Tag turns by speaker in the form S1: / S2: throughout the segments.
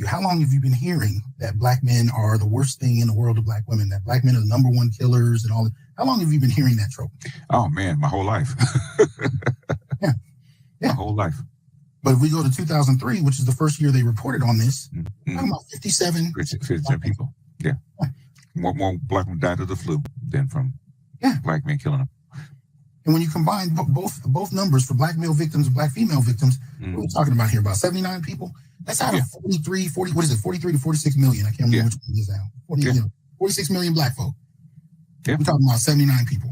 S1: How long have you been hearing that black men are the worst thing in the world of black women, that black men are the number one killers and all that? How long have you been hearing that trope?
S2: Oh, man, my whole life.
S1: Yeah.
S2: My whole life.
S1: But if we go to 2003, which is the first year they reported on this, talking about 57
S2: people. Yeah. More black men died of the flu than from black men killing them.
S1: And when you combine both numbers for black male victims and black female victims, what are we talking about here? About 79 people? That's out of 43 to 46 million. I can't remember which one it is now. 46 million black folk.
S2: Yeah.
S1: We're talking about 79 people.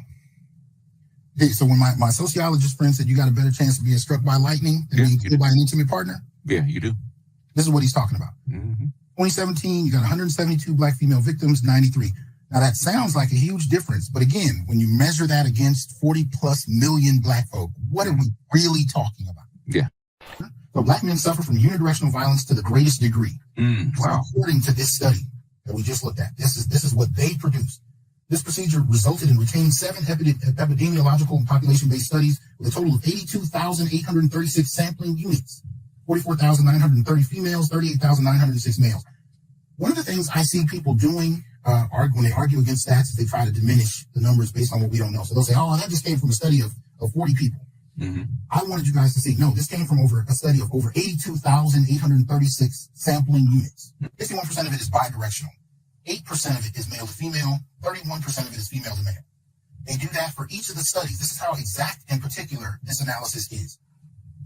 S1: So when my sociologist friend said you got a better chance of being struck by lightning than being killed by an intimate partner.
S2: Yeah, you do.
S1: This is what he's talking about. 2017, you got 172 black female victims, 93. Now that sounds like a huge difference, but again, when you measure that against 40 plus million black folk, what are we really talking about?
S2: Yeah.
S1: So black men suffer from unidirectional violence to the greatest degree.
S2: Wow.
S1: According to this study that we just looked at, this is what they produced. This procedure resulted in retaining 7 epidemiological and population-based studies with a total of 82,836 sampling units, 44,930 females, 38,906 males. One of the things I see people doing when they argue against stats is they try to diminish the numbers based on what we don't know. So they'll say, oh, that just came from a study of 40 people. I wanted you guys to see, no, this came from a study of over 82,836 sampling units. 51% of it is bidirectional. 8% of it is male to female. 31% of it is female to male. They do that for each of the studies. This is how exact and particular this analysis is.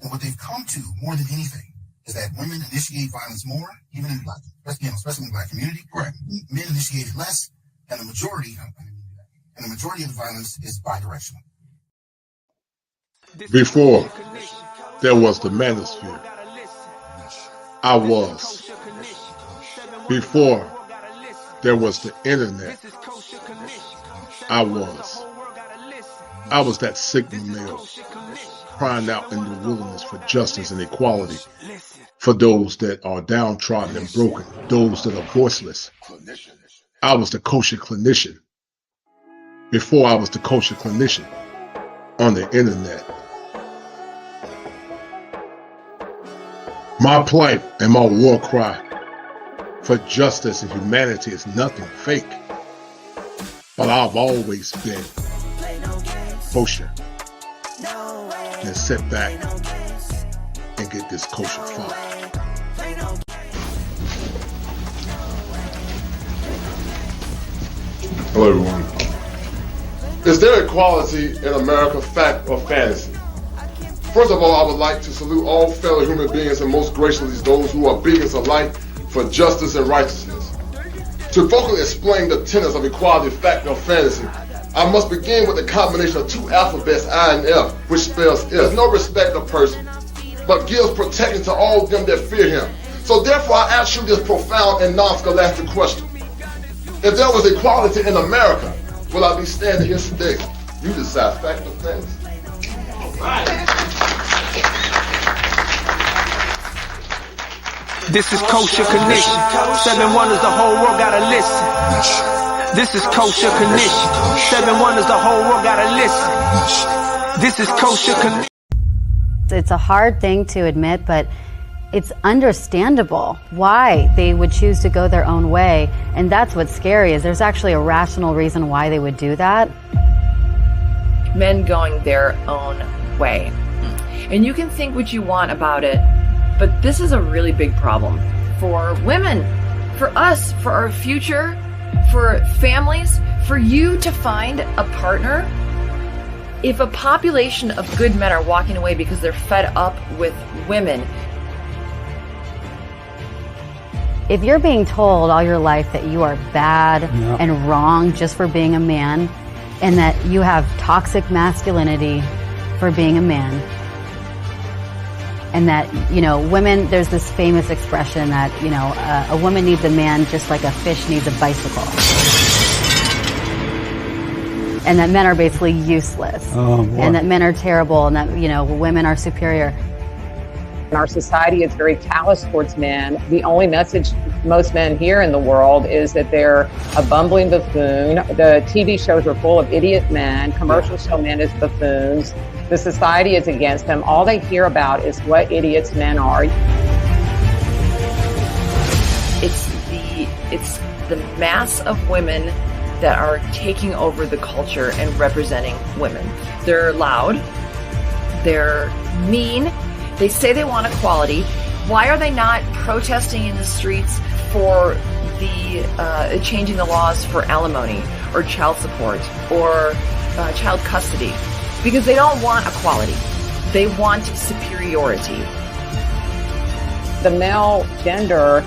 S1: And what they've come to more than anything is that women initiate violence more, even in black, especially in the black community.
S2: Right.
S1: Men initiate it less, and the majority of the violence is bidirectional.
S3: Before there was the manosphere, I was. Before there was the internet, I was. I was that signal male crying out in the wilderness for justice and equality for those that are downtrodden and broken, those that are voiceless. I was the kosher clinician before I was the kosher clinician on the internet. My plight and my war cry for justice and humanity is nothing fake, but I've always been kosher. And sit back and get this kosher funk.
S4: Hello everyone. Is there equality in America, fact or fantasy? First of all, I would like to salute all fellow human beings and most graciously those who are beacons of light for justice and righteousness. To vocally explain the tenets of equality, fact or fantasy, I must begin with the combination of 2 alphabets, I and F, which spells there's no respect of person, but gives protection to all of them that fear him. So therefore I ask you this profound and non-scholastic question. If there was equality in America, will I be standing here today? You decide, fact or fantasy. All right.
S5: This is Kosher Condition. 7 wonders the whole world gotta listen. This is Kosher Condition. 7 wonders the whole world gotta listen. This is Kosher Condition.
S6: It's a hard thing to admit, but it's understandable why they would choose to go their own way. And that's what's scary, is there's actually a rational reason why they would do that.
S7: Men going their own way. And you can think what you want about it, but this is a really big problem for women, for us, for our future, for families, for you to find a partner. If a population of good men are walking away because they're fed up with women.
S6: If you're being told all your life that you are bad and wrong just for being a man, and that you have toxic masculinity for being a man, and that, you know, women, there's this famous expression that, you know, a woman needs a man just like a fish needs a bicycle. And that men are basically useless. And that men are terrible, and that, you know, women are superior.
S8: Our society is very callous towards men. The only message most men hear in the world is that they're a bumbling buffoon. The TV shows are full of idiot men. Commercials show men as buffoons. The society is against them. All they hear about is what idiots men are.
S7: mass of women that are taking over the culture and representing women. They're loud. They're mean. They say they want equality. Why are they not protesting in the streets for the changing the laws for alimony or child support or child custody? Because they don't want equality. They want superiority.
S8: The male gender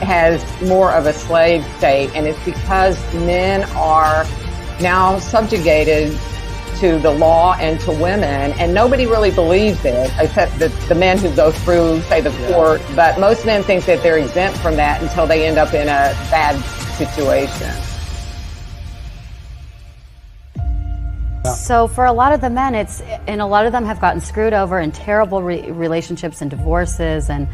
S8: has more of a slave state, and it's because men are now subjugated to the law and to women, and nobody really believes it except the men who go through, say, the court. But most men think that they're exempt from that until they end up in a bad situation.
S6: So for a lot of the men, and a lot of them have gotten screwed over in terrible relationships and divorces and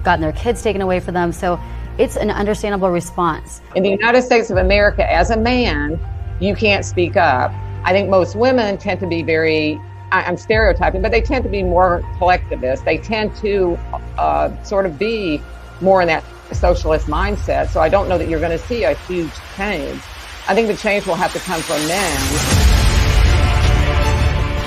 S6: gotten their kids taken away from them. So it's an understandable response.
S8: In the United States of America, as a man, you can't speak up. I think most women tend to be I'm stereotyping, but they tend to be more collectivist. They tend to sort of be more in that socialist mindset. So I don't know that you're going to see a huge change. I think the change will have to come from men.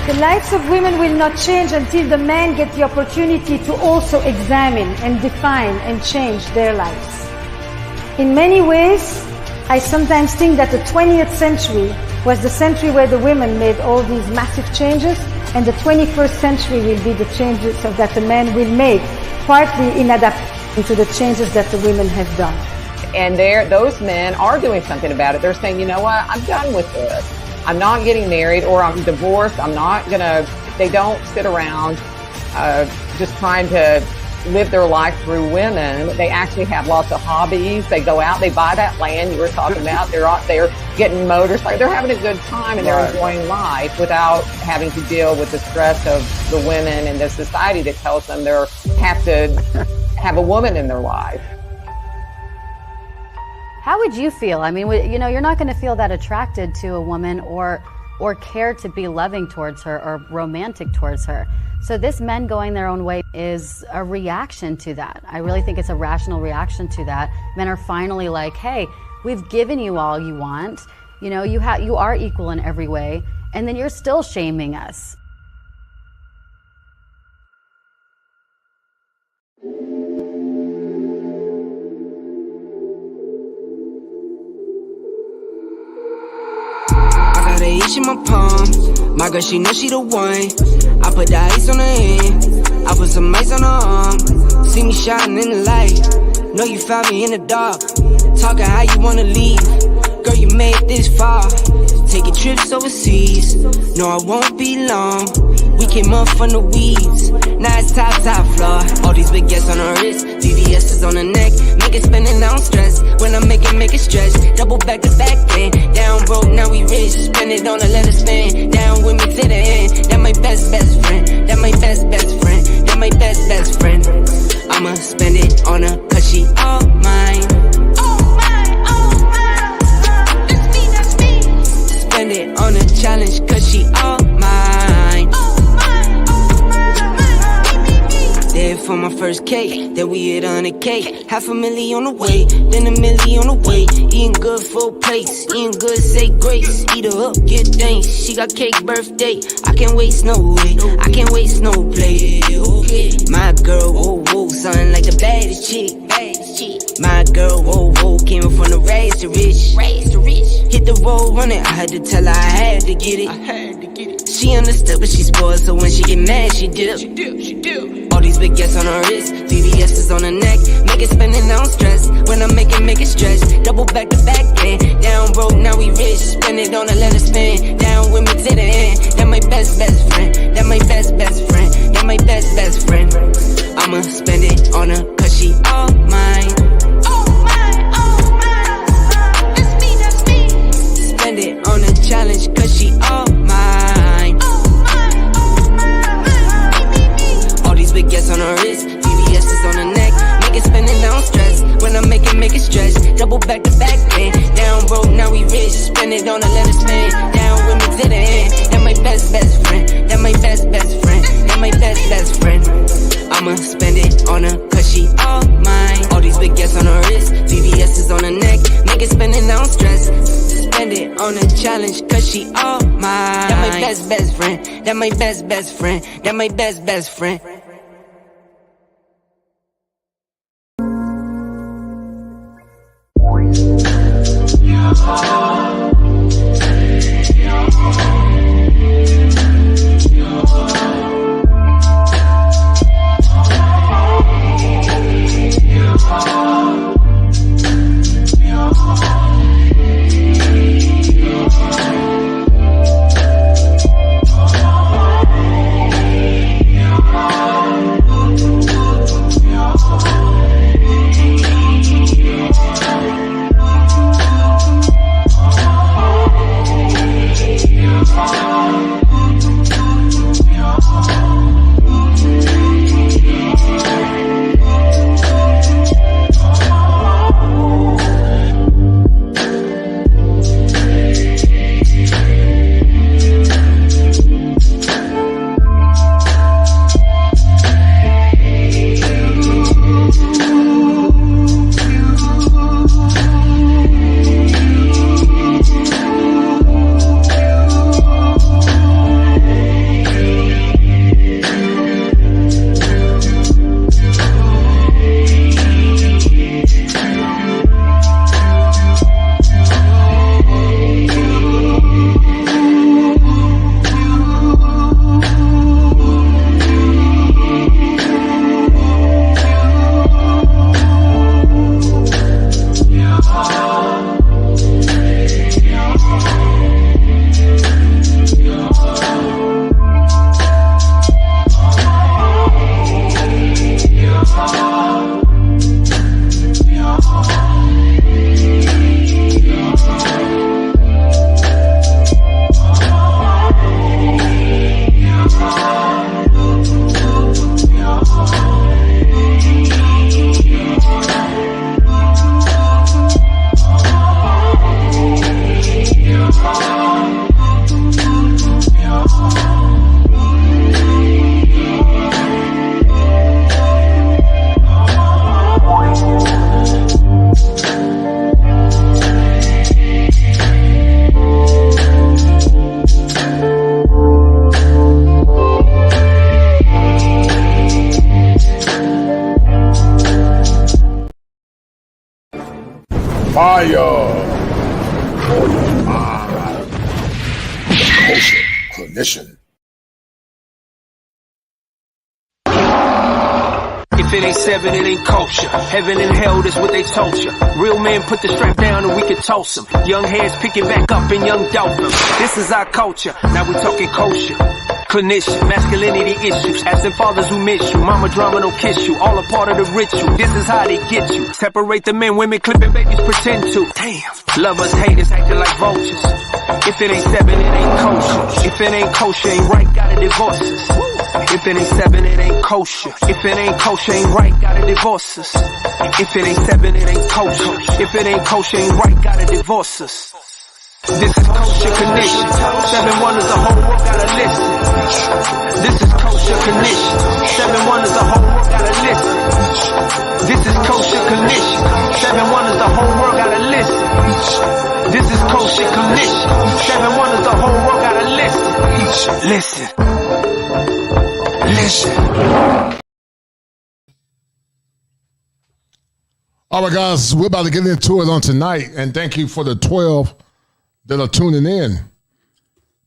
S9: The lives of women will not change until the men get the opportunity to also examine and define and change their lives. In many ways, I sometimes think that the 20th century was the century where the women made all these massive changes, and the 21st century will be the changes that the men will make, partly in adaptation to the changes that the women have done.
S8: And those men are doing something about it. They're saying, you know what, I'm done with this. I'm not getting married, or I'm divorced. They don't sit around just trying to live their life through women. They actually have lots of hobbies. They go out, they buy that land you were talking about. They're out there getting motorcycles. They're having a good time, and they're enjoying life without having to deal with the stress of the women and the society that tells them they have to have a woman in their life.
S6: How would you feel? I mean, you're not going to feel that attracted to a woman or care to be loving towards her or romantic towards her. So this men going their own way is a reaction to that. I really think it's a rational reaction to that. Men are finally like, hey, we've given you all you want. You know, you are equal in every way, and then you're still shaming us.
S10: Got the itch in my palm. My girl, she know she the one. I put the ice on her hand. I put some ice on her arm. See me shining in the light. Know you found me in the dark. Talking how you wanna leave. Girl, you made this far. Taking trips overseas. No, I won't be long. We came up from the weeds. Now it's top floor. All these big guests on the wrist. VVS is on the neck. Make it spin and I don't stress. When I make it stretch. Double back to back then. Down broke, now we rich. Spend it on a let it spin. Down with me to the end. That my best friend. That my best friend. That my best friend. I'ma spend it on her cause she all mine. Spend it on a challenge cause she all mine. There for my first cake, then we hit on a cake. $500,000 on the way, then $1 million on the way. Eating good full plates, eating good say grace. Eat her up, get thanks. She got cake birthday. I can't waste no way, I can't waste no play. My girl, whoa, whoa, something like the baddest chick. My girl, whoa, whoa, came up from the rags to rich. Hit the road running, I had to tell her I had to get it. She understood, but she spoiled, so when she get mad, she dip. All these big guests on her wrist, VVS is on her neck. Make it spin and I don't stress. When I make it stretch. Double back to back then. Down broke, now we rich. Spend it on a let it spin. Down with me to the end. That my best friend. That my best friend. That my best friend. I'ma spend it on her cause she all mine. Spend it on a challenge cause she all mine. All these big guests on her wrist, VVS is on her neck. Make it spin and I don't stress. When I make it stretch. Double back to back then. Down broke, now we rich. Spend it on a let it spin. Down with me to the end. That my best friend. That my best friend. That my best friend. I'ma spend it on her cause she all mine. All these big guests on her wrist, VVS is on her neck. Make it spin on a challenge, cause she all mine. That my best friend. That my best friend. That my best friend.
S3: Fire for your mind. Culture Clinician.
S5: If it ain't seven, it ain't culture. Heaven and hell, that's what they told you. Real men put the strap down and we can toss them. Young heads picking back up and young dolphins. This is our culture. Now we talking kosher. Clinician, masculinity issues. Absent fathers who miss you. Mama drama don't kiss you. All a part of the ritual. This is how they get you. Separate the men, women, clipping babies pretend to. Damn. Lovers, haters, acting like vultures. If it ain't seven, it ain't kosher. If it ain't kosher, ain't right, gotta divorce us. If it ain't seven, it ain't kosher. If it ain't kosher, ain't right, gotta divorce us. If it ain't seven, it ain't kosher. If it ain't kosher, ain't right, gotta divorce us. This is kosher condition. 7 wonders, the whole world gotta listen. This is kosher condition. 7 wonders, the whole world gotta listen. This is kosher condition. 7 wonders, the whole world gotta listen. This is kosher condition. 7 wonders, the whole world gotta listen. Listen. Listen.
S3: All right, guys, we're about to get into it on tonight, and thank you for the 12 that are tuning in.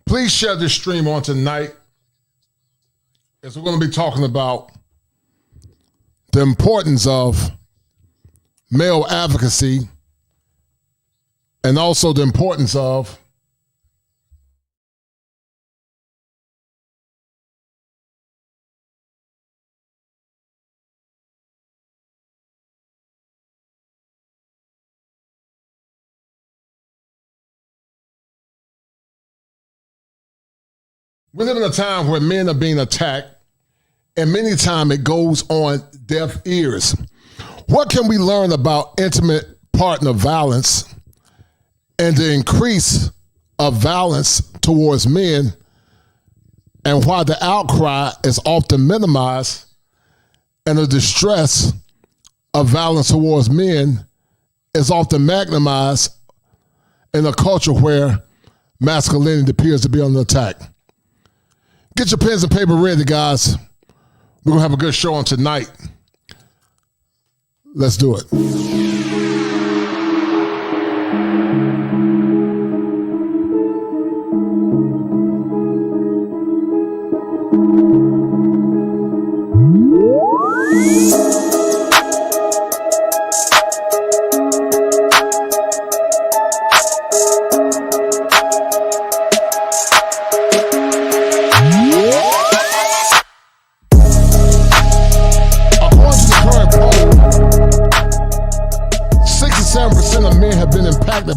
S3: Please share this stream on tonight, as we're going to be talking about the importance of male advocacy and also the importance of we live in a time where men are being attacked, and many times it goes on deaf ears. What can we learn about intimate partner violence and the increase of violence towards men, and why the outcry is often minimized and the distress of violence towards men is often magnimized in a culture where masculinity appears to be under attack. Get your pens and paper ready, guys. We're going to have a good show on tonight. Let's do it.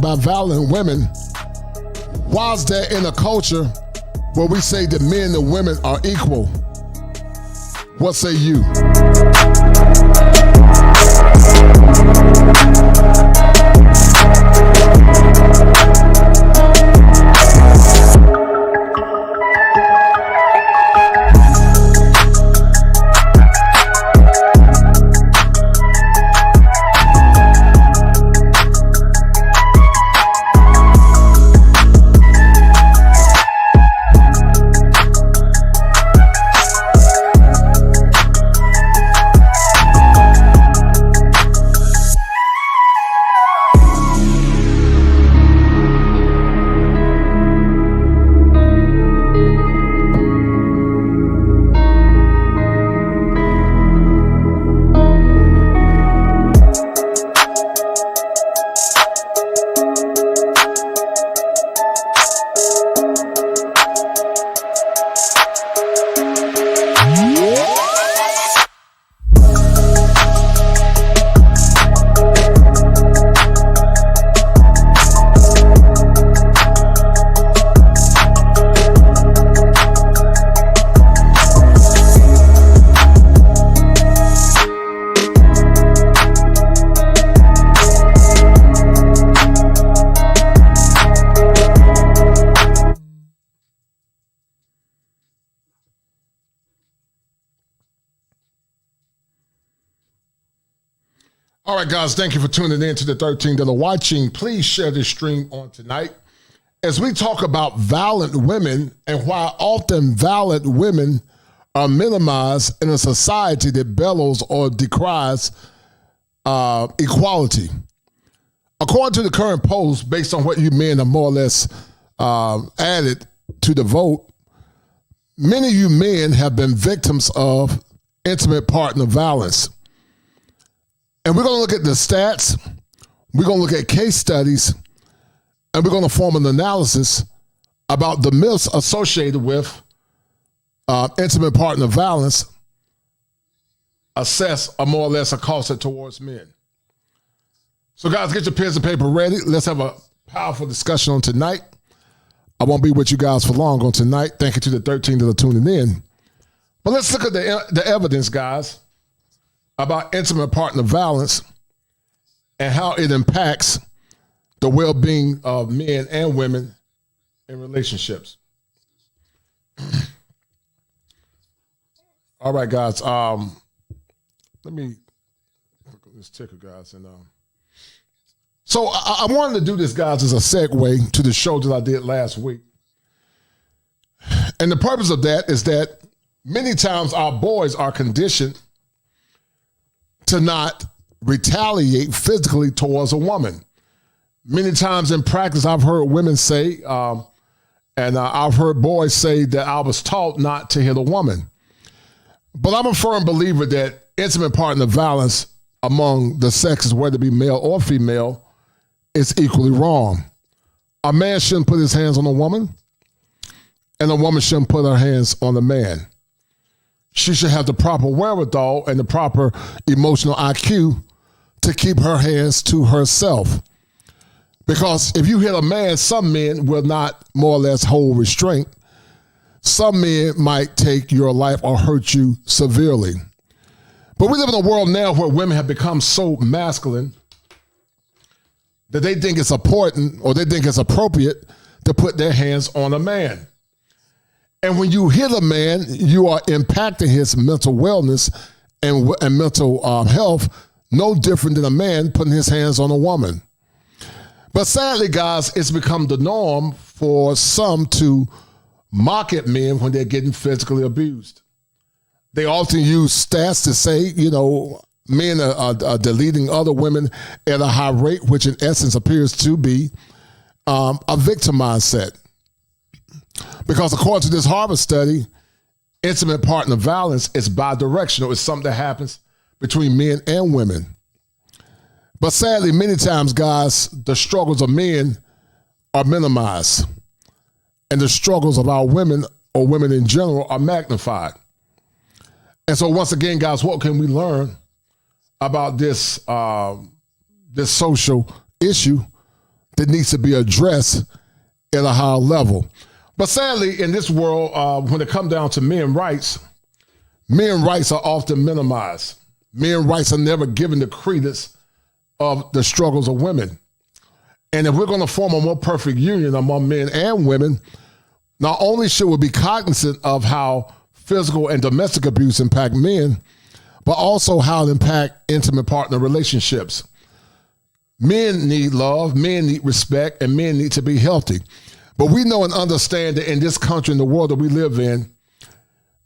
S3: By violent women. Why is that in a culture where we say that men and women are equal? What say you? All right, guys, thank you for tuning in to the 13 that are watching. Please share this stream on tonight as we talk about violent women and why often violent women are minimized in a society that bellows or decries equality. According to the current polls, based on what you men are more or less added to the vote, many of you men have been victims of intimate partner violence. And we're going to look at the stats, we're going to look at case studies, and we're going to form an analysis about the myths associated with intimate partner violence, assess a more or less a cost towards men. So guys, get your pens and paper ready. Let's have a powerful discussion on tonight. I won't be with you guys for long on tonight. Thank you to the 13 that are tuning in. But let's look at the evidence, guys, about intimate partner violence and how it impacts the well-being of men and women in relationships. All right, guys. Let me look at this ticker, guys. And so I wanted to do this, guys, as a segue to the show that I did last week. And the purpose of that is that many times our boys are conditioned to not retaliate physically towards a woman. Many times in practice, I've heard women say, and I've heard boys say that I was taught not to hit a woman. But I'm a firm believer that intimate partner violence among the sexes, whether it be male or female, is equally wrong. A man shouldn't put his hands on a woman, and a woman shouldn't put her hands on a man. She should have the proper wherewithal and the proper emotional IQ to keep her hands to herself. Because if you hit a man, some men will not more or less hold restraint. Some men might take your life or hurt you severely. But we live in a world now where women have become so masculine that they think it's important or they think it's appropriate to put their hands on a man. And when you hit a man, you are impacting his mental wellness and mental health, no different than a man putting his hands on a woman. But sadly, guys, it's become the norm for some to mock at men when they're getting physically abused. They often use stats to say, you know, men are deleting other women at a high rate, which in essence appears to be a victim mindset. Because according to this Harvard study, intimate partner violence is bidirectional. It's something that happens between men and women. But sadly, many times, guys, the struggles of men are minimized. And the struggles of our women or women in general are magnified. And so once again, guys, what can we learn about this social issue that needs to be addressed at a higher level? But sadly, in this world, when it comes down to men's rights are often minimized. Men's rights are never given the credence of the struggles of women. And if we're going to form a more perfect union among men and women, not only should we be cognizant of how physical and domestic abuse impact men, but also how it impact intimate partner relationships. Men need love, men need respect, and men need to be healthy. But we know and understand that in this country, in the world that we live in,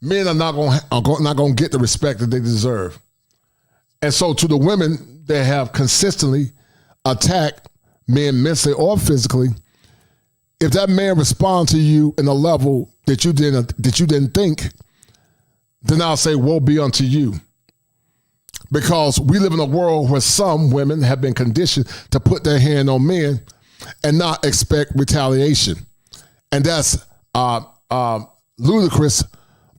S3: men are not going to get the respect that they deserve. And so to the women that have consistently attacked men mentally or physically, if that man responds to you in a level that you didn't think, then I'll say, woe be unto you. Because we live in a world where some women have been conditioned to put their hand on men and not expect retaliation. And that's ludicrous,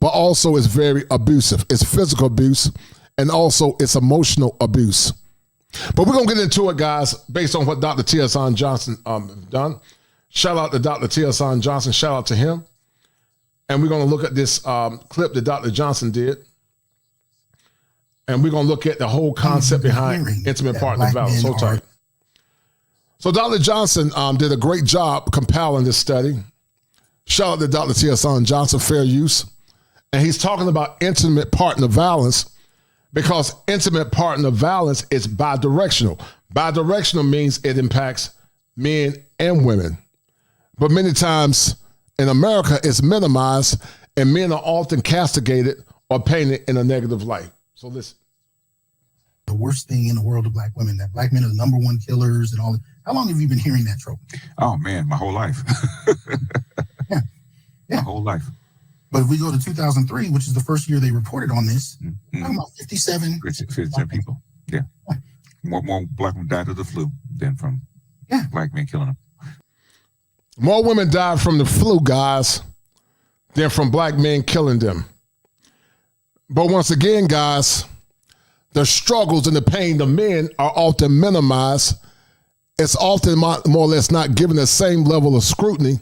S3: but also is very abusive. It's physical abuse, and also it's emotional abuse. But we're going to get into it, guys, based on what Dr. T.S. Johnson done. Shout out to Dr. T.S. Johnson. Shout out to him. And we're going to look at this clip that Dr. Johnson did. And we're going to look at the whole concept behind intimate partner violence. So tight. So Dr. Johnson did a great job compiling this study. Shout out to Dr. T.S. Johnson, fair use. And he's talking about intimate partner violence because intimate partner violence is bidirectional. Bidirectional means it impacts men and women. But many times in America, it's minimized and men are often castigated or painted in a negative light. So listen.
S1: The worst thing in the world of black women, that black men are the number one killers and all that. How long have you been hearing that trope?
S2: Oh, man, my whole life.
S1: Yeah.
S2: My whole life.
S1: But if we go to 2003, which is the first year they reported on this, talking about 57
S2: people. Yeah. More black women died of the flu than from black men killing them.
S3: More women died from the flu, guys, than from black men killing them. But once again, guys, the struggles and the pain of men are often minimized. It's often more or less not given the same level of scrutiny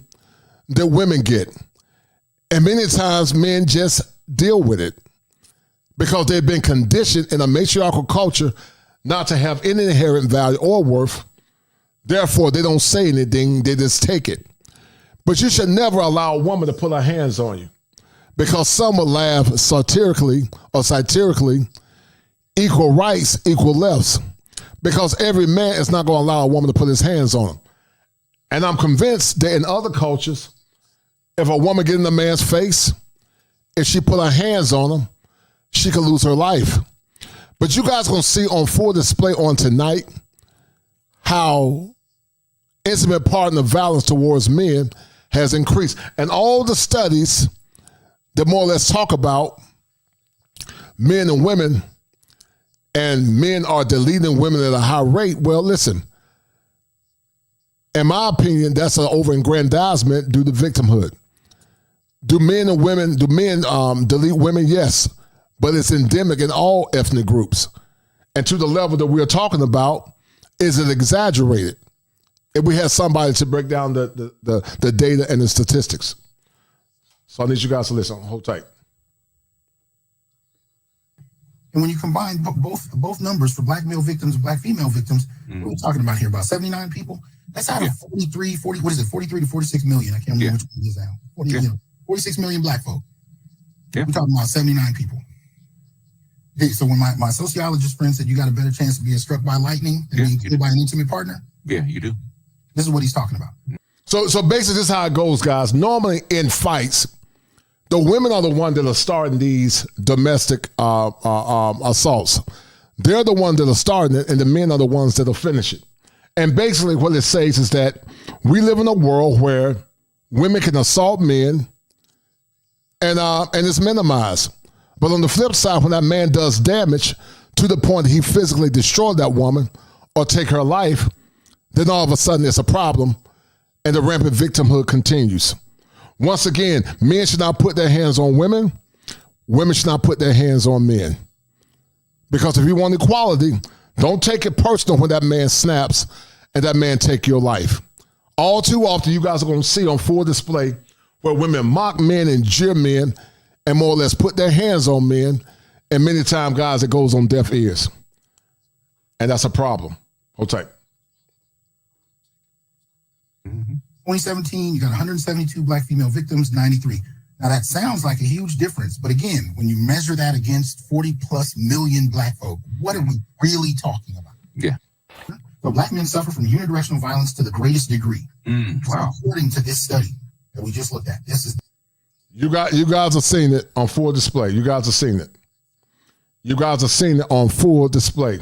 S3: that women get. And many times men just deal with it because they've been conditioned in a matriarchal culture not to have any inherent value or worth. Therefore, they don't say anything, they just take it. But you should never allow a woman to put her hands on you because some will laugh satirically, equal rights, equal lefts, because every man is not going to allow a woman to put his hands on him. And I'm convinced that in other cultures, if a woman get in a man's face, if she put her hands on him, she could lose her life. But you guys going to see on full display on tonight how intimate partner violence towards men has increased. And all the studies that more or less talk about men and women, and men are deleting women at a high rate, well, listen, in my opinion, that's an over-aggrandizement due to victimhood. Do men delete women? Yes, but it's endemic in all ethnic groups. And to the level that we're talking about, is it exaggerated? If we had somebody to break down the data and the statistics. So I need you guys to listen. Hold tight.
S1: And when you combine both numbers for black male victims and black female victims, what are we talking about here? About 79 people? That's out of 43 to 46 million. I can't remember which one it is now. 46 million black folk. We're talking about 79 people. Okay, so when my sociologist friend said you got a better chance of being struck by lightning than being killed by an intimate partner.
S2: Yeah, you do.
S1: This is what he's talking about.
S11: So basically, this is how it goes, guys. Normally in fights, the women are the ones that are starting these domestic assaults. They're the ones that are starting it, and the men are the ones that will finish it. And basically what it says is that we live in a world where women can assault men and it's minimized. But on the flip side, when that man does damage to the point that he physically destroyed that woman or take her life, then all of a sudden it's a problem and the rampant victimhood continues. Once again, men should not put their hands on women. Women should not put their hands on men. Because if you want equality, don't take it personal when that man snaps and that man take your life. All too often, you guys are going to see on full display where women mock men and jeer men and more or less put their hands on men. And many times, guys, it goes on deaf ears. And that's a problem. Hold tight.
S1: 2017, you got 172 black female victims, 93. Now that sounds like a huge difference, but again, when you measure that against 40 plus million black folk, what are we really talking about?
S2: Yeah.
S1: So black men suffer from unidirectional violence to the greatest degree.
S2: Wow.
S1: According to this study that we just looked at, this is.
S11: You guys have seen it on full display. You guys have seen it. You guys have seen it on full display.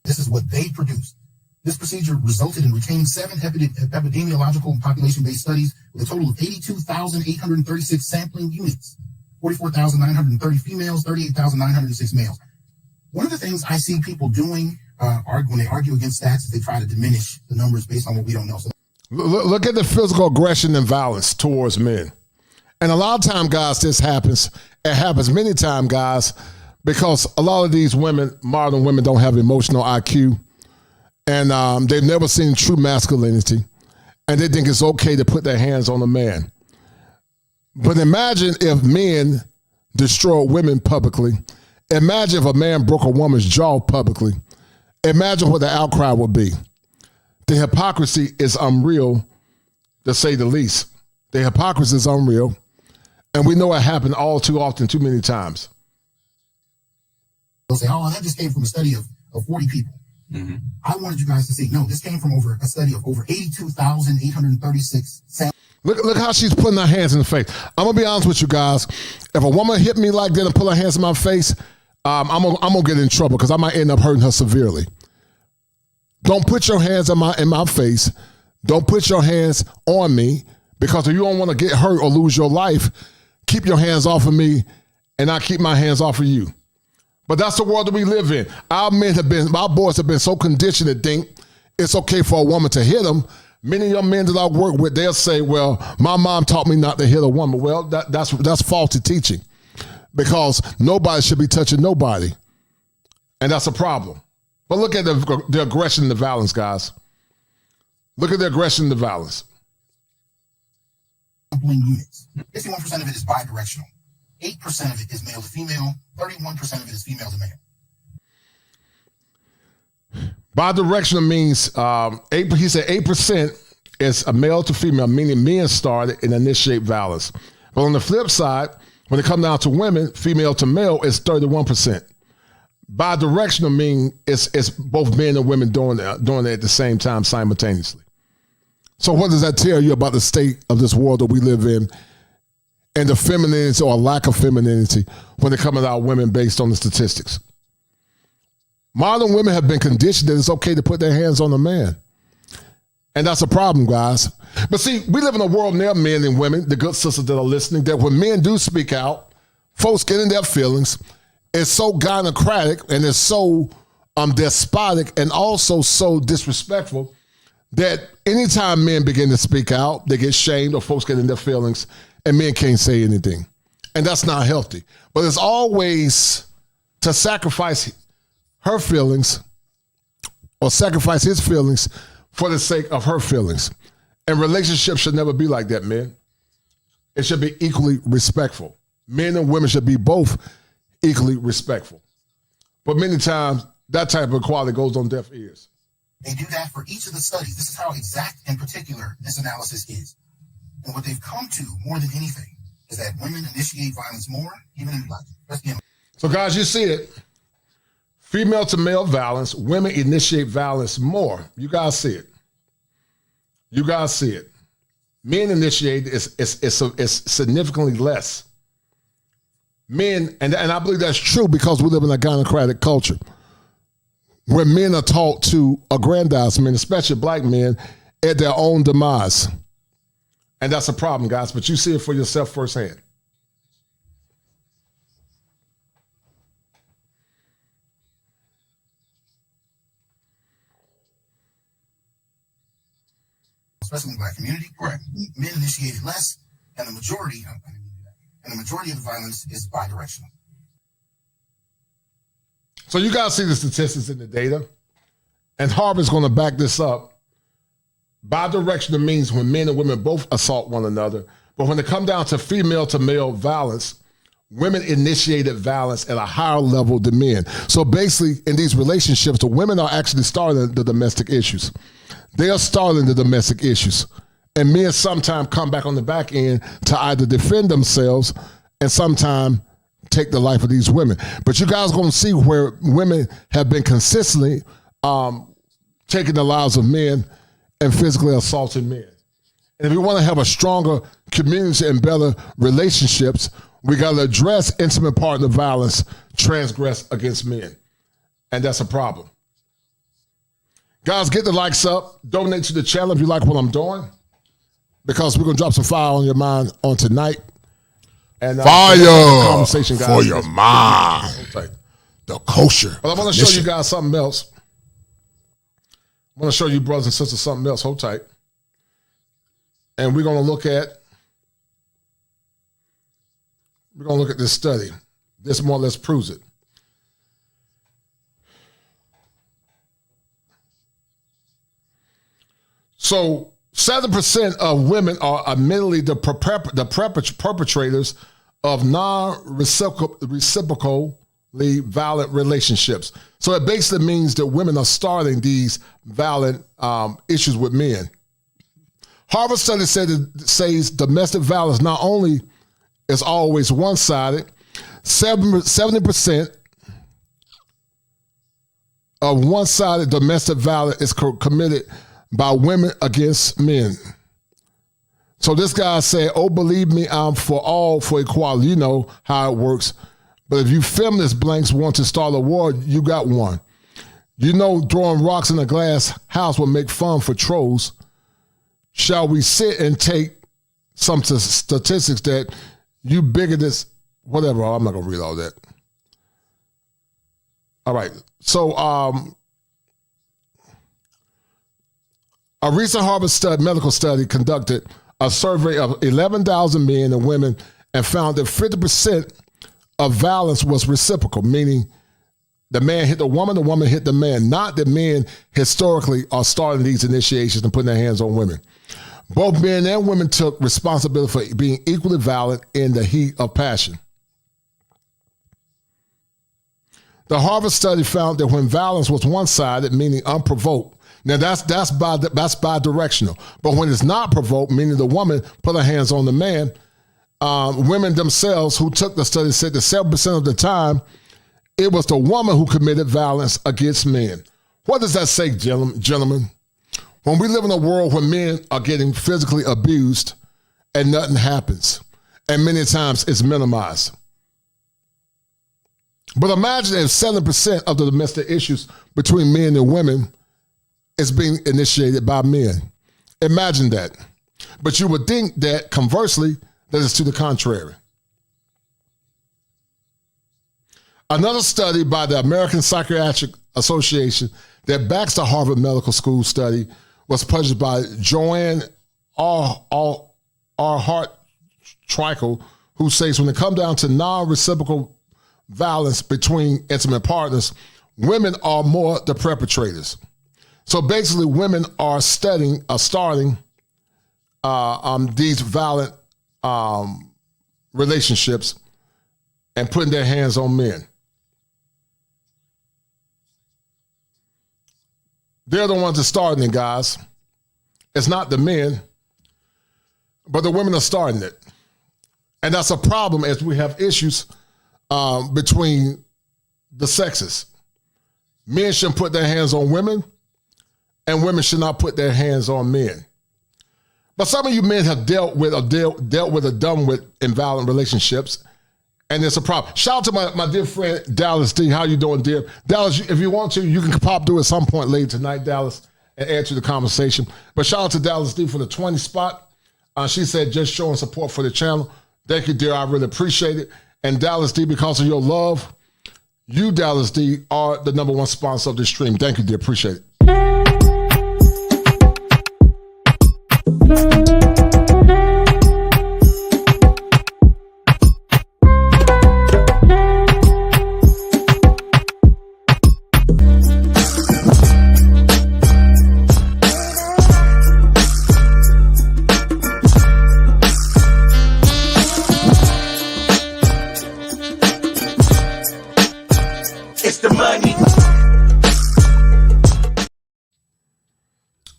S1: This is what they produced. This procedure resulted in retaining 7 epidemiological and population-based studies with a total of 82,836 sampling units, 44,930 females, 38,906 males. One of the things I see people doing when they argue against stats is they try to diminish the numbers based on what we don't know. So
S11: look at the physical aggression and violence towards men. And a lot of time, guys, this happens. It happens many times, guys, because a lot of these women, modern women, don't have emotional IQ. And they've never seen true masculinity. And they think it's okay to put their hands on a man. But imagine if men destroy women publicly. Imagine if a man broke a woman's jaw publicly. Imagine what the outcry would be. The hypocrisy is unreal, to say the least. The hypocrisy is unreal. And we know it happened all too often, too many times.
S1: They'll say, oh, that just came from a study of 40 people. Mm-hmm. I wanted you guys to see, no, this came from a study of over 82,836 samples.
S11: Look how she's putting her hands in the face. I'm going to be honest with you guys. If a woman hit me like that and put her hands in my face, I'm gonna get in trouble because I might end up hurting her severely. Don't put your hands in my face. Don't put your hands on me, because if you don't want to get hurt or lose your life, keep your hands off of me and I keep my hands off of you. But that's the world that we live in. Our boys have been so conditioned to think it's okay for a woman to hit them. Many young men that I work with, they'll say, well, my mom taught me not to hit a woman. Well, that's faulty teaching, because nobody should be touching nobody. And that's a problem. But look at the aggression and the violence, guys. Look at the aggression and the violence.
S1: Units. 51% of it is bidirectional. 8% of it is male to female. 31% of it is female to male.
S11: Bidirectional means, he said 8% is a male to female, meaning men started and initiate violence. But on the flip side, when it comes down to women, female to male, it's 31%. Bidirectional means it's both men and women doing it at the same time simultaneously. So what does that tell you about the state of this world that we live in, and the femininity or lack of femininity when it comes to our women based on the statistics? Modern women have been conditioned that it's okay to put their hands on a man. And that's a problem, guys. But see, we live in a world now, men and women, the good sisters that are listening, that when men do speak out, folks get in their feelings. It's so gynocratic and it's so despotic and also so disrespectful that anytime men begin to speak out, they get shamed or folks get in their feelings and men can't say anything. And that's not healthy. But it's always to sacrifice her feelings or sacrifice his feelings for the sake of her feelings. And relationships should never be like that, man. It should be equally respectful. Men and women should be both equally respectful. But many times, that type of equality goes on deaf ears.
S1: They do that for each of the studies. This is how exact and particular this analysis is. And what they've come to more than anything is that women initiate violence more, even in black.
S11: So guys, you see it. Female to male violence, women initiate violence more. You guys see it. You guys see it. Men initiate is significantly less. Men, and I believe that's true because we live in a gynocratic culture where men are taught to aggrandize men, especially black men, at their own demise. And that's a problem, guys, but you see it for yourself firsthand.
S1: Especially in the black community, right? Men initiated less, and the majority of the violence is bidirectional.
S11: So you guys see the statistics in the data, and Harvard's going to back this up. Bidirectional means when men and women both assault one another, but when it comes down to female to male violence, women initiated violence at a higher level than men. So basically, in these relationships, the women are actually starting the domestic issues. They are starting the domestic issues. And men sometimes come back on the back end to either defend themselves and sometimes take the life of these women. But you guys are going to see where women have been consistently taking the lives of men and physically assaulting men. And if we want to have a stronger community and better relationships, we got to address intimate partner violence transgressed against men. And that's a problem. Guys, get the likes up. Donate to the channel if you like what I'm doing, because we're going to drop some fire on your mind on tonight. And
S12: fire
S11: conversation, guys,
S12: for your mind. The kosher.
S11: But I want to show you guys something else. I want to show you, brothers and sisters, something else. Hold tight. And we're going to look at this study. This more or less proves it. So 7% of women are admittedly the perpetrators of non-reciprocally violent relationships. So it basically means that women are starting these violent issues with men. Harvard study says domestic violence not only is always one-sided, 70% of one-sided domestic violence is committed by women against men. So this guy said, oh, believe me, I'm for equality. You know how it works. But if you feminist blanks want to start a war, you got one. You know throwing rocks in a glass house will make fun for trolls. Shall we sit and take some statistics that you bigoted, whatever, I'm not going to read all that. All right, so a recent Harvard medical study conducted a survey of 11,000 men and women and found that 50% of violence was reciprocal, meaning the man hit the woman hit the man, not that men historically are starting these initiations and putting their hands on women. Both men and women took responsibility for being equally violent in the heat of passion. The Harvard study found that when violence was one-sided, meaning unprovoked, now that's bidirectional. But when it's not provoked, meaning the woman put her hands on the man, women themselves who took the study said that 7% of the time, it was the woman who committed violence against men. What does that say, gentlemen? When we live in a world where men are getting physically abused and nothing happens, and many times it's minimized. But imagine if 7% of the domestic issues between men and women is being initiated by men. Imagine that. But you would think that conversely, that is to the contrary. Another study by the American Psychiatric Association that backs the Harvard Medical School study was published by Joanne R. Hart-Trickle, who says when it comes down to non-reciprocal violence between intimate partners, women are more the perpetrators. So basically, women are starting these violent relationships and putting their hands on men. They're the ones that starting it, guys. It's not the men, but the women are starting it. And that's a problem as we have issues between the sexes. Men shouldn't put their hands on women, and women should not put their hands on men. But some of you men have dealt with or done with invalid relationships, and it's a problem. Shout out to my dear friend, Dallas D. How you doing, dear? Dallas, if you want to, you can pop through at some point later tonight, Dallas, and add to the conversation. But shout out to Dallas D for the 20 spot. She said, just showing support for the channel. Thank you, dear. I really appreciate it. And Dallas D, because of your love, you, Dallas D, are the #1 sponsor of this stream. Thank you, dear. Appreciate it.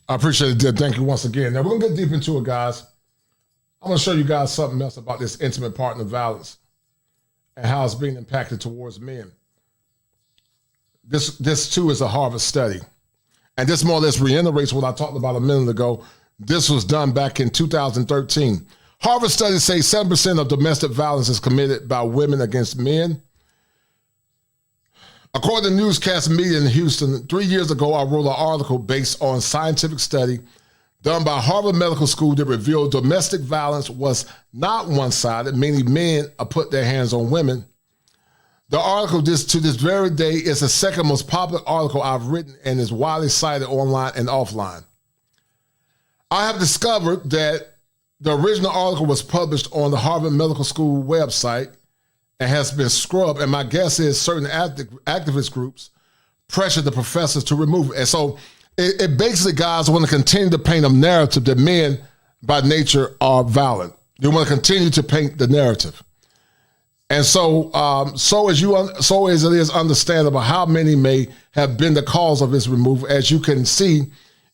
S11: I appreciate it, dear. Thank you once again. Now, we're going to get deep into it, guys. I'm going to show you guys something else about this intimate partner violence and how it's being impacted towards men. This too, is a Harvard study. And this more or less reiterates what I talked about a minute ago. This was done back in 2013. Harvard studies say 7% of domestic violence is committed by women against men. According to Newscast Media in Houston, 3 years ago, I wrote an article based on scientific study done by Harvard Medical School that revealed domestic violence was not one-sided, meaning men put their hands on women. The article, to this very day, is the second most popular article I've written and is widely cited online and offline. I have discovered that the original article was published on the Harvard Medical School website and has been scrubbed, and my guess is certain activist groups pressured the professors to remove it. And so it basically, guys, want to continue to paint a narrative that men by nature are violent. They want to continue to paint the narrative. And so as it is understandable how many may have been the cause of this removal. As you can see,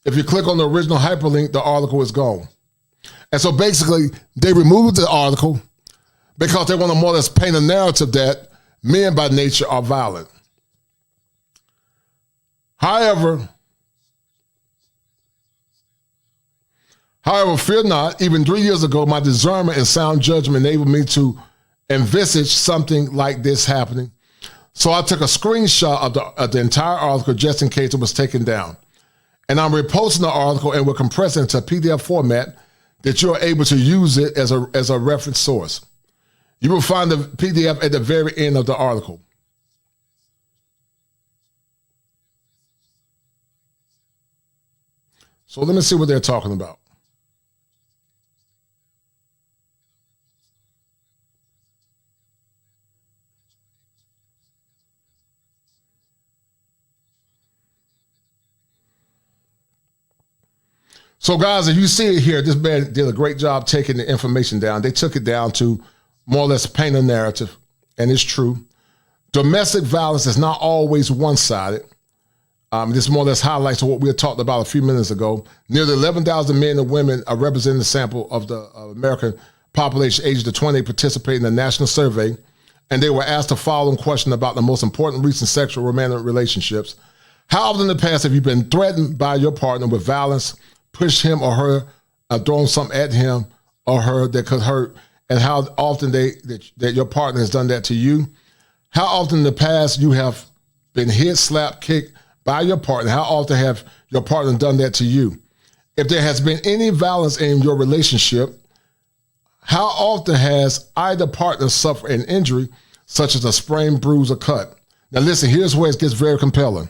S11: if you click on the original hyperlink, the article is gone. And so basically, they removed the article because they want to more or less paint a narrative that men by nature are violent. However, fear not, even 3 years ago, my discernment and sound judgment enabled me to envisage something like this happening. So I took a screenshot of the entire article just in case it was taken down. And I'm reposting the article and we're compressing it to a PDF format that you're able to use it as a reference source. You will find the PDF at the very end of the article. So let me see what they're talking about. So guys, if you see it here, this man did a great job taking the information down. They took it down to more or less paint a narrative, and it's true. Domestic violence is not always one-sided. This more or less highlights what we had talked about a few minutes ago. Nearly 11,000 men and women are representing the sample of the American population aged to 20 participating in the national survey, and they were asked the following question about the most important recent sexual romantic relationships. How often in the past have you been threatened by your partner with violence, pushed him or her, thrown something at him or her that could hurt, and how often that your partner has done that to you? How often in the past you have been hit, slapped, kicked by your partner? How often have your partner done that to you? If there has been any violence in your relationship, how often has either partner suffered an injury, such as a sprain, bruise, or cut? Now listen, here's where it gets very compelling.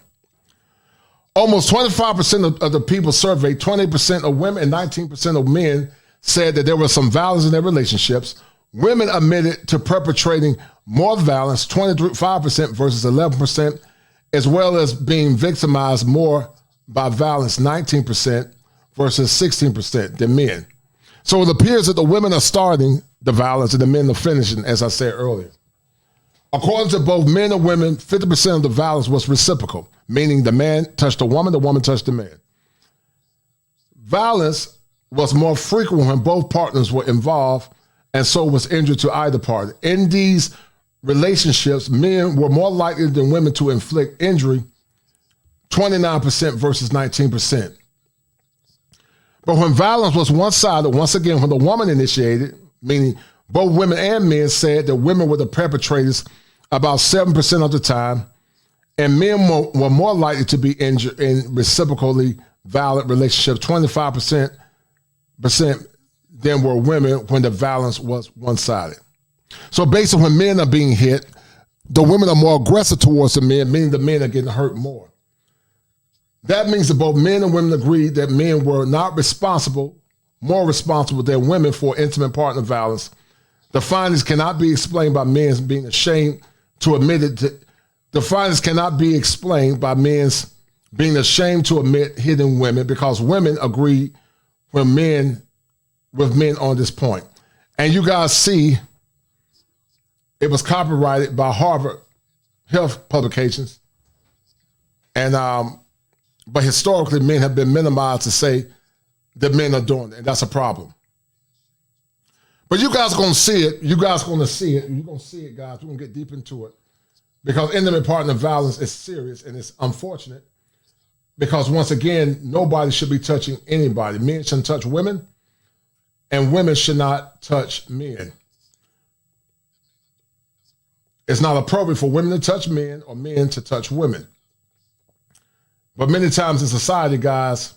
S11: Almost 25% of the people surveyed, 20% of women and 19% of men, said that there was some violence in their relationships. Women admitted to perpetrating more violence, 25% versus 11%, as well as being victimized more by violence, 19% versus 16% than men. So it appears that the women are starting the violence and the men are finishing, as I said earlier. According to both men and women, 50% of the violence was reciprocal, meaning the man touched the woman touched the man. Violence was more frequent when both partners were involved, and so was injury to either party. In these relationships, men were more likely than women to inflict injury, 29% versus 19%. But when violence was one-sided, once again, when the woman initiated, meaning both women and men said that women were the perpetrators about 7% of the time, and men were more likely to be injured in reciprocally violent relationships, 25% than were women when the violence was one-sided. So basically, when men are being hit, the women are more aggressive towards the men, meaning the men are getting hurt more. That means that both men and women agreed that men were not more responsible than women for intimate partner violence. The findings cannot be explained by men being ashamed to admit it. The findings cannot be explained by men being ashamed to admit hitting women, because women agree with men on this point. And you guys see, it was copyrighted by Harvard Health Publications. And but historically, men have been minimized to say that men are doing it, and that's a problem. But you guys are going to see it. You guys are going to see it. You're going to see it, guys. We're going to get deep into it. Because intimate partner violence is serious, and it's unfortunate. Because once again, nobody should be touching anybody. Men shouldn't touch women, and women should not touch men. It's not appropriate for women to touch men or men to touch women. But many times in society, guys,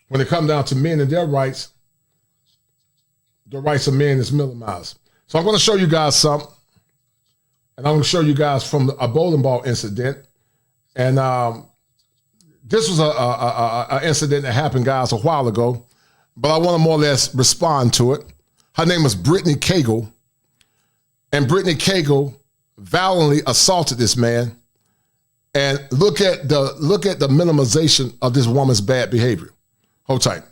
S11: when it comes down to men and their rights, the rights of men is minimized. So I'm going to show you guys something. And I'm going to show you guys from a bowling ball incident. And this was an incident that happened, guys, a while ago. But I want to more or less respond to it. Her name was Brittany Cagle. And Brittany Cagle violently assaulted this man. And look at the minimization of this woman's bad behavior. Hold tight.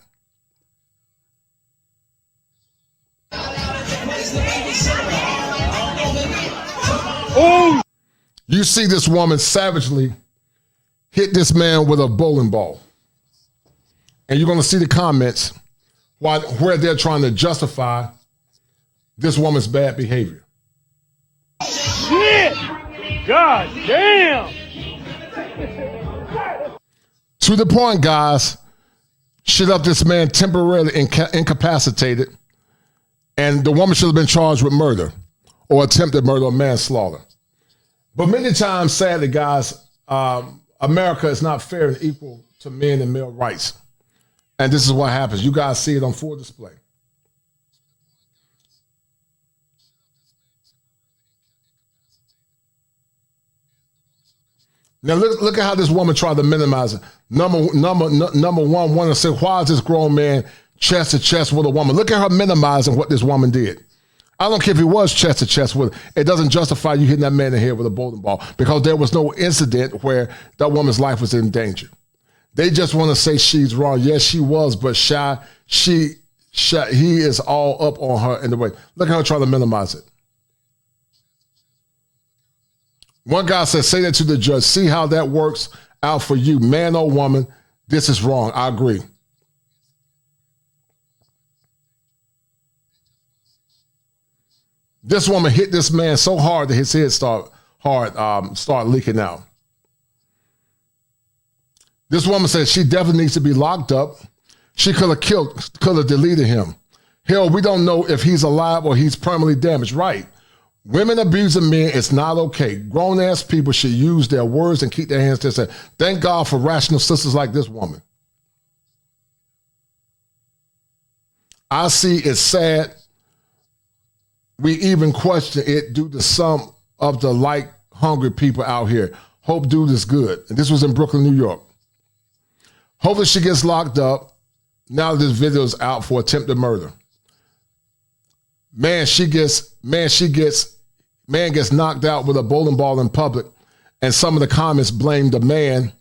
S11: Oh! You see this woman savagely hit this man with a bowling ball. And you're going to see the comments where they're trying to justify this woman's bad behavior.
S13: Shit! God damn!
S11: To the point, guys, she left this man temporarily incapacitated, and the woman should have been charged with murder or attempted murder or manslaughter. But many times, sadly, guys, America is not fair and equal to men and male rights. And this is what happens. You guys see it on full display. Now look at how this woman tried to minimize it. Number one, want to say, why is this grown man chest to chest with a woman? Look at her minimizing what this woman did. I don't care if he was chest to chest with her. It doesn't justify you hitting that man in the head with a bowling ball, because there was no incident where that woman's life was in danger. They just want to say she's wrong. Yes, she was, but he is all up on her in the way. Look at her trying to minimize it. One guy said, say that to the judge. See how that works out for you. Man or woman, this is wrong. I agree. This woman hit this man so hard that his head start leaking out. This woman said she definitely needs to be locked up. She could have deleted him. Hell, we don't know if he's alive or he's permanently damaged. Right. Women abusing men is not okay. Grown-ass people should use their words and keep their hands to themselves. Thank God for rational sisters like this woman. I see it's sad. We even question it due to some of the hungry people out here. Hope dude is good. And this was in Brooklyn, New York. Hopefully she gets locked up now that this video is out for attempted murder. Man gets knocked out with a bowling ball in public, and some of the comments blame the man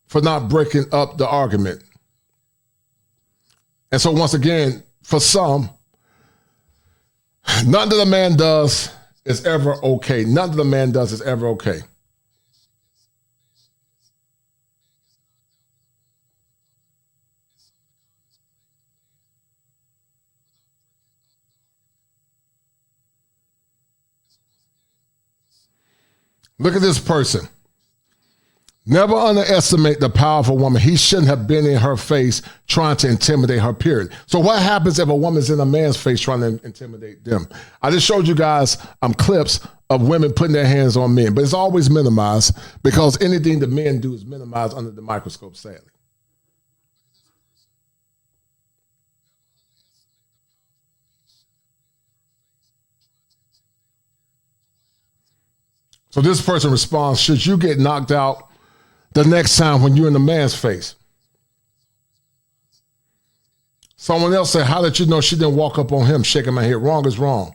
S11: for not breaking up the argument. And so once again, for some, none that a man does is ever okay. None that a man does is ever okay. Look at this person. Never underestimate the power of a woman. He shouldn't have been in her face trying to intimidate her, period. So what happens if a woman's in a man's face trying to intimidate them? I just showed you guys clips of women putting their hands on men, but it's always minimized because anything the men do is minimized under the microscope, sadly. So this person responds, should you get knocked out the next time when you're in a man's face? Someone else said, how did you know she didn't walk up on him shaking my head? Wrong is wrong.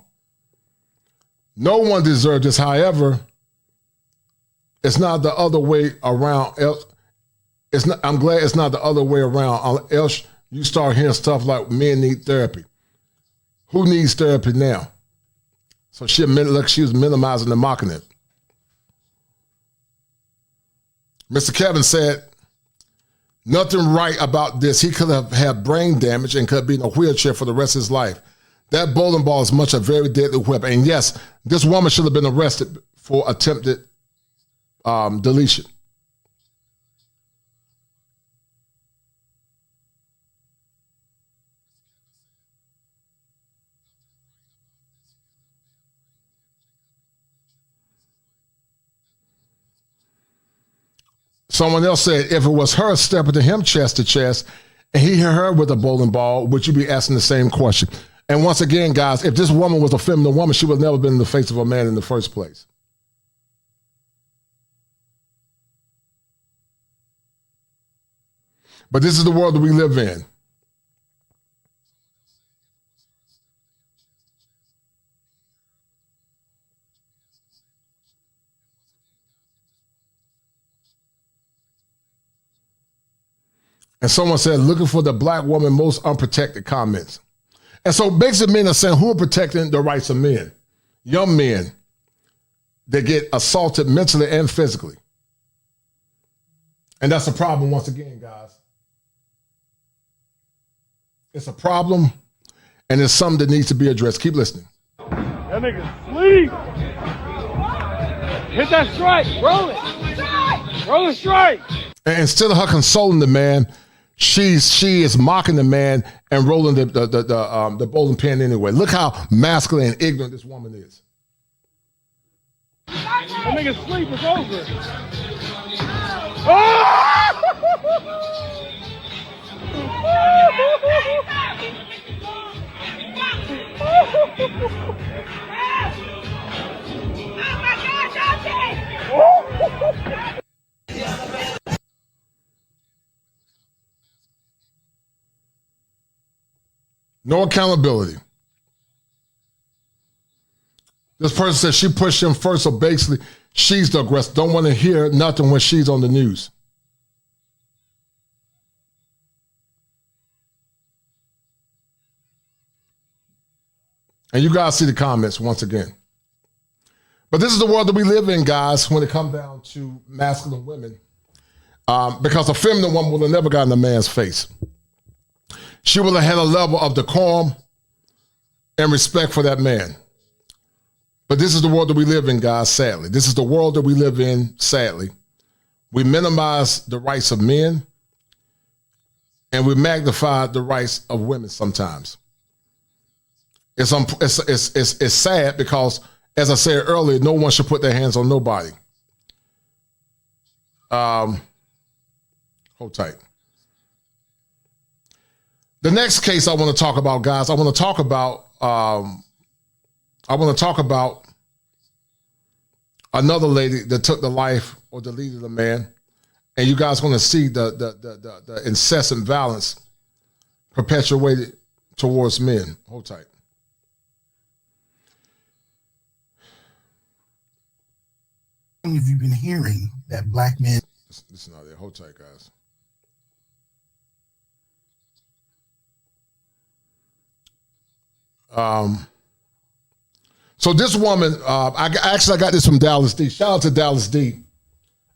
S11: No one deserved this. However, it's not the other way around. I'm glad it's not the other way around. Else you start hearing stuff like men need therapy. Who needs therapy now? So she admitted like she was minimizing and mocking it. Mr. Kevin said, nothing right about this. He could have had brain damage and could be in a wheelchair for the rest of his life. That bowling ball is much a very deadly weapon. And yes, this woman should have been arrested for attempted deletion. Someone else said, if it was her stepping to him chest to chest and he hit her with a bowling ball, would you be asking the same question? And once again, guys, if this woman was a feminine woman, she would have never been in the face of a man in the first place. But this is the world that we live in. And someone said, looking for the black woman most unprotected comments. And so basically men are saying, who are protecting the rights of men? Young men that get assaulted mentally and physically. And that's a problem once again, guys. It's a problem and it's something that needs to be addressed. Keep listening.
S13: That nigga sleep. Hit that strike. Roll it. Roll the strike.
S11: And instead of her consoling the man, she is mocking the man and rolling the bowling pin anyway. Look how masculine and ignorant this woman is.
S13: That nigga sleep is over. Oh!
S11: No accountability. This person said she pushed him first, so basically she's the aggressor. Don't want to hear nothing when she's on the news. And you guys see the comments once again. But this is the world that we live in, guys, when it comes down to masculine women. Because a feminine woman would have never gotten a man's face. She would have had a level of decorum and respect for that man. But this is the world that we live in, guys, sadly. This is the world that we live in, sadly. We minimize the rights of men and we magnify the rights of women sometimes. It's sad because, as I said earlier, no one should put their hands on nobody. Hold tight. The next case I want to talk about, guys, I want to talk about another lady that took the life or deleted a man, and you guys want to see the incessant violence perpetuated towards men. Hold tight.
S1: Have you been hearing that black men?
S11: Listen out there. Hold tight, guys. So this woman, I got this from Dallas D. Shout out to Dallas D.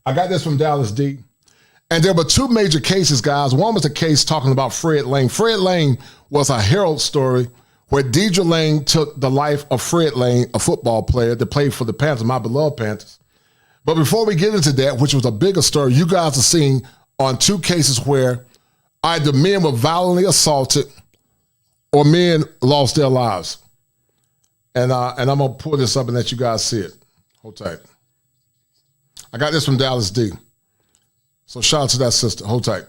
S11: I got this from Dallas D. And there were two major cases, guys. One was a case talking about Fred Lane. Fred Lane was a Herald story where Deidre Lane took the life of Fred Lane, a football player that played for the Panthers, my beloved Panthers. But before we get into that, which was a bigger story, you guys are seeing on 2 cases where either men were violently assaulted or men lost their lives. And I'm going to pull this up and let you guys see it. Hold tight. I got this from Dallas D. So shout out to that sister. Hold tight.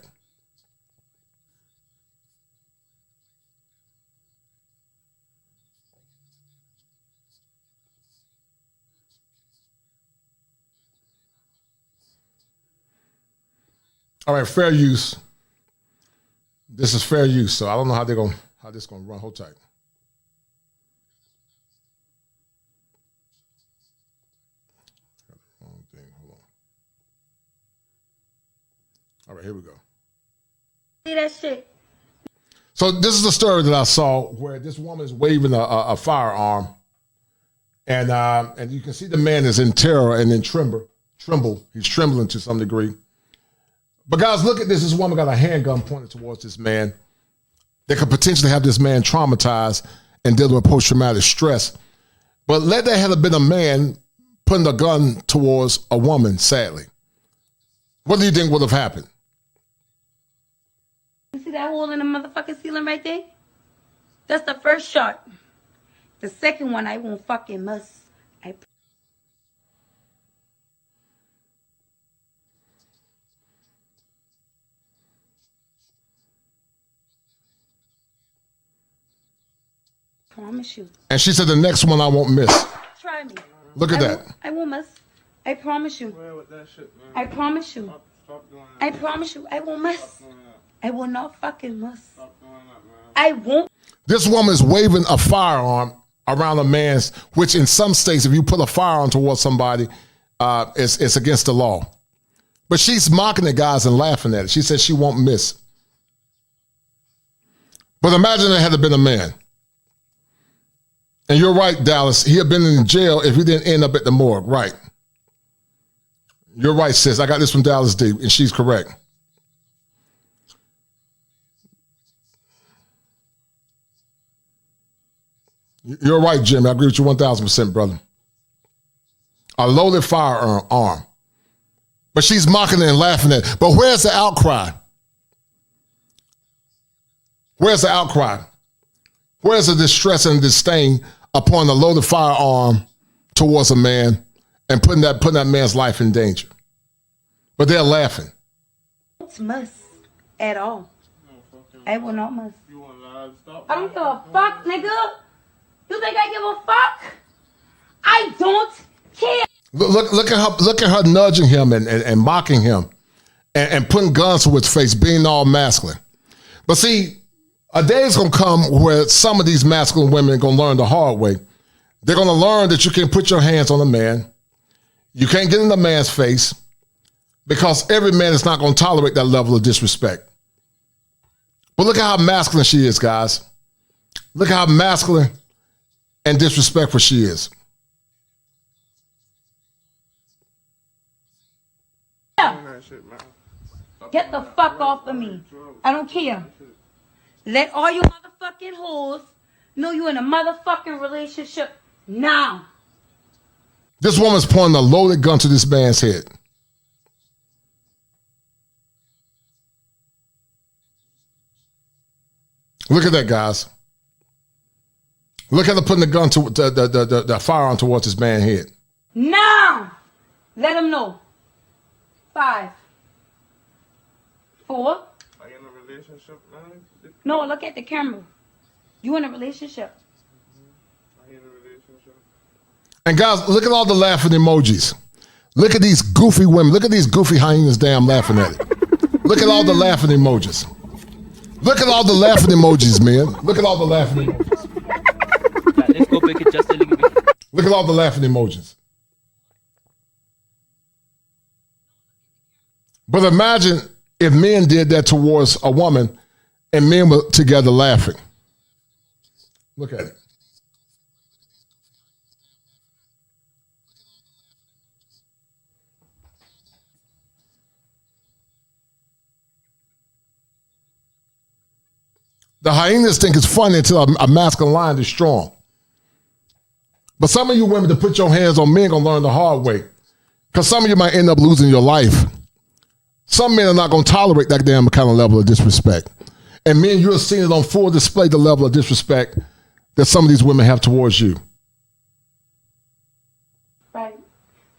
S11: All right, fair use. This is fair use, so I don't know how this is gonna run. Hold tight. Wrong thing. Hold on. All right, here we go.
S14: See that shit.
S11: So this is the story that I saw where this woman is waving a firearm, and you can see the man is in terror and in tremble. He's trembling to some degree. But guys, look at this. This woman got a handgun pointed towards this man. They could potentially have this man traumatized and dealing with post-traumatic stress. But let that have been a man putting a gun towards a woman, sadly. What do you think would have happened?
S14: You see that hole in the motherfucking ceiling right there? That's the first shot. The second one, I won't fucking miss. I promise you.
S11: And she said the next one I won't miss.
S14: Try me.
S11: Look at that.
S14: I won't miss. I promise you. I promise you. I promise you. I won't miss. I will not fucking miss. I won't.
S11: This woman is waving a firearm around a man's, which in some states, if you put a firearm towards somebody, it's against the law. But she's mocking the guys and laughing at it. She said she won't miss. But imagine it had been a man. And you're right, Dallas. He had been in jail if he didn't end up at the morgue. Right. You're right, sis. I got this from Dallas D, and she's correct. You're right, Jim. I agree with you 1,000%, brother. A loaded firearm. But she's mocking it and laughing at it. But where's the outcry? Where's the outcry? Where's the distress and disdain upon a loaded firearm towards a man and putting that man's life in danger? But they're laughing.
S14: Don't miss at all. I will not miss. I don't give a fuck, nigga. You think I give a fuck? I don't care.
S11: Look at her nudging him and mocking him and putting guns to his face, being all masculine. But see, a day is going to come where some of these masculine women are going to learn the hard way. They're going to learn that you can't put your hands on a man. You can't get in the man's face because every man is not going to tolerate that level of disrespect. But look at how masculine she is, guys. Look how masculine and disrespectful she is.
S14: Get the fuck off of me. I don't care. Let all you motherfucking hoes know you in a motherfucking relationship now.
S11: This woman's pointing a loaded gun to this man's head. Look at that, guys. Look at her putting the gun to the firearm towards this man's head.
S14: Now, let him know. 5, 4.
S15: Are you in a relationship, man?
S14: No, look at the camera. You in a relationship.
S15: Are you in a relationship?
S11: And guys, look at all the laughing emojis. Look at these goofy women. Look at these goofy hyenas damn laughing at it. Look at all the laughing emojis. Look at all the laughing emojis, man. Look at all the laughing emojis.
S16: Let's go back it just a little bit.
S11: Look at all the laughing emojis. But imagine if men did that towards a woman and men were together laughing. Look at it. The hyenas think it's funny until a masculine lion is strong. But some of you women that put your hands on men gonna learn the hard way. Because some of you might end up losing your life. Some men are not going to tolerate that damn kind of level of disrespect. And men, you're seeing it on full display, the level of disrespect that some of these women have towards you.
S14: Right.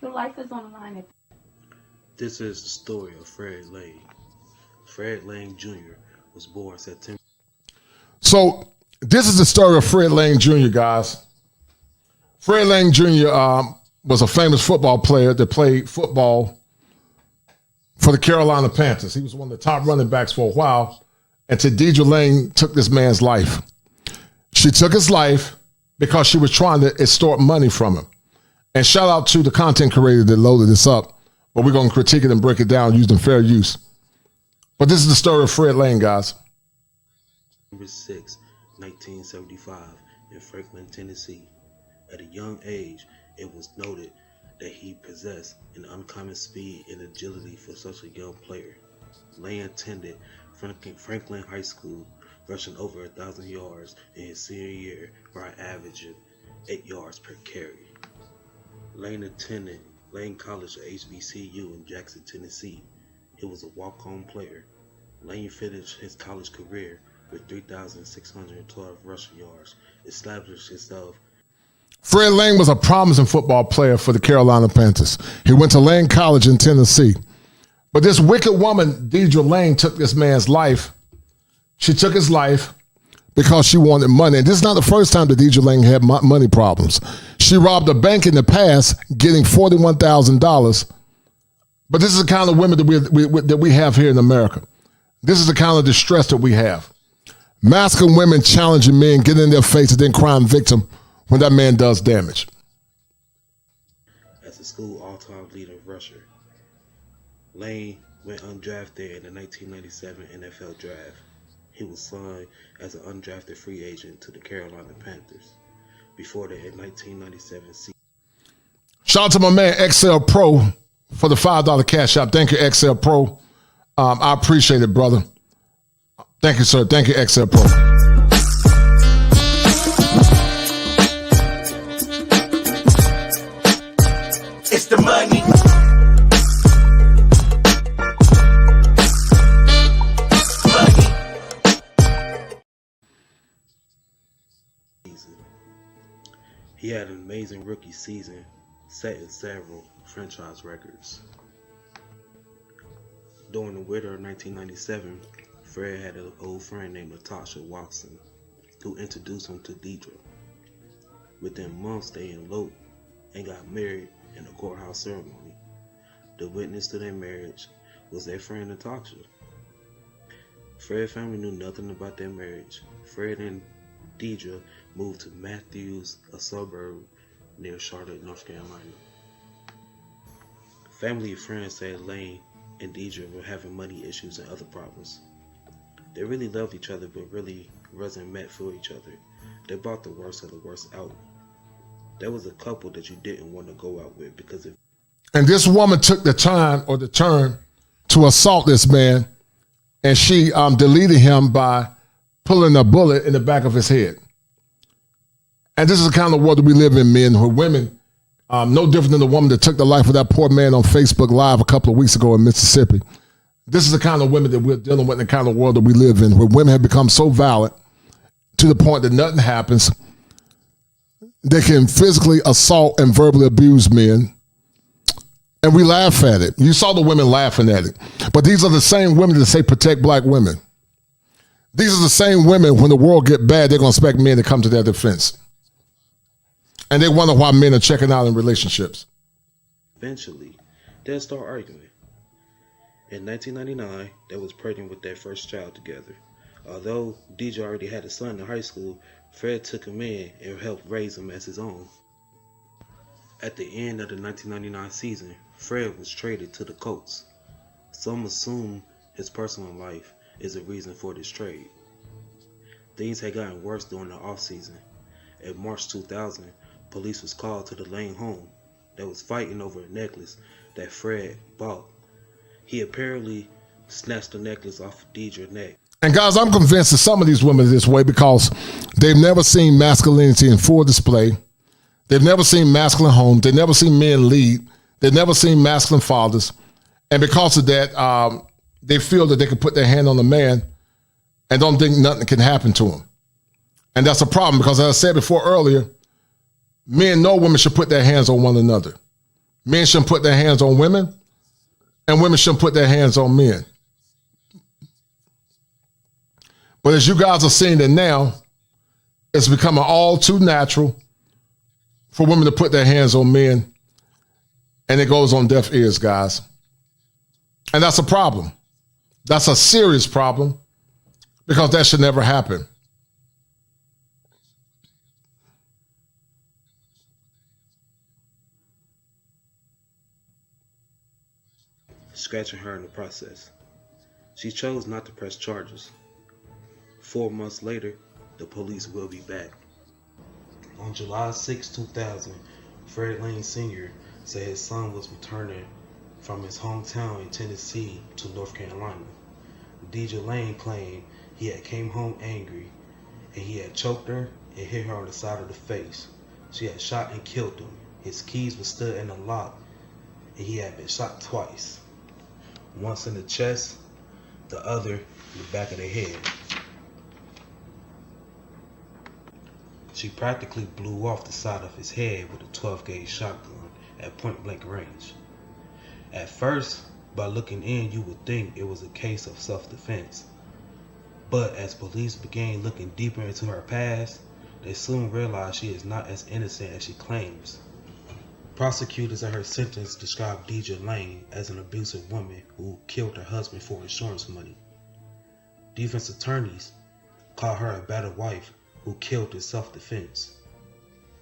S14: Your life is on the line.
S17: This is the story of Fred Lang. Fred Lang Jr. was born September.
S11: So this is the story of Fred Lang Jr., guys. Fred Lang Jr. Was a famous football player that played football for the Carolina Panthers. He was one of the top running backs for a while. And Deidre Lang took this man's life. She took his life because she was trying to extort money from him. And shout out to the content creator that loaded this up. But we're going to critique it and break it down using fair use. But this is the story of Fred Lang, guys.
S17: November 6, 1975, in Franklin, Tennessee. At a young age, it was noted that he possessed an uncommon speed and agility for such a young player. Lang attended Franklin High School, rushing over 1,000 yards in his senior year by averaging 8 yards per carry. Lang attended Lang College at HBCU in Jackson, Tennessee. He was a walk-on player. Lang finished his college career with 3,612 rushing yards, established himself.
S11: Fred Lang was a promising football player for the Carolina Panthers. He went to Lang College in Tennessee. But this wicked woman, Deidre Lang, took this man's life. She took his life because she wanted money. And this is not the first time that Deidre Lang had money problems. She robbed a bank in the past, getting $41,000. But this is the kind of women that we have here in America. This is the kind of distress that we have. Masculine women challenging men, getting in their face, and then crying victim when that man does damage.
S17: As a school all-time leader rusher, Lang went undrafted in the 1997 NFL Draft. He was signed as an undrafted free agent to the Carolina Panthers before the 1997 season.
S11: Shout out to my man XL Pro for the $5 cash out. Thank you, XL Pro. I appreciate it, brother. Thank you, sir. Thank you, XL Pro.
S18: It's the money.
S17: He had an amazing rookie season, setting several franchise records. During the winter of 1997, Fred had an old friend named Natasha Watson, who introduced him to Deidre. Within months, they eloped and got married in a courthouse ceremony. The witness to their marriage was their friend Natasha. Fred's family knew nothing about their marriage. Fred and Deidre moved to Matthews, a suburb near Charlotte, North Carolina. Family and friends said Lang and Deidre were having money issues and other problems. They really loved each other, but really wasn't meant for each other. They brought the worst of the worst out. There was a couple that you didn't want to go out with because of.
S11: And this woman took the time or the turn to assault this man, and she deleted him by pulling a bullet in the back of his head. And this is the kind of world that we live in, men, where women, no different than the woman that took the life of that poor man on Facebook Live a couple of weeks ago in Mississippi. This is the kind of women that we're dealing with, and the kind of world that we live in, where women have become so violent to the point that nothing happens. They can physically assault and verbally abuse men, and we laugh at it. You saw the women laughing at it. But these are the same women that say protect black women. These are the same women, when the world get bad, they're going to expect men to come to their defense. And they wonder why men are checking out in relationships.
S17: Eventually, they'll start arguing. In 1999, they was pregnant with their first child together. Although Deidre already had a son in high school, Fred took him in and helped raise him as his own. At the end of the 1999 season, Fred was traded to the Colts. Some assume his personal life is a reason for this trade. Things had gotten worse during the offseason. In March 2000, police was called to the Lang home. They was fighting over a necklace that Fred bought. He apparently snatched the necklace off of Deidre's neck.
S11: And guys, I'm convinced that some of these women are this way because they've never seen masculinity in full display. They've never seen masculine homes. They've never seen men lead. They've never seen masculine fathers. And because of that, they feel that they can put their hand on a man and don't think nothing can happen to him. And that's a problem because, as I said before earlier, men know women should put their hands on one another. Men shouldn't put their hands on women, and women shouldn't put their hands on men. But as you guys are seeing it now, it's becoming all too natural for women to put their hands on men, and it goes on deaf ears, guys. And that's a problem. That's a serious problem because that should never happen.
S17: Scratching her in the process. She chose not to press charges. 4 months later, the police will be back. On July 6, 2000, Fred Lane Sr. said his son was returning from his hometown in Tennessee to North Carolina. Deidre Lane claimed he had came home angry and he had choked her and hit her on the side of the face. She had shot and killed him. His keys were still in the lock and he had been shot twice. Once in the chest, the other in the back of the head. She practically blew off the side of his head with a 12-gauge shotgun at point-blank range. At first, by looking in, you would think it was a case of self-defense. But as police began looking deeper into her past, they soon realized she is not as innocent as she claims. Prosecutors at her sentence described Deidre Lane as an abusive woman who killed her husband for insurance money. Defense attorneys called her a battered wife who killed in self-defense.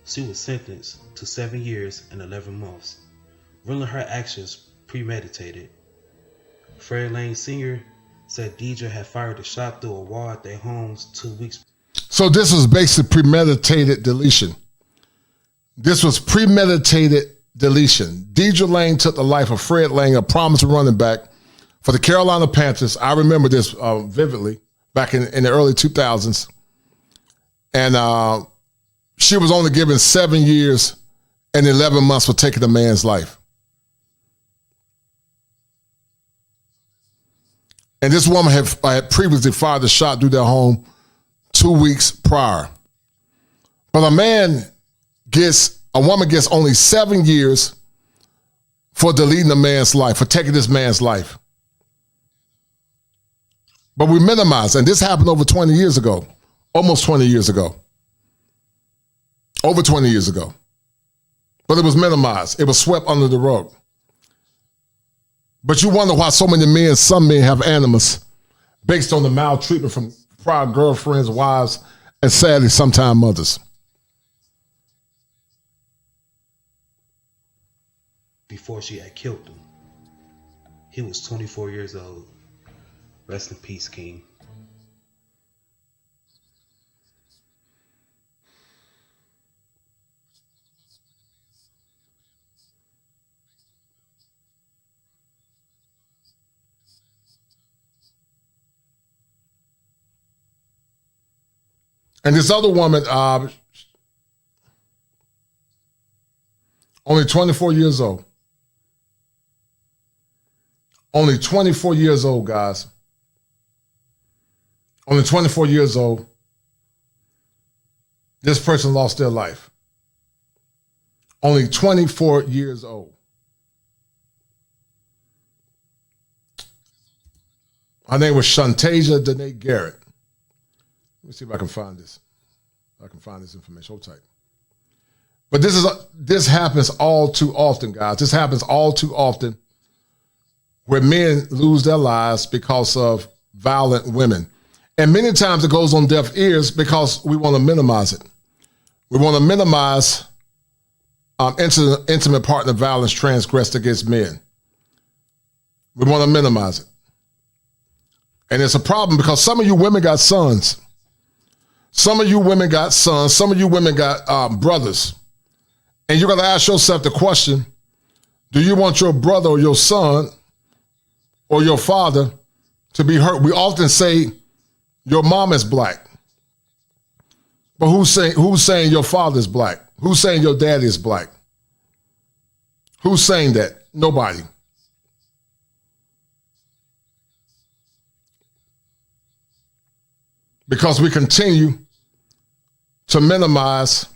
S17: She was sentenced to 7 years and 11 months, ruling her actions premeditated. Fred Lane Sr. said Deidre had fired a shot through a wall at their homes 2 weeks.
S11: So this was basically premeditated deletion. This was premeditated deletion. Deidre Lane took the life of Fred Lane, a promising running back for the Carolina Panthers. I remember this vividly back in the early 2000s. And she was only given 7 years and 11 months for taking a man's life. And this woman had previously fired a shot through their home 2 weeks prior. But a woman gets only 7 years for deleting a man's life, for taking this man's life. But we minimize, and this happened over 20 years ago, almost 20 years ago. Over 20 years ago. But it was minimized. It was swept under the rug. But you wonder why so many men, some men have animus based on the maltreatment from prior girlfriends, wives, and sadly, sometimes mothers.
S17: Before she had killed him. He was 24 years old. Rest in peace, King.
S11: And this other woman, only 24 years old. Only 24 years old, guys. Only 24 years old. This person lost their life. Only 24 years old. Her name was Shantasia Danae Garrett. Let me see if I can find this. I can find this information. Hold tight. But this happens all too often, guys. This happens all too often where men lose their lives because of violent women. And many times it goes on deaf ears because we want to minimize it. We want to minimize intimate partner violence transgressed against men. We want to minimize it. And it's a problem because some of you women got sons. Some of you women got sons. Some of you women got brothers. And you got to ask yourself the question, do you want your brother or your son or your father to be hurt? We often say your mom is black. But who's saying your father is black? Who's saying your dad is black? Who's saying that? Nobody. Because we continue to minimize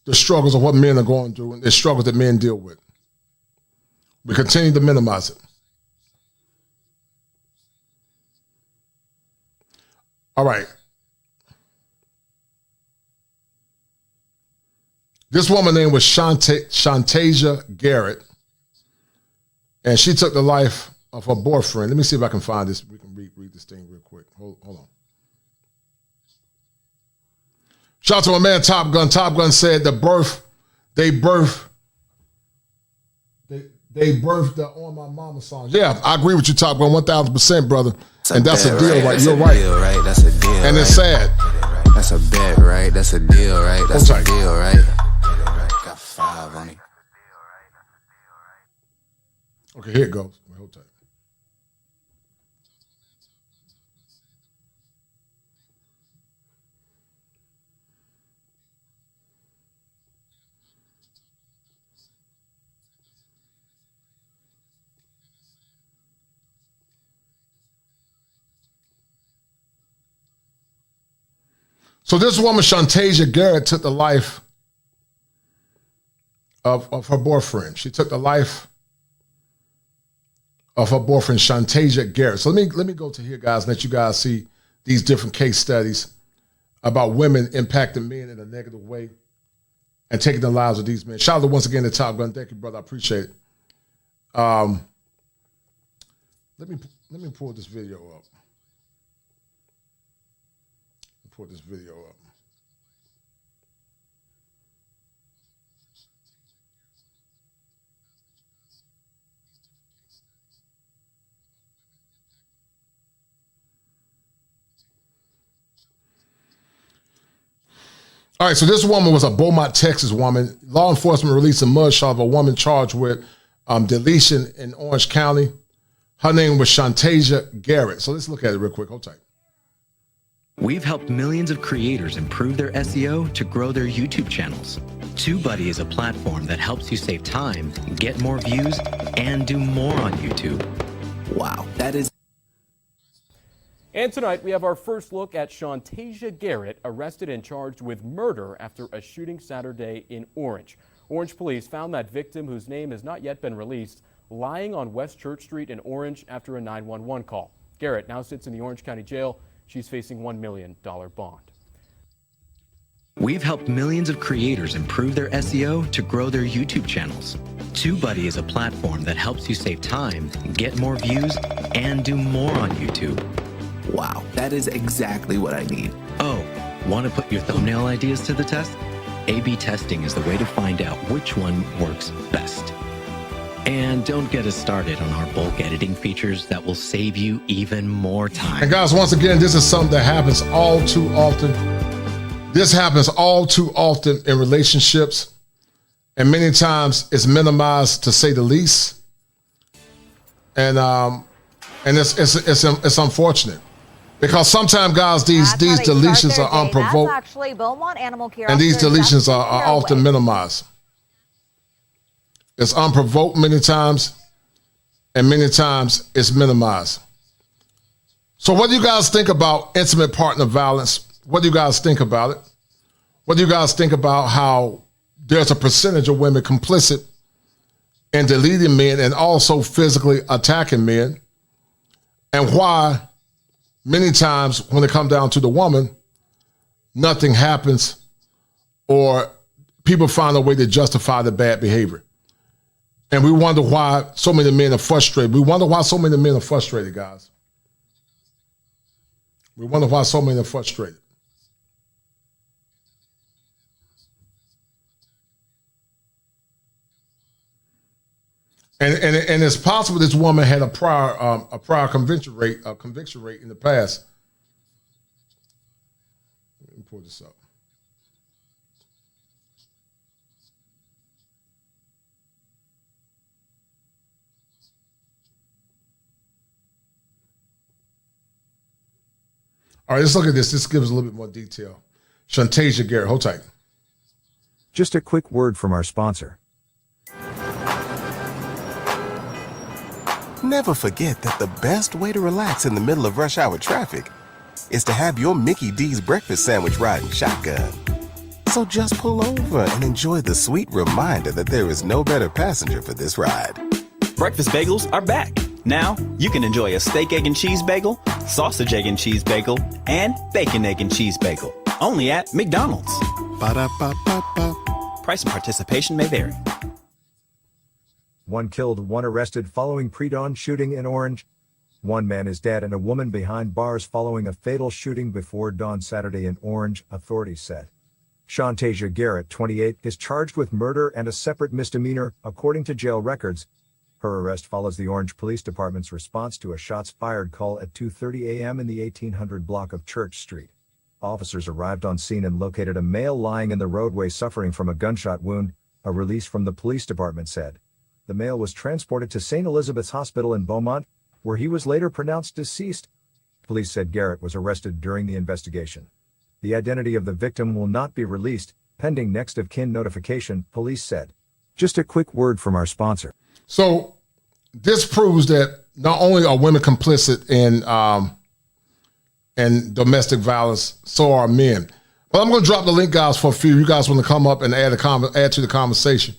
S11: the struggles of what men are going through and the struggles that men deal with. We continue to minimize it. All right. This woman's name was Shantasia Garrett, and she took the life of her boyfriend. Let me see if I can find this. We can read this thing real quick. Hold on. Shout out to my man Top Gun. Top Gun said they birthed the On My Mama song. Yeah, I agree with you, Top Gun, 1,000%, brother. And that's a deal, right? You're right.
S19: That's a deal.
S11: And it's sad.
S19: That's a bet, right? That's a deal, right? That's a deal, right? Got 5 on it.
S11: Okay, here it goes. Hold tight. So this woman, Shantasia Garrett, took the life of her boyfriend. She took the life of her boyfriend, Shantasia Garrett. So let me go to here, guys, and let you guys see these different case studies about women impacting men in a negative way and taking the lives of these men. Shout out once again to Top Gun. Thank you, brother. I appreciate it. Let me pull this video up. Pull this video up. All right, so this woman was a Beaumont, Texas woman. Law enforcement released a mugshot of a woman charged with deletion in Orange County. Her name was Shantasia Garrett. So let's look at it real quick. Hold tight.
S20: We've helped millions of creators improve their SEO to grow their YouTube channels. TubeBuddy is a platform that helps you save time, get more views, and do more on YouTube. Wow, that is...
S21: And tonight, we have our first look at Shantasia Garrett, arrested and charged with murder after a shooting Saturday in Orange. Orange police found that victim, whose name has not yet been released, lying on West Church Street in Orange after a 911 call. Garrett now sits in the Orange County Jail. She's facing $1 million bond.
S20: We've helped millions of creators improve their SEO to grow their YouTube channels. TubeBuddy is a platform that helps you save time, get more views, and do more on YouTube.
S19: Wow, that is exactly what I need.
S20: Oh, want to put your thumbnail ideas to the test? A/B testing is the way to find out which one works best. And don't get us started on our bulk editing features that will save you even more time.
S11: And guys, once again, this is something that happens all too often. This happens all too often in relationships, and many times it's minimized, to say the least. And it's unfortunate. Because sometimes, guys, these deletions are unprovoked,
S22: actually Beaumont Animal Care,
S11: and these deletions are often minimized. It's unprovoked many times, and many times it's minimized. So what do you guys think about intimate partner violence? What do you guys think about it? What do you guys think about how there's a percentage of women complicit in deleting men and also physically attacking men? And why many times when it comes down to the woman, nothing happens, or people find a way to justify the bad behavior. And we wonder why so many men are frustrated. We wonder why so many men are frustrated, guys. We wonder why so many are frustrated. And it's possible this woman had a prior conviction rate in the past. Let me pull this up. All right, let's look at this. This gives a little bit more detail. Shantasia Garrett, hold tight.
S4: Just a quick word from our sponsor.
S22: Never forget that the best way to relax in the middle of rush hour traffic is to have your Mickey D's breakfast sandwich riding shotgun. So just pull over and enjoy the sweet reminder that there is no better passenger for this ride.
S23: Breakfast bagels are back. Now, you can enjoy a steak, egg, and cheese bagel, sausage, egg, and cheese bagel, and bacon, egg, and cheese bagel. Only at McDonald's.
S22: Ba-da-ba-ba-ba.
S23: Price and participation may vary.
S4: 1 killed, 1 arrested following pre-dawn shooting in Orange. 1 man is dead and a woman behind bars following a fatal shooting before dawn Saturday in Orange, authorities said. Shoutout Garrett, 28, is charged with murder and a separate misdemeanor, according to jail records. Her arrest follows the Orange Police Department's response to a shots-fired call at 2:30 a.m. in the 1800 block of Church Street. Officers arrived on scene and located a male lying in the roadway suffering from a gunshot wound, a release from the police department said. The male was transported to St. Elizabeth's Hospital in Beaumont, where he was later pronounced deceased. Police said Garrett was arrested during the investigation. The identity of the victim will not be released, pending next of kin notification, police said. Just a quick word from our sponsor.
S11: So this proves that not only are women complicit in domestic violence, so are men. But I'm going to drop the link, guys, for a few. You guys want to come up and add to the conversation.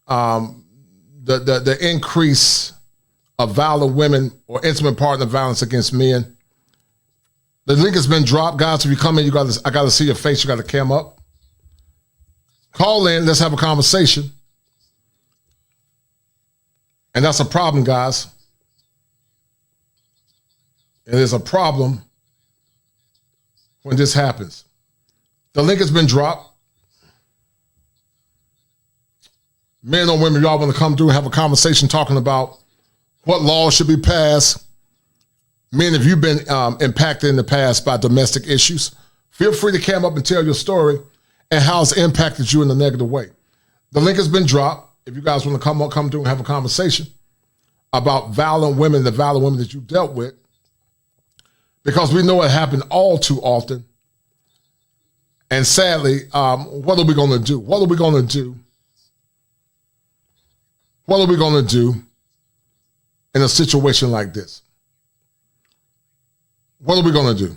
S11: The increase of violent women or intimate partner violence against men. The link has been dropped, guys. If you come in, I got to see your face. You got to cam up. Call in. Let's have a conversation. And that's a problem, guys. It is a problem when this happens. The link has been dropped. Men or women, y'all want to come through and have a conversation talking about what laws should be passed. Men, if you've been impacted in the past by domestic issues, feel free to cam up and tell your story and how it's impacted you in a negative way. The link has been dropped. If you guys want to come through and have a conversation about violent women, the violent women that you dealt with, because we know it happened all too often. And sadly, what are we going to do? What are we going to do? What are we going to do in a situation like this? What are we going to do?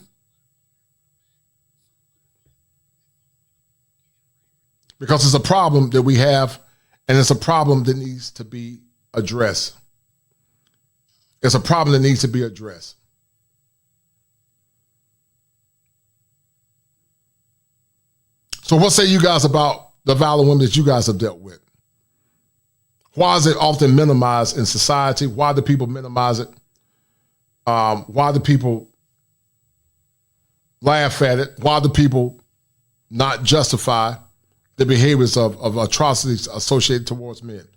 S11: Because it's a problem that we have, and it's a problem that needs to be addressed. It's a problem that needs to be addressed. So what say you guys about the violent women that you guys have dealt with? Why is it often minimized in society? Why do people minimize it? Why do people laugh at it? Why do people not justify the behaviors of atrocities associated towards men?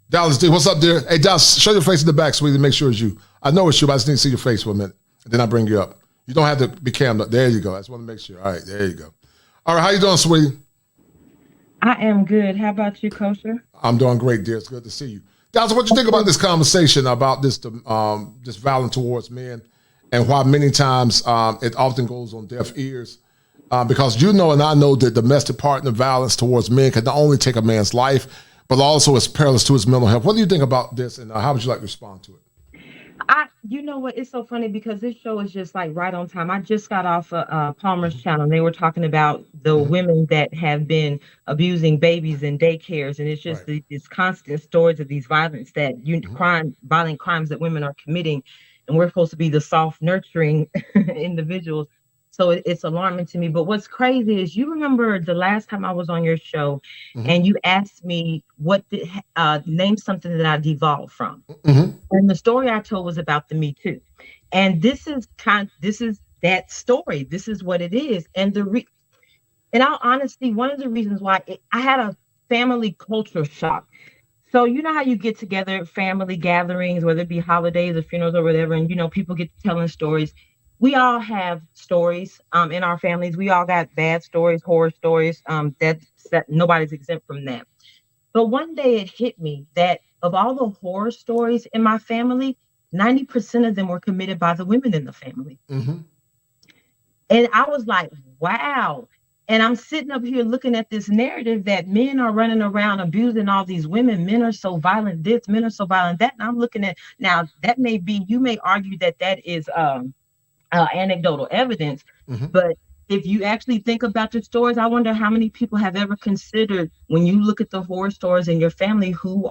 S11: Dallas D, what's up, dear? Hey, Dallas, show your face in the back, sweetie, to make sure it's you. I know it's you, but I just need to see your face for a minute. And then I bring you up. You don't have to be cammed up. There you go. I just want to make sure. All right, there you go. All right, how you doing, sweetie?
S24: I am good. How about you, Kosher?
S11: I'm doing great, dear. It's good to see you. Dallas, what do you think about this conversation about this violence towards men and why many times it often goes on deaf ears? Because you know and I know that domestic partner violence towards men can not only take a man's life, but also is perilous to his mental health. What do you think about this, and how would you like to respond to it?
S24: You know what? It's so funny because this show is just like right on time. I just got off Palmer's channel, and they were talking about the women that have been abusing babies in daycares, and it's just these constant stories of these violent crimes that women are committing, and we're supposed to be the soft, nurturing individuals. So it's alarming to me. But what's crazy is you remember the last time I was on your show, and you asked me name something that I devolved from. And the story I told was about the Me Too. And this is that story. This is what it is. And in all honesty, one of the reasons why I had a family culture shock. So you know how you get together at family gatherings, whether it be holidays or funerals or whatever, and people get to telling stories. We all have stories in our families. We all got bad stories, horror stories. That nobody's exempt from that. But one day it hit me that of all the horror stories in my family, 90% of them were committed by the women in the family. And I was like, wow. And I'm sitting up here looking at this narrative that men are running around abusing all these women. Men are so violent this, men are so violent that. And I'm looking at, now that may be, you may argue that that is anecdotal evidence, but if you actually think about the stories, I wonder how many people have ever considered, when you look at the horror stories in your family, who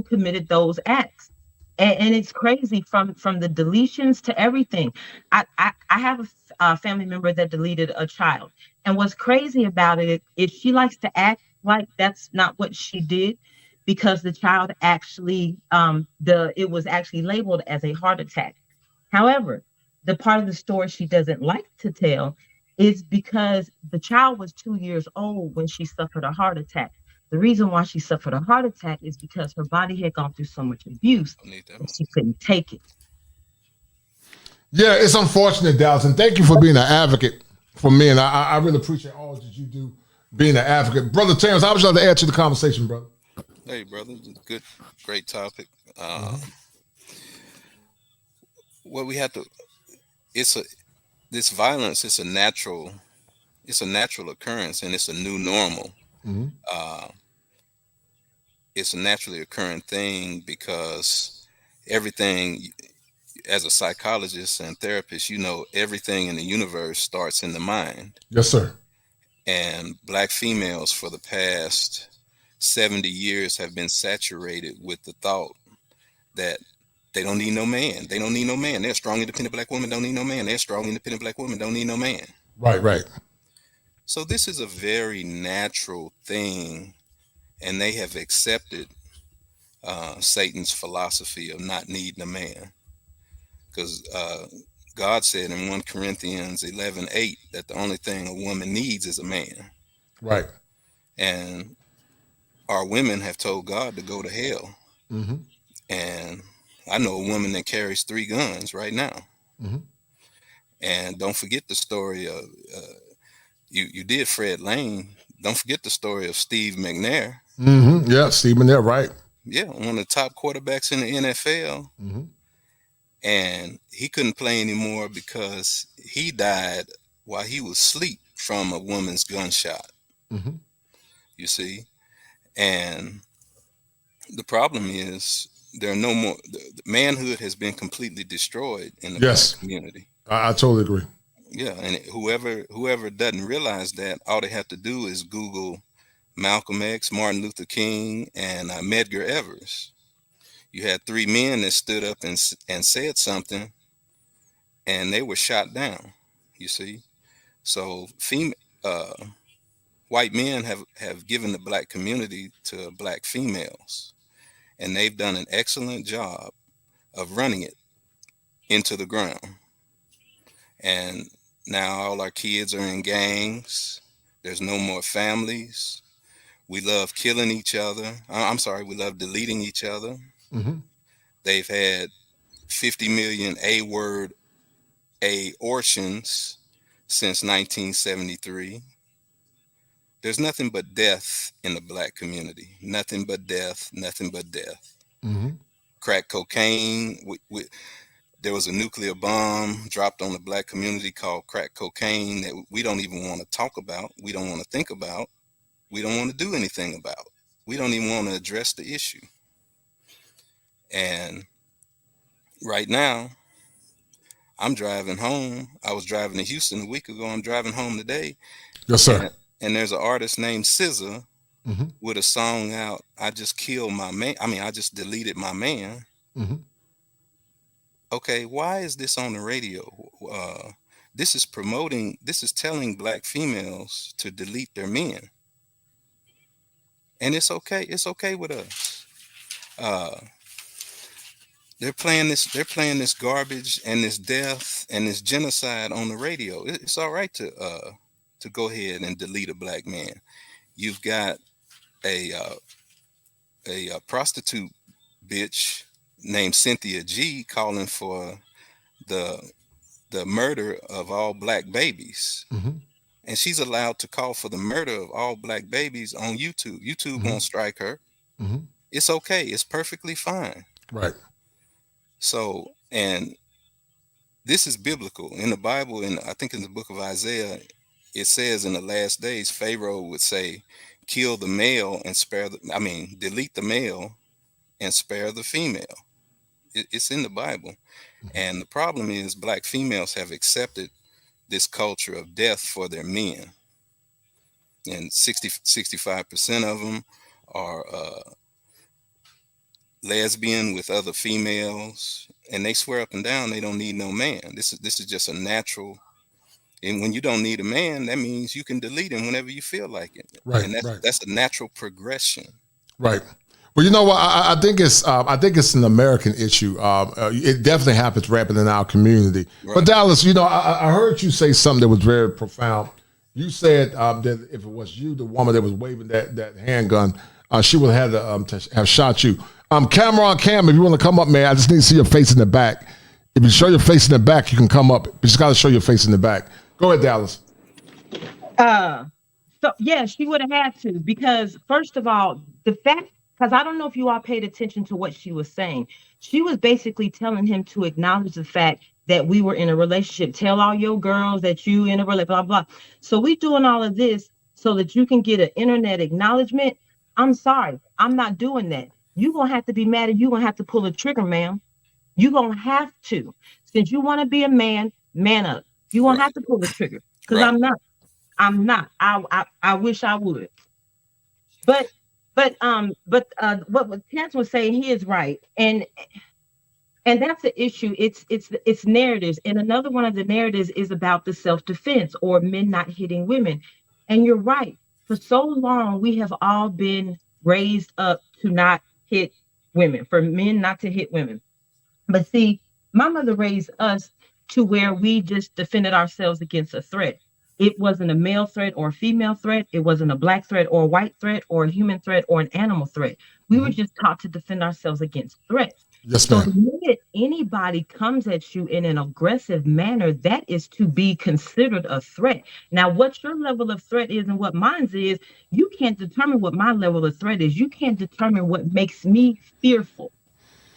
S24: committed those acts. And it's crazy, from the deletions to everything. I have a family member that deleted a child, and what's crazy about it is she likes to act like that's not what she did, because the child actually it was actually labeled as a heart attack. However, the part of the story she doesn't like to tell is because the child was 2 years old when she suffered a heart attack. The reason why she suffered a heart attack is because her body had gone through so much abuse and she couldn't take it.
S11: Yeah, it's unfortunate, Dallas, and thank you for being an advocate for men. I really appreciate all that you do being an advocate. Brother Terrence, I would love to add to the conversation, brother.
S6: Hey, brother, good, great topic. What we have to, this violence is a natural occurrence, and it's a new normal. It's a naturally occurring thing, because everything, as a psychologist and therapist, you know, everything in the universe starts in the mind.
S11: Yes, sir.
S6: And Black females for the past 70 years have been saturated with the thought that they don't need no man. They don't need no man. They're strong, independent Black women, don't need no man. They're strong, independent Black women, don't need no man.
S11: Right.
S6: So this is a very natural thing, and they have accepted Satan's philosophy of not needing a man. Because God said in 1 Corinthians 11:8 that the only thing a woman needs is a man.
S11: Right.
S6: And our women have told God to go to hell. And I know a woman that carries 3 guns right now. And don't forget the story of, you did Fred Lane. Don't forget the story of Steve McNair.
S11: Yeah, Steve McNair, right.
S6: Yeah, one of the top quarterbacks in the NFL. And he couldn't play anymore because he died while he was asleep from a woman's gunshot. You see? And the problem is there are no more, the manhood has been completely destroyed in the Black community.
S11: I totally agree.
S6: Yeah, and whoever doesn't realize that, all they have to do is Google Malcolm X, Martin Luther King, and Medgar Evers. You had 3 men that stood up and said something, and they were shot down. You see, so white men have given the Black community to Black females, and they've done an excellent job of running it into the ground. And now all our kids are in gangs. There's no more families. We love killing each other. I'm sorry, we love deleting each other. They've had 50 million A-word abortions since 1973. There's nothing but death in the Black community. Nothing but death, nothing but death. Crack cocaine. There was a nuclear bomb dropped on the Black community called crack cocaine that we don't even want to talk about. We don't want to think about. We don't want to do anything about. We don't even want to address the issue. And right now, I'm driving home. I was driving to Houston a week ago. I'm driving home today.
S11: Yes, sir.
S6: And there's an artist named SZA with a song out, I just killed my man. I mean, I just deleted my man. Okay, why is this on the radio? This is telling Black females to delete their men. And it's okay. It's okay with us. They're playing this garbage and this death and this genocide on the radio. It's all right to go ahead and delete a Black man. You've got a prostitute bitch named Cynthia G calling for the murder of all Black babies. And she's allowed to call for the murder of all Black babies on YouTube. YouTube won't strike her. It's okay. It's perfectly fine.
S11: Right.
S6: So, and this is biblical in the Bible, and I think in the book of Isaiah, it says in the last days, Pharaoh would say, kill the male and spare delete the male and spare the female. It's in the Bible. And the problem is black females have accepted this culture of death for their men. And 65% of them are lesbian with other females, and they swear up and down they don't need no man. This is just a natural. And when you don't need a man, that means you can delete him whenever you feel like it.
S11: Right,
S6: And that's a natural progression.
S11: Right. Well, you know what? I think it's an American issue. It definitely happens rampant in our community. Right. But Dallas, you know, I heard you say something that was very profound. You said that if it was you, the woman that was waving that handgun, she would have had to have shot you. Camera on cam, if you want to come up, man, I just need to see your face in the back. If you show your face in the back, you can come up. You just got to show your face in the back. Go ahead, Dallas.
S24: So yeah, she would have had to, because first of all, the fact, because I don't know if you all paid attention to what she was saying. She was basically telling him to acknowledge the fact that we were in a relationship. Tell all your girls that you in a relationship, blah, blah. So we doing all of this so that you can get an internet acknowledgement. I'm sorry, I'm not doing that. You're going to have to be mad, and you're going to have to pull a trigger, ma'am. You're going to have to. Since you want to be a man, man up. You're going to have to pull the trigger, because I'm not. I wish I would. But what Terrence was saying, he is right. And that's the issue. It's narratives. And another one of the narratives is about the self-defense or men not hitting women. And you're right. For so long, we have all been raised up to not hit women, for men not to hit women. But see, my mother raised us to where we just defended ourselves against a threat. It wasn't a male threat or a female threat. It wasn't a black threat or a white threat or a human threat or an animal threat. We were just taught to defend ourselves against threats.
S11: Yes,
S24: so
S11: ma'am.
S24: the minute anybody comes at you in an aggressive manner, that is to be considered a threat. Now, what your level of threat is and what mine is, you can't determine what my level of threat is. You can't determine what makes me fearful.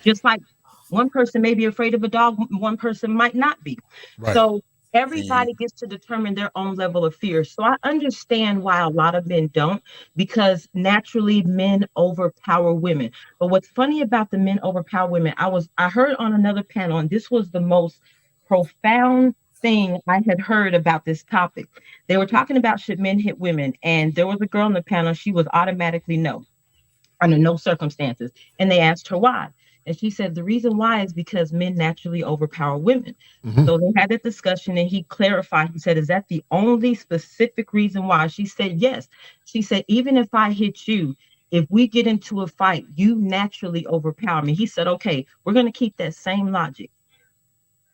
S24: Just like one person may be afraid of a dog, one person might not be.
S11: Right.
S24: So everybody gets to determine their own level of fear. So I understand why a lot of men don't, because naturally men overpower women. But what's funny about the men overpower women, I heard on another panel, and this was the most profound thing I had heard about this topic. They were talking about should men hit women, and there was a girl on the panel, she was automatically no, under no circumstances. And they asked her why. And she said the reason why is because men naturally overpower women. So they had that discussion, and he clarified. He said, is that the only specific reason why? She said, yes. She said, even if I hit you, if we get into a fight, you naturally overpower me. He said, okay, we're going to keep that same logic.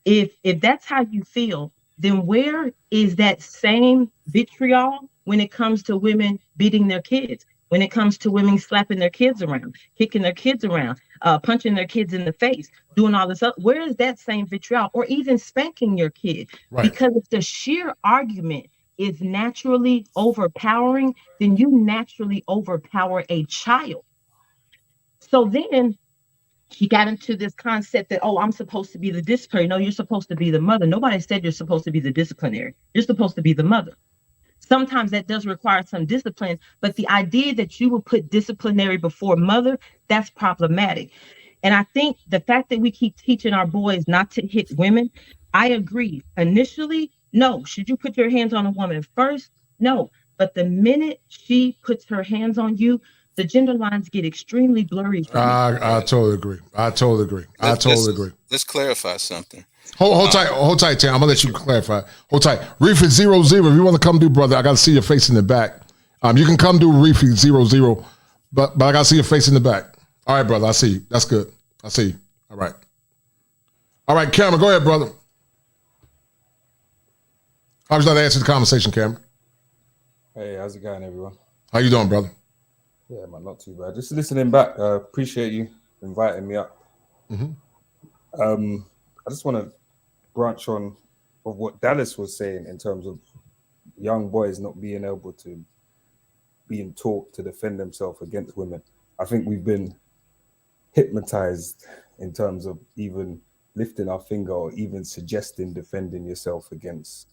S24: If that's how you feel, then where is that same vitriol when it comes to women beating their kids? When it comes to women slapping their kids around, kicking their kids around, punching their kids in the face, doing all this up, where is that same vitriol? Or even spanking your kid? Right. Because if the sheer argument is naturally overpowering, then you naturally overpower a child. So then she got into this concept that, oh, I'm supposed to be the disciplinary. No, you're supposed to be the mother. Nobody said you're supposed to be the disciplinary. You're supposed to be the mother. Sometimes that does require some discipline, but the idea that you would put disciplinary before mother, that's problematic. And I think the fact that we keep teaching our boys not to hit women, I agree. Initially, no. Should you put your hands on a woman first? No. But the minute she puts her hands on you, the gender lines get extremely blurry.
S11: I totally agree. I totally agree.
S6: Let's clarify something.
S11: Hold tight, Tim. I'm gonna let you clarify. Hold tight. Reefy 00. If you want to come do, brother, I gotta see your face in the back. You can come do Reefy 00, but I gotta see your face in the back. All right, brother. I see you. That's good. I see you. All right, Cameron. Go ahead, brother. I was not answering the conversation, Cameron.
S7: Hey, how's it going, everyone?
S11: How you doing, brother?
S7: Yeah, man, not too bad. Just listening back. Appreciate you inviting me up. I just want to branch on of what Dallas was saying in terms of young boys not being able to being taught to defend themselves against women. I think we've been hypnotized in terms of even lifting our finger or even suggesting defending yourself against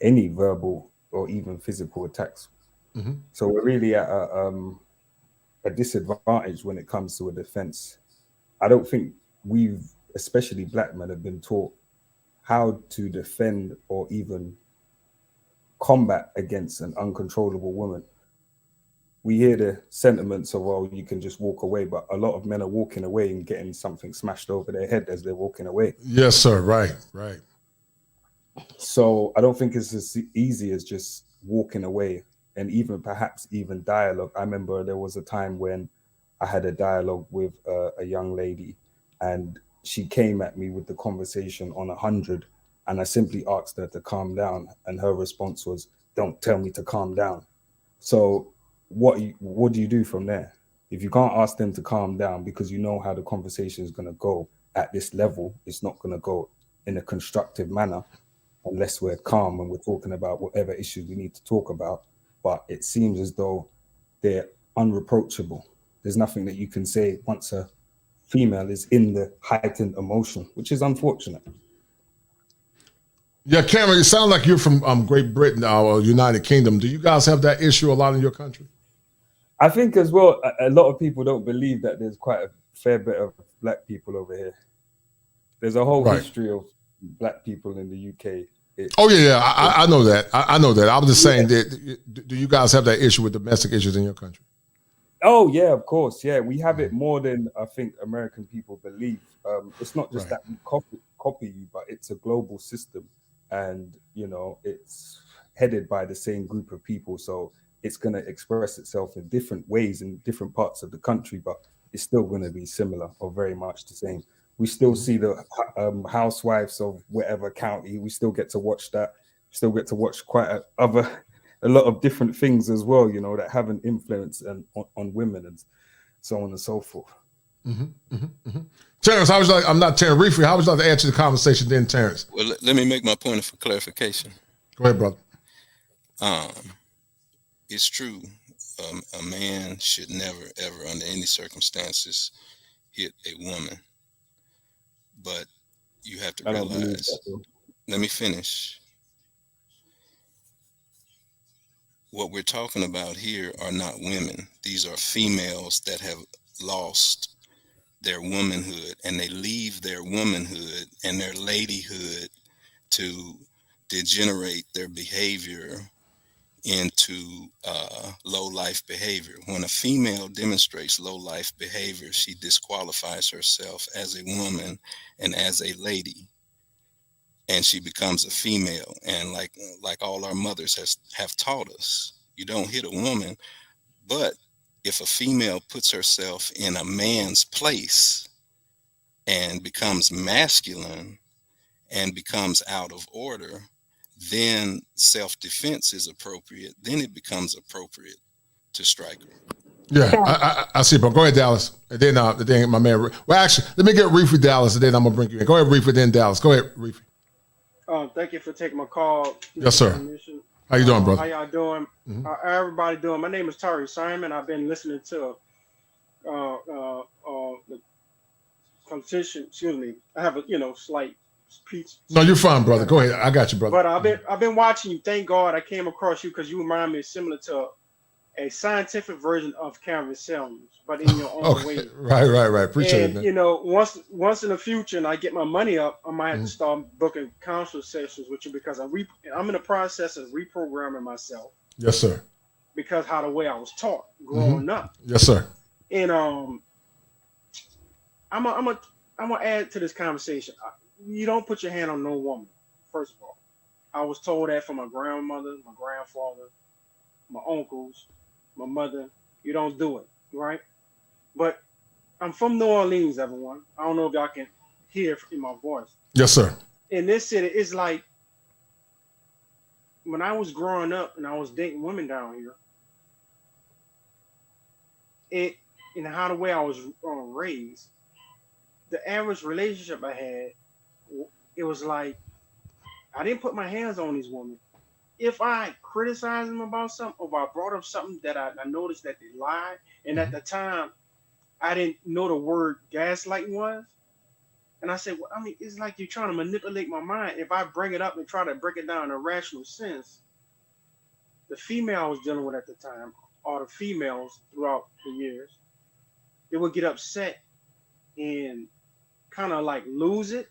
S7: any verbal or even physical attacks.
S11: Mhm.
S7: So we're really at a disadvantage when it comes to a defense. I don't think we've, especially black men, have been taught how to defend or even combat against an uncontrollable woman. We hear the sentiments of, well, you can just walk away, but a lot of men are walking away and getting something smashed over their head as they're walking away.
S11: Yes, sir. Right.
S7: So I don't think it's as easy as just walking away, and even perhaps even dialogue. I remember there was a time when I had a dialogue with a young lady, and she came at me with the conversation on 100, and I simply asked her to calm down, and her response was, "Don't tell me to calm down." So what do you do from there? If you can't ask them to calm down because you know how the conversation is going to go at this level, it's not going to go in a constructive manner unless we're calm and we're talking about whatever issues we need to talk about. But it seems as though they're unreproachable. There's nothing that you can say once a female is in the heightened emotion, which is unfortunate.
S11: Yeah, Cameron, it sounds like you're from Great Britain or United Kingdom. Do you guys have that issue a lot in your country?
S7: I think as well, a lot of people don't believe that there's quite a fair bit of black people over here. There's a whole history of black people in the UK.
S11: I know that. I know that. I was just saying that. Do you guys have that issue with domestic issues in your country?
S7: Oh yeah, of course. Yeah, we have it more than I think American people believe. It's not just that we copy you, but it's a global system, and it's headed by the same group of people. So it's going to express itself in different ways in different parts of the country, but it's still going to be similar or very much the same. We still see the housewives of whatever county. We still get to watch that. We still get to watch a lot of different things as well, that have an influence on women and so on and so forth.
S11: Terrence, I'm not Terrence Reefy. How would you like to add to the conversation then, Terrence?
S6: Well, let me make my point for clarification.
S11: Go ahead, brother.
S6: It's true. A man should never, ever, under any circumstances, hit a woman. But you have to realize, let me finish. What we're talking about here are not women. These are females that have lost their womanhood, and they leave their womanhood and their ladyhood to degenerate their behavior into low life behavior. When a female demonstrates low life behavior, she disqualifies herself as a woman and as a lady, and she becomes a female. And like all our mothers have taught us, you don't hit a woman. But if a female puts herself in a man's place and becomes masculine and becomes out of order, then self-defense is appropriate. Then it becomes appropriate to strike her.
S11: Yeah, I see, bro. Go ahead, Dallas. And then my man. Well, actually, let me get Reefy Dallas, and then I'm gonna bring you in. Go ahead, Reefy, then Dallas. Go ahead, Reefy.
S5: Thank you for taking my call.
S11: Yes, sir. How you doing, brother?
S5: How y'all doing? How everybody doing? My name is Tari Simon. I've been listening to the conversation. Excuse me. I have a slight speech.
S11: No, you're fine, brother. Go ahead. I got you, brother.
S5: But I've been watching you. Thank God I came across you because you remind me similar to a scientific version of Canvas Selms, but in your own way.
S11: Right. Appreciate it, man.
S5: Once in the future, and I get my money up, I might have to start booking counsel sessions with you because I'm in the process of reprogramming myself.
S11: Yes, sir.
S5: Because how the way I was taught growing up.
S11: Yes, sir.
S5: And I'm gonna add to this conversation. You don't put your hand on no woman. First of all, I was told that from my grandmother, my grandfather, my uncles, my mother. You don't do it, right? But I'm from New Orleans, everyone. I don't know if y'all can hear in my voice.
S11: Yes, sir.
S5: In this city, it's like when I was growing up and I was dating women down here, how the way I was raised, the average relationship I had, it was like I didn't put my hands on these women. If I criticized them about something, or I brought up something that I noticed that they lied, and at the time I didn't know the word gaslighting was, and I said, well, I mean, it's like you're trying to manipulate my mind. If I bring it up and try to break it down in a rational sense, the female I was dealing with at the time, or the females throughout the years, they would get upset and kind of like lose it,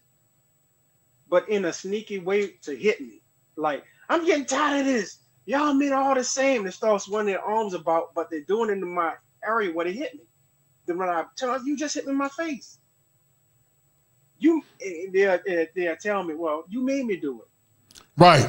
S5: but in a sneaky way to hit me. Like, I'm getting tired of this. Y'all men are all the same. They start swinging their arms about, but they're doing it in my area where they hit me. Then when I tell them, you just hit me in my face. They're telling me, well, you made me do it.
S11: Right.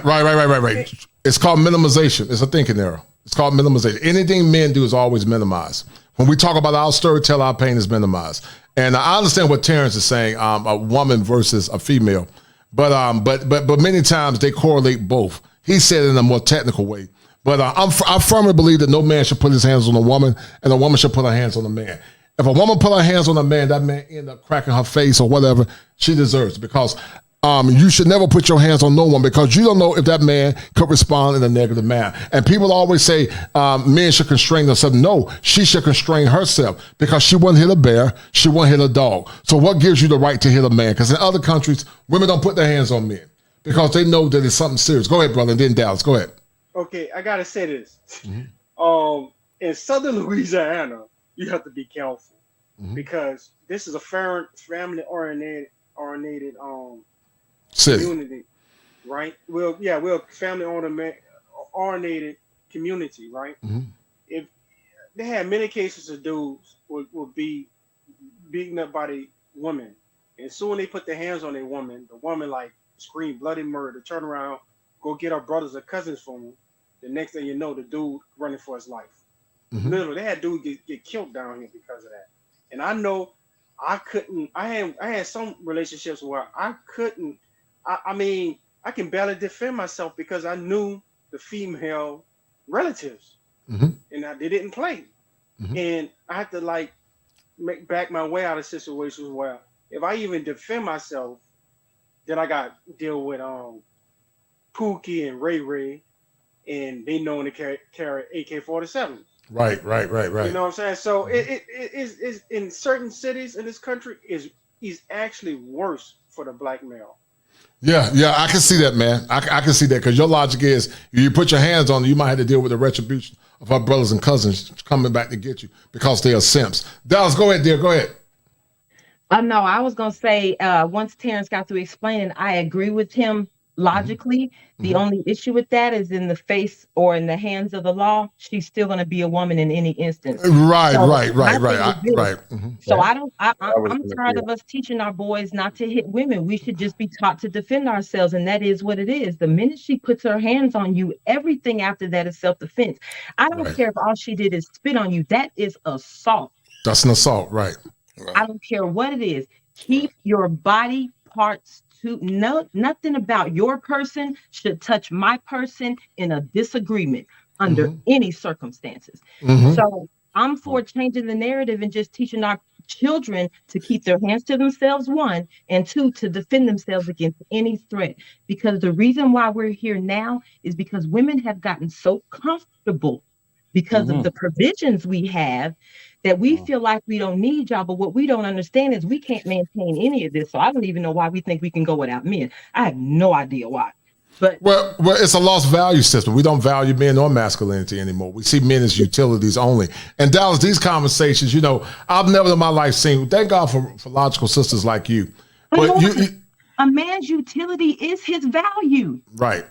S11: It's called minimization. It's a thinking error. It's called minimization. Anything men do is always minimized. When we talk about our storyteller, our pain is minimized. And I understand what Terrence is saying, a woman versus a female, but many times they correlate both. He said it in a more technical way. But I firmly believe that no man should put his hands on a woman, and a woman should put her hands on a man. If a woman put her hands on a man, that man end up cracking her face or whatever, she deserves it, because you should never put your hands on no one, because you don't know if that man could respond in a negative manner. And people always say men should constrain themselves. No, she should constrain herself, because she wouldn't hit a bear, she wouldn't hit a dog. So what gives you the right to hit a man? Because in other countries, women don't put their hands on men because they know that it's something serious. Go ahead, brother, and then Dallas, go ahead.
S5: Okay, I gotta say this. In Southern Louisiana, you have to be careful because this is a family-oriented community, right? We're a family-oriented community, right? If they had many cases of dudes would be beaten up by the women, and soon they put their hands on a woman, the woman like scream bloody murder, turn around, go get her brothers or cousins from them. The next thing you know, the dude running for his life. Literally, they had dudes get killed down here because of that. And I know I couldn't. I had some relationships where I couldn't. I mean, I can barely defend myself because I knew the female relatives, and they didn't play. And I had to like back my way out of situations where if I even defend myself, then I got to deal with Pookie and Ray Ray, and they known to carry AK-47s.
S11: Right.
S5: You know what I'm saying? So it is in certain cities in this country is actually worse for the black male.
S11: Yeah, I can see that, man. I can see that, because your logic is you put your hands on them, you might have to deal with the retribution of our brothers and cousins coming back to get you because they are simps. Dallas, go ahead, dear. Go ahead.
S24: No, I was going to say, once Terrence got through explaining, I agree with him logically. The only issue with that is in the face or in the hands of the law, she's still going to be a woman in any instance.
S11: Right.
S24: So
S11: Mm-hmm.
S24: I'm tired of us teaching our boys not to hit women. We should just be taught to defend ourselves, and that is what it is. The minute she puts her hands on you, everything after that is self-defense. I don't care if all she did is spit on you. That is assault.
S11: That's an assault, right?
S24: I don't care what it is. Keep your body parts to nothing about your person should touch my person in a disagreement under any circumstances. So I'm for changing the narrative and just teaching our children to keep their hands to themselves, one, and two, to defend themselves against any threat. Because the reason why we're here now is because women have gotten so comfortable because of the provisions we have that we feel like we don't need y'all. But what we don't understand is we can't maintain any of this. So I don't even know why we think we can go without men. I have no idea why. But
S11: well, it's a lost value system. We don't value men or masculinity anymore. We see men as utilities only. And Dallas, these conversations, I've never in my life seen. Thank God for logical sisters like you. But
S24: a man's utility is his value.
S11: Right.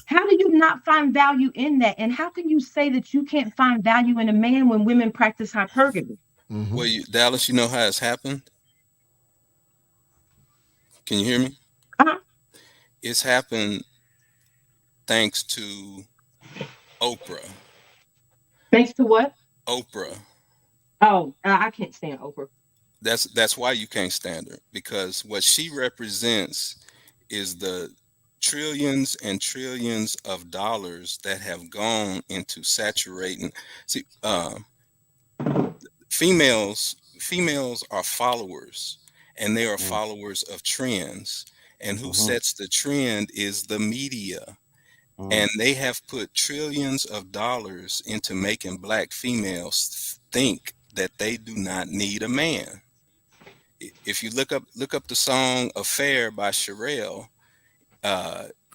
S24: How do you not find value in that? And how can you say that you can't find value in a man when women practice hypergamy?
S6: Well, Dallas, you know how it's happened? Can you hear me? It's happened thanks to Oprah.
S24: Thanks to what?
S6: Oprah.
S24: Oh, I can't stand Oprah.
S6: That's why you can't stand her, because what she represents is the trillions and trillions of dollars that have gone into saturating. See, females are followers, and they are followers of trends. And who sets the trend is the media. And they have put trillions of dollars into making black females think that they do not need a man. If you look up the song Affair by Sherelle,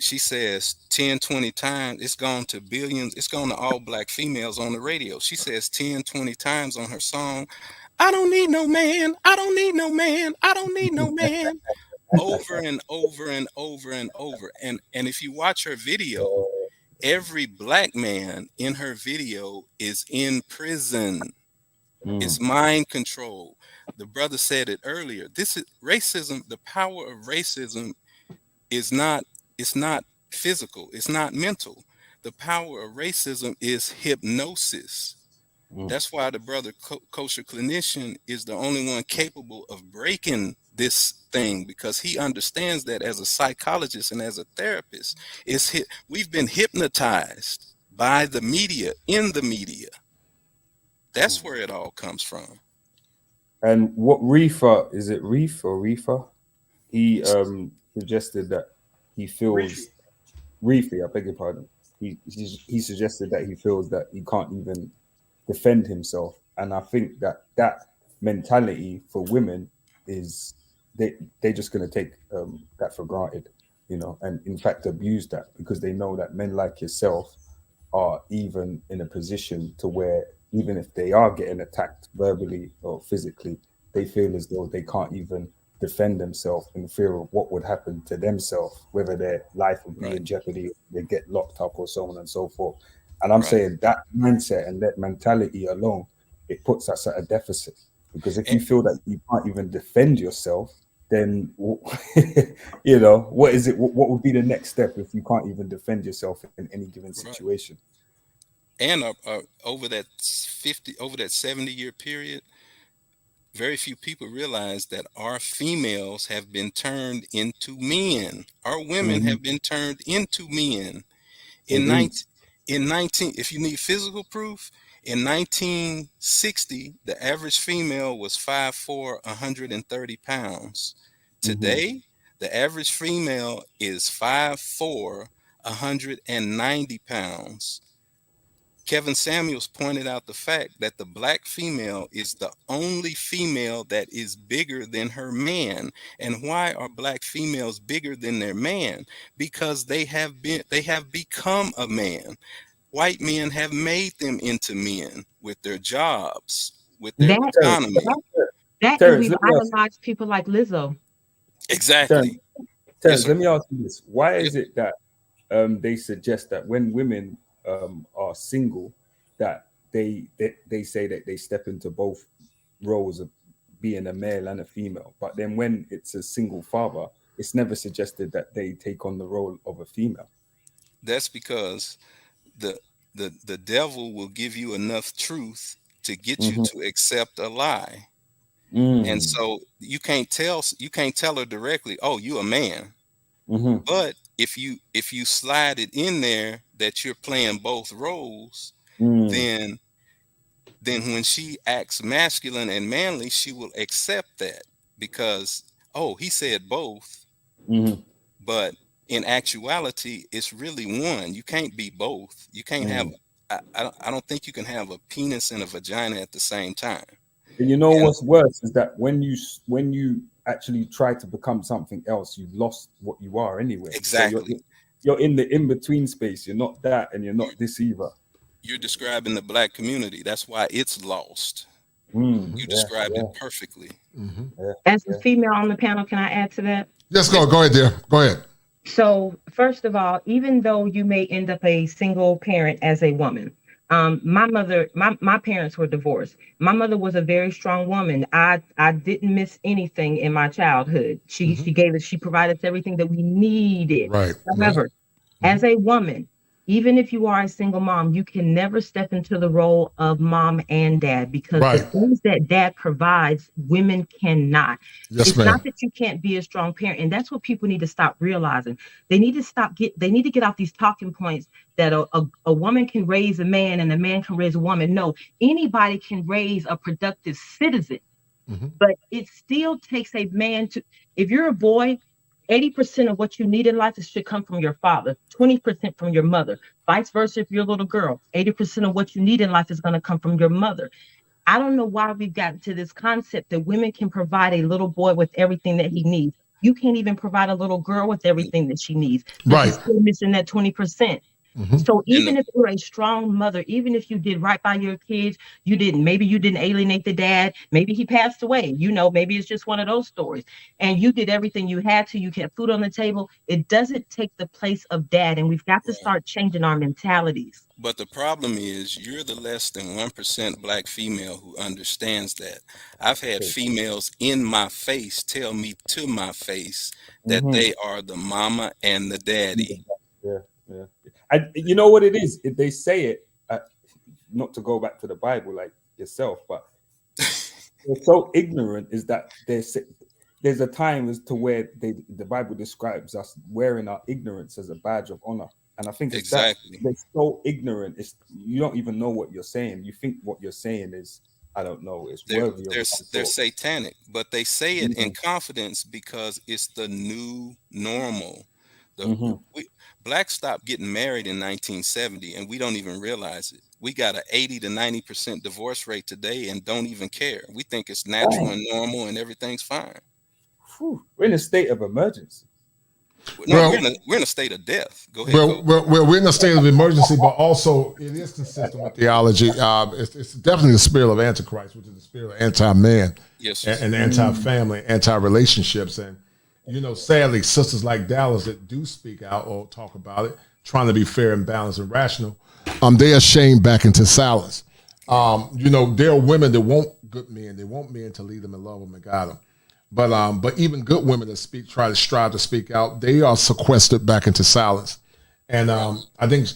S6: She says 10, 20 times. It's gone to billions. It's gone to all black females on the radio. She says 10, 20 times on her song, I don't need no man. I don't need no man. I don't need no man. Over and over and over and over. And if you watch her video, every black man in her video is in prison. It's mind control. The brother said it earlier. This is racism. The power of racism is not, it's not physical. It's not mental. The power of racism is hypnosis. That's why the brother kosher clinician is the only one capable of breaking this thing, because he understands that as a psychologist and as a therapist, we've been hypnotized by the media, in the media. That's where it all comes from.
S7: And what Reefer, is it Reef or Reefer? He suggested that he feels, Reefy, I beg your pardon. He suggested that he feels that he can't even defend himself. And I think that that mentality for women is they're just going to take that for granted, you know, and in fact abuse that, because they know that men like yourself are even in a position to where even if they are getting attacked verbally or physically, they feel as though they can't even defend themselves in fear of what would happen to themselves, whether their life would be in jeopardy, they get locked up or so on and so forth. And I'm saying that mindset and that mentality alone, it puts us at a deficit, because if you feel that you can't even defend yourself, then you know, what is it? What would be the next step if you can't even defend yourself in any given situation?
S6: And over that 70-year period, very few people realize that our females have been turned into men. Our women have been turned into men. In 19, if you need physical proof, in 1960, the average female was 5'4", 130 pounds. Today, the average female is 5'4", 190 pounds. Kevin Samuels pointed out the fact that the black female is the only female that is bigger than her man. And why are black females bigger than their man? Because they have become a man. White men have made them into men with their jobs, with their economy.
S24: That and we've idolized people like Lizzo.
S6: Exactly.
S7: Terrence, let me ask you this. Why is it that they suggest that when women are single, that they say that they step into both roles of being a male and a female, but then when it's a single father, it's never suggested that they take on the role of a female?
S6: That's because the devil will give you enough truth to get you to accept a lie. And so you can't tell her directly, oh, you a man. But if you slide it in there that you're playing both roles, then when she acts masculine and manly, she will accept that, because, oh, he said both. But in actuality, it's really one. You can't be both. You can't have, I don't think you can have a penis and a vagina at the same time.
S7: And you know what's worse is that when you actually try to become something else, you've lost what you are anyway.
S6: Exactly.
S7: So you're in the in-between space. You're not that and you're not this either.
S6: You're describing the black community. That's why it's lost. You described it perfectly.
S24: As a female on the panel, can I add to that?
S11: Yes, go ahead, dear. Go ahead.
S24: So first of all, even though you may end up a single parent as a woman, my parents were divorced. My mother was a very strong woman. I didn't miss anything in my childhood. She provided us everything that we needed.
S11: Right.
S24: However, as a woman, even if you are a single mom, you can never step into the role of mom and dad, because the things that dad provides, women cannot.
S11: Yes,
S24: it's
S11: ma'am.
S24: not that you can't be a strong parent, and that's what people need to stop realizing. They need to get off these talking points that a woman can raise a man and a man can raise a woman. No, anybody can raise a productive citizen, but it still takes a man to. If you're a boy, 80% of what you need in life should come from your father, 20% from your mother. Vice versa, if you're a little girl, 80% of what you need in life is going to come from your mother. I don't know why we've gotten to this concept that women can provide a little boy with everything that he needs. you can't even provide a little girl with everything that she needs.
S11: Right.
S24: She's still missing that 20%. So even if you're a strong mother, even if you did right by your kids, maybe you didn't alienate the dad, maybe he passed away, maybe it's just one of those stories, and you did everything you had to, you kept food on the table, it doesn't take the place of dad, and we've got to start changing our mentalities.
S6: But the problem is you're the less than 1% black female who understands that. I've had females in my face tell me to my face that they are the mama and the daddy.
S7: Yeah. And you know what it is? They say it, not to go back to the Bible like yourself, but they're so ignorant is that there's a time as to where the Bible describes us wearing our ignorance as a badge of honor. And I think it's that they're so ignorant. You don't even know what you're saying. You think what you're saying is, I don't know, it's worthy of
S6: they're satanic, but they say it in confidence because it's the new normal. Blacks stopped getting married in 1970, and we don't even realize it. We got an 80 to 90% divorce rate today and don't even care. We think it's natural and normal and everything's fine.
S7: We're in a state of emergency.
S6: No, we're in a state of death. Go ahead.
S11: Well, we're in a state of emergency, but also it is consistent with theology. It's definitely the spirit of Antichrist, which is the spirit of anti-man, and anti-family, anti-relationships. And, sadly, sisters like Dallas that do speak out or talk about it, trying to be fair and balanced and rational, they are shamed back into silence. There are women that want good men. They want men to lead them and love them and guide them. But even good women that strive to speak out, they are sequestered back into silence. And I think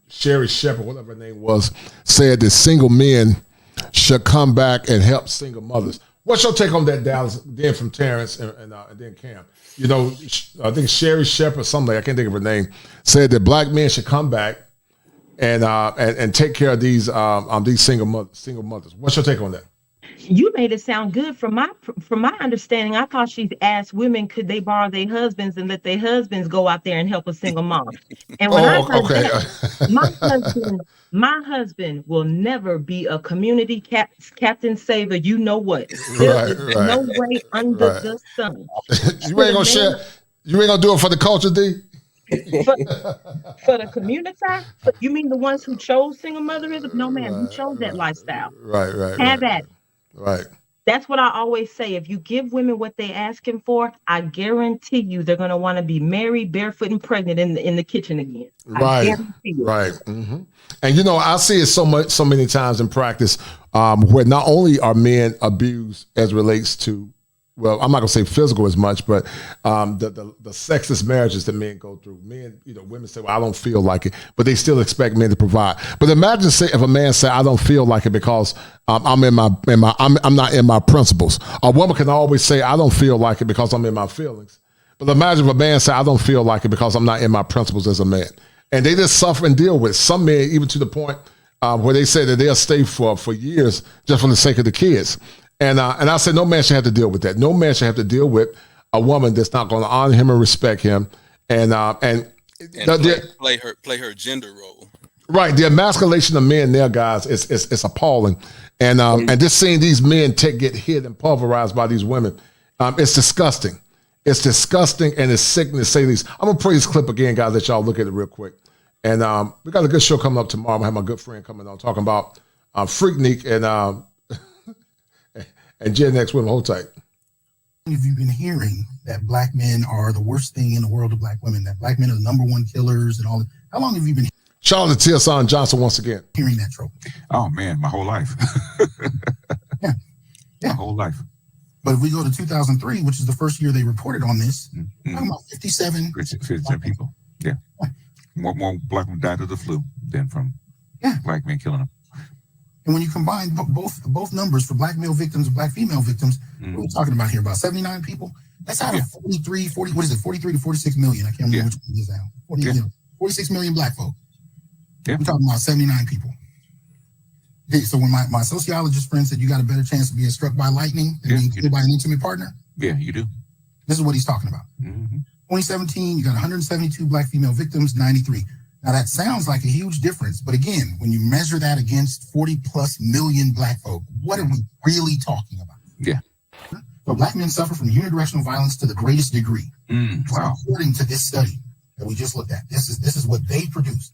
S11: Sherry Shepherd, whatever her name was, said that single men should come back and help single mothers. What's your take on that, Dallas? Then from Terrence and then Cam. I think Sherry Shepherd, somebody I can't think of her name, said that black men should come back and take care of these single mothers. What's your take on that?
S24: You made it sound good. From my understanding, I thought she's asked women could they borrow their husbands and let their husbands go out there and help a single mom. And when I heard that, my husband will never be a community captain saver. You know what? There's no way under the sun.
S11: You ain't gonna share. You ain't gonna do it for the culture, D.
S24: For the community, you mean the ones who chose single motherism? No, man, who chose that lifestyle?
S11: Right.
S24: Have at it.
S11: Right.
S24: That's what I always say. If you give women what they're asking for, I guarantee you they're going to want to be married, barefoot, and pregnant in the kitchen again.
S11: Right. Right. Mm-hmm. And I see it so many times in practice where not only are men abused as relates to, well, I'm not gonna say physical as much, but the sexist marriages that men go through. Men, women say, "Well, I don't feel like it," but they still expect men to provide. But imagine if a man said, "I don't feel like it because I'm not in my principles." A woman can always say, "I don't feel like it because I'm in my feelings." But imagine if a man said, "I don't feel like it because I'm not in my principles as a man," and they just suffer and deal with it. Some men, even to the point where they say that they'll stay for years just for the sake of the kids. And I said, no man should have to deal with that. No man should have to deal with a woman that's not going to honor him and respect him, and
S6: play her gender role.
S11: Right, the emasculation of men there, guys, is appalling, and just seeing these men get hit and pulverized by these women, it's disgusting. It's disgusting and it's sickening to say the least. I'm gonna play this clip again, guys. Let y'all look at it real quick. And we got a good show coming up tomorrow. I'm gonna have my good friend coming on talking about Freaknik and. And Gen X women, hold tight.
S1: If you've been hearing that black men are the worst thing in the world of black women, that black men are the number one killers and all that, how long have you been
S11: Shout out to Tierson Johnson once again.
S1: Hearing that trope.
S2: Oh man, my whole life.
S1: Yeah.
S2: My whole life.
S1: But if we go to 2003, which is the first year they reported on this, talking about 57
S2: people. Yeah. More black men died of the flu than from black men killing them.
S1: And when you combine both numbers for black male victims and black female victims, what we're talking about here, about 79 people, that's out of 43 to 46 million. I can't remember which one it is now. 46 million black folk. We're talking about 79 people. Okay, so when my sociologist friend said you got a better chance of being struck by lightning than being killed by an intimate partner.
S2: Yeah, you do.
S1: This is what he's talking about. 2017, you got 172 black female victims, 93. Now, that sounds like a huge difference, but again, when you measure that against 40 plus million black folk, what are we really talking about?
S2: Yeah.
S1: So black men suffer from unidirectional violence to the greatest degree.
S2: Wow.
S1: According to this study that we just looked at, this is what they produced.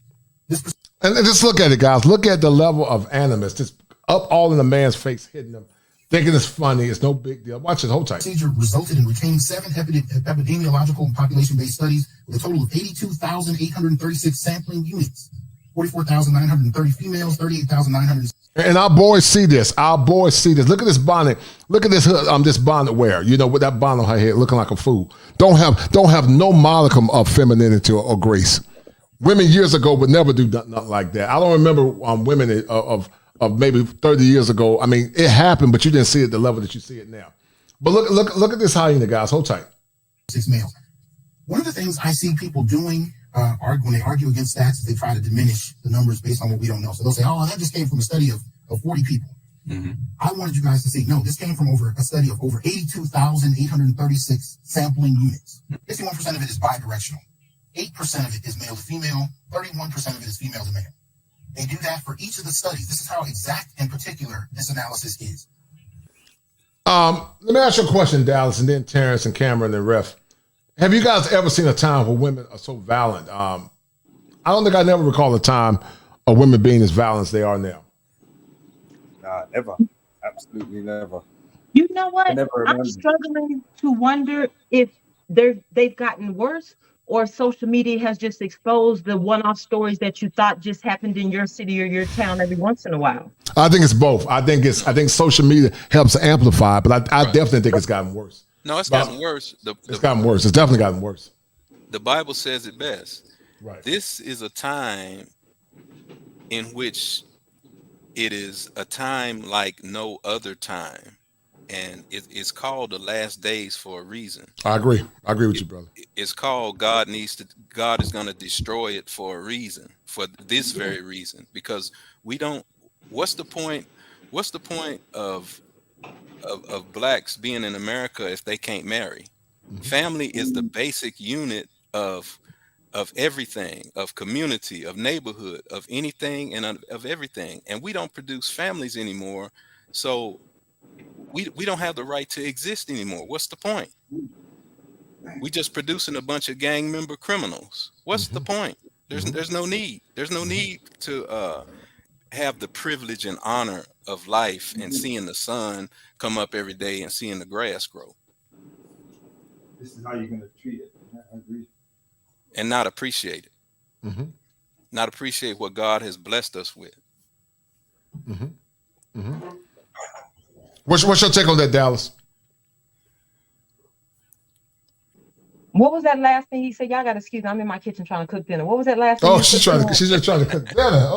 S11: And just look at it, guys. Look at the level of animus. Just up all in the man's face, hitting him, thinking it's funny. It's no big deal. Watch it. Hold tight.
S1: Procedure resulted in retaining 7 epidemiological and population-based studies with a total of 82,836 sampling units. 44,930 females, 38,900.
S11: And our boys see this. Our boys see this. Look at this bonnet. Look at this this bonnet wear. You know, with that bonnet on her head, looking like a fool. Don't have no modicum of femininity or grace. Women years ago would never do nothing like that. I don't remember women of maybe 30 years ago. I mean, it happened, but you didn't see it at the level that you see it now. But look at this hyena, guys. Hold tight.
S1: 6 males. One of the things I see people doing when they argue against stats is they try to diminish the numbers based on what we don't know. So they'll say, oh, that just came from a study of 40 people. I wanted you guys to see, no, this came from a study of over 82,836 sampling units. 51% of it is bidirectional. 8% of it is male to female. 31% of it is female to male. They do that for each of the studies. This is how exact and particular this analysis is.
S11: Let me ask you a question, Dallas, and then Terrence and Cameron and Ref. Have you guys ever seen a time where women are so violent? I don't think I never recall a time of women being as violent as they are now.
S7: Nah, never. Absolutely never.
S24: You know what?
S7: I never remember.
S24: I'm struggling to wonder if they've gotten worse, or social media has just exposed the one-off stories that you thought just happened in your city or your town every once in a while.
S11: I think it's both. I think social media helps to amplify, but I definitely think it's gotten worse.
S6: No, it's gotten worse.
S11: It's gotten worse. It's definitely gotten worse.
S6: The Bible says it best.
S11: Right.
S6: This is a time in which it is a time like no other time. And it's called the last days for a reason.
S11: I agree with you, brother.
S6: It's called God is going to destroy it for a reason, for this very reason, because what's the point of blacks being in America if they can't marry? Family is the basic unit of everything, of community, of neighborhood, of anything and of everything. And we don't produce families anymore. So we don't have the right to exist anymore. What's the point? We just producing a bunch of gang member criminals. What's the point? There's no need. There's no need to have the privilege and honor of life and seeing the sun come up every day and seeing the grass grow.
S7: This is how you're going to treat it. I agree.
S6: And not appreciate it. Not appreciate what God has blessed us with.
S11: What's your take on that, Dallas?
S24: What was that last thing he said? Y'all got to excuse me. I'm in my kitchen trying to cook dinner. What was that last thing?
S11: Oh, she's just trying to cook dinner.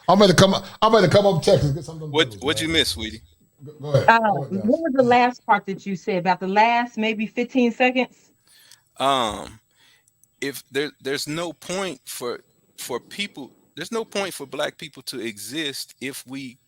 S11: I'm ready to come up to Texas and get something.
S6: What'd you miss, sweetie?
S11: Go ahead.
S24: What was the last part that you said about the last maybe 15 seconds?
S6: If there's no point for people, there's no point for black people to exist if we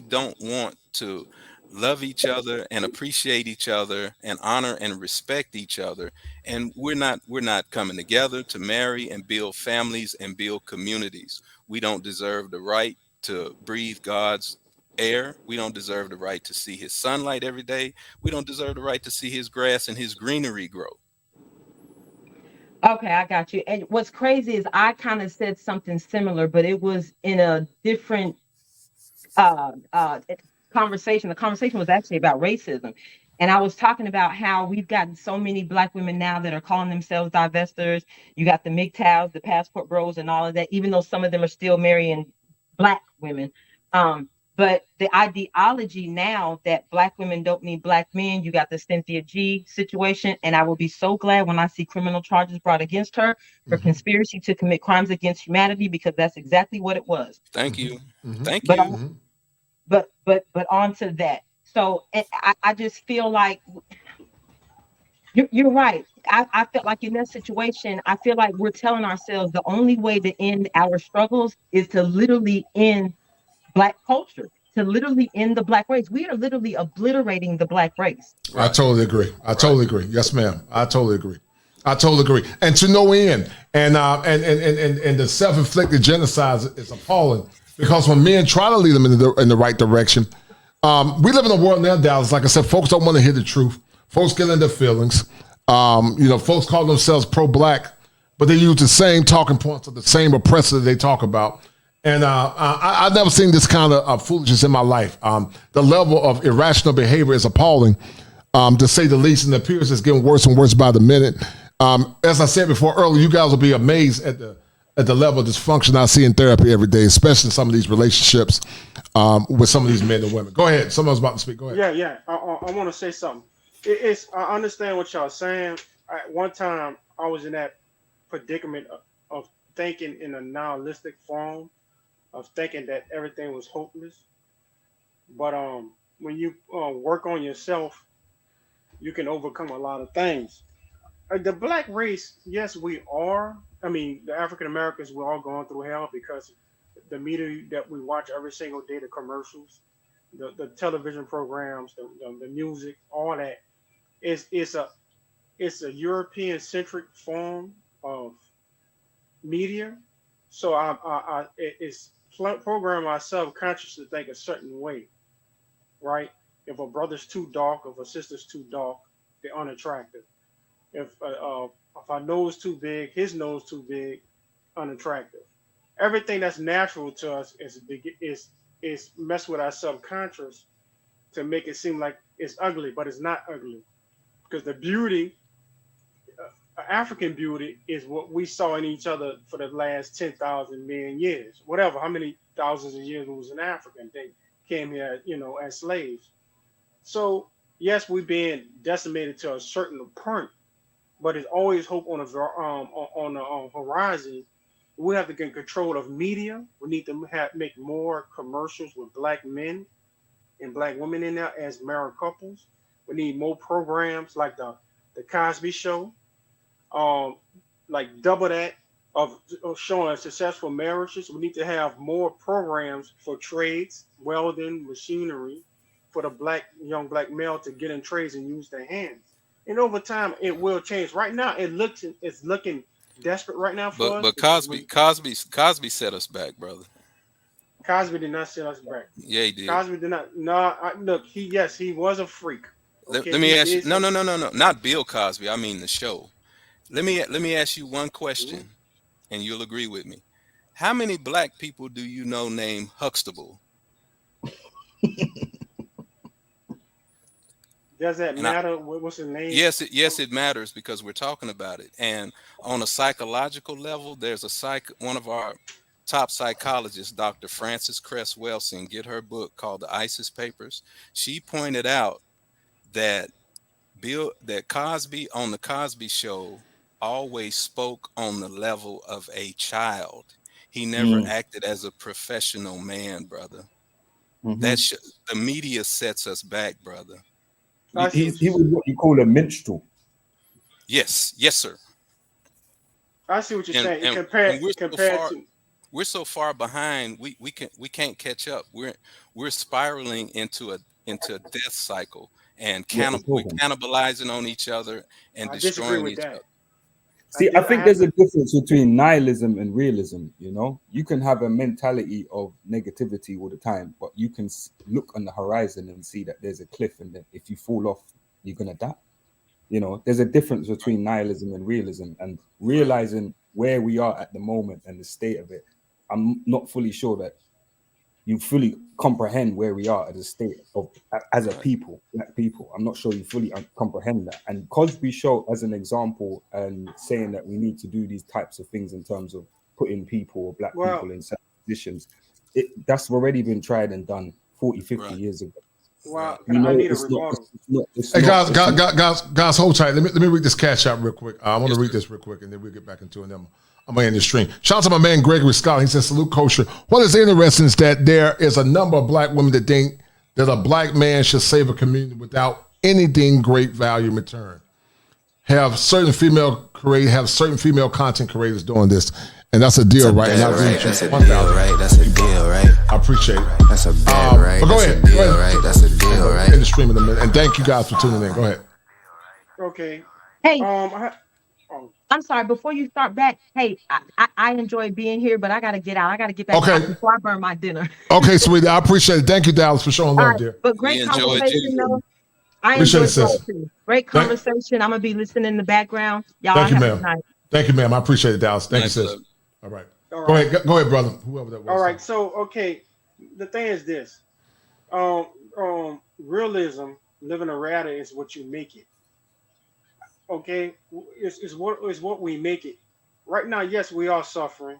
S6: don't want to love each other and appreciate each other and honor and respect each other. And we're not coming together to marry and build families and build communities. We don't deserve the right to breathe God's air. We don't deserve the right to see his sunlight every day. We don't deserve the right to see his grass and his greenery grow.
S24: Okay, I got you. And what's crazy is I kind of said something similar, but it was in a different conversation. The conversation was actually about racism. And I was talking about how we've gotten so many black women now that are calling themselves divestors. You got the MGTOWs, the passport bros and all of that, even though some of them are still marrying black women. But the ideology now that black women don't need black men, you got the Cynthia G situation. And I will be so glad when I see criminal charges brought against her for conspiracy to commit crimes against humanity, because that's exactly what it was.
S6: Thank you. Thank you.
S24: But on to that. So I just feel like you're right. I felt like in that situation, I feel like we're telling ourselves the only way to end our struggles is to literally end black culture, to literally end the black race. We are literally obliterating the black race.
S11: I totally agree. Yes, ma'am. I totally agree. And to no end. And the self-inflicted genocide is appalling, because when men try to lead them in the right direction, We live in a world now, Dallas. Like I said, folks don't want to hear the truth. Folks get in their feelings. Folks call themselves pro-black, but they use the same talking points of the same oppressor that they talk about. And I've never seen this kind of foolishness in my life. The level of irrational behavior is appalling, to say the least, and it appears it's getting worse and worse by the minute. As I said before earlier, you guys will be amazed at the level of dysfunction I see in therapy every day, especially some of these relationships with some of these men and women. Go ahead. Someone's about to speak. Go ahead.
S5: Yeah. I want to say something. I understand what y'all saying. At one time, I was in that predicament of thinking in a nihilistic form, of thinking that everything was hopeless. But when you work on yourself, you can overcome a lot of things. The black race, yes, we are. I mean, the African Americans, we're all going through hell because the media that we watch every single day, the commercials, the television programs, the music, all that, it's a European centric form of media. So it's program our subconscious to think a certain way, right? If a brother's too dark, if a sister's too dark, they're unattractive. If our nose too big, his nose too big, unattractive. Everything that's natural to us is mess with our subconscious to make it seem like it's ugly, but it's not ugly. Because the beauty, African beauty, is what we saw in each other for the last 10,000 million years. Whatever, how many thousands of years it was an African. They came here, as slaves. So yes, we're being decimated to a certain point, but there's always hope on the horizon. We have to get control of media. We need to make more commercials with black men and black women in there as married couples. We need more programs like the Cosby Show, like double that of showing successful marriages. We need to have more programs for trades, welding, machinery, for the young black male to get in trades and use their hands. And over time, it will change. Right now, it's looking desperate right now for us.
S6: But Cosby set us back, brother.
S5: Cosby did not set us back.
S6: Yeah, he did.
S5: Cosby did not. No, look, he was a freak. Okay?
S6: Let me ask you. No, not Bill Cosby. I mean the show. Let me ask you one question, and you'll agree with me. How many black people do you know named Huxtable?
S5: Does that matter? What's his name?
S6: Yes, it matters because we're talking about it. And on a psychological level, there's one of our top psychologists, Dr. Frances Cress Welsing, get her book called The ISIS Papers. She pointed out that Cosby on the Cosby Show always spoke on the level of a child. He never acted as a professional man, brother. The media sets us back, brother.
S7: He was what you call a minstrel.
S6: Yes, sir.
S5: I see what you're saying. Compared to
S6: we're so far behind, we can't catch up. We're spiraling into a death cycle, and we're cannibalizing on each other and destroying each other.
S7: See, I think there's a difference between nihilism and realism. You can have a mentality of negativity all the time, but you can look on the horizon and see that there's a cliff, and that if you fall off, you're gonna die. There's a difference between nihilism and realism, and realizing where we are at the moment and the state of it. I'm not fully sure that you fully comprehend where we are as a state of, as a people, black people. I'm not sure you fully comprehend that. And Cosby Show as an example, and saying that we need to do these types of things in terms of putting people or black people in certain positions, that's already been tried and done 40, 50 years ago.
S5: Well, I need a rebuttal.
S11: Hey, guys, hold tight. Let me read this cash out real quick. I want to read this real quick, and then we'll get back into it. I'm going to end the stream. Shout out to my man Gregory Scott. He says, salute kosher. What is interesting is that there is a number of black women that think that a black man should save a community without anything great value in return. Have certain female content creators doing this. And that's a deal, right?
S19: That's a deal, right? That's a deal, right?
S11: I appreciate it.
S19: That's a deal, right?
S11: But go ahead.
S19: Right? That's a deal, right?
S11: In the stream in a minute. And thank you guys for tuning in. Go ahead.
S5: Okay.
S24: Hey. I'm sorry. Before you start back, hey, I enjoy being here, but I gotta get out. I gotta get back to
S11: Okay.
S24: house before I burn my dinner.
S11: Okay, sweetie. I appreciate it. Thank you, Dallas, for showing
S24: All
S11: love,
S24: right,
S11: dear.
S24: but
S6: We
S24: great
S6: enjoyed
S24: conversation,
S6: you.
S24: though. I
S11: Appreciate it,
S24: enjoyed
S11: sis.
S24: y'all too. Great conversation. I'm gonna be listening in the background. Y'all
S11: Thank you,
S24: have a good
S11: ma'am.
S24: night.
S11: Thank you, ma'am. I appreciate it, Dallas. Thank you,
S6: Nice
S11: sis.
S6: love.
S11: All right.
S5: All
S11: Go
S5: right.
S11: ahead. Go ahead, brother. Whoever that was.
S5: All right. So, okay, the thing is this: realism, living a reality, is what you make it. Okay, is what we make it. Right now, yes, we are suffering.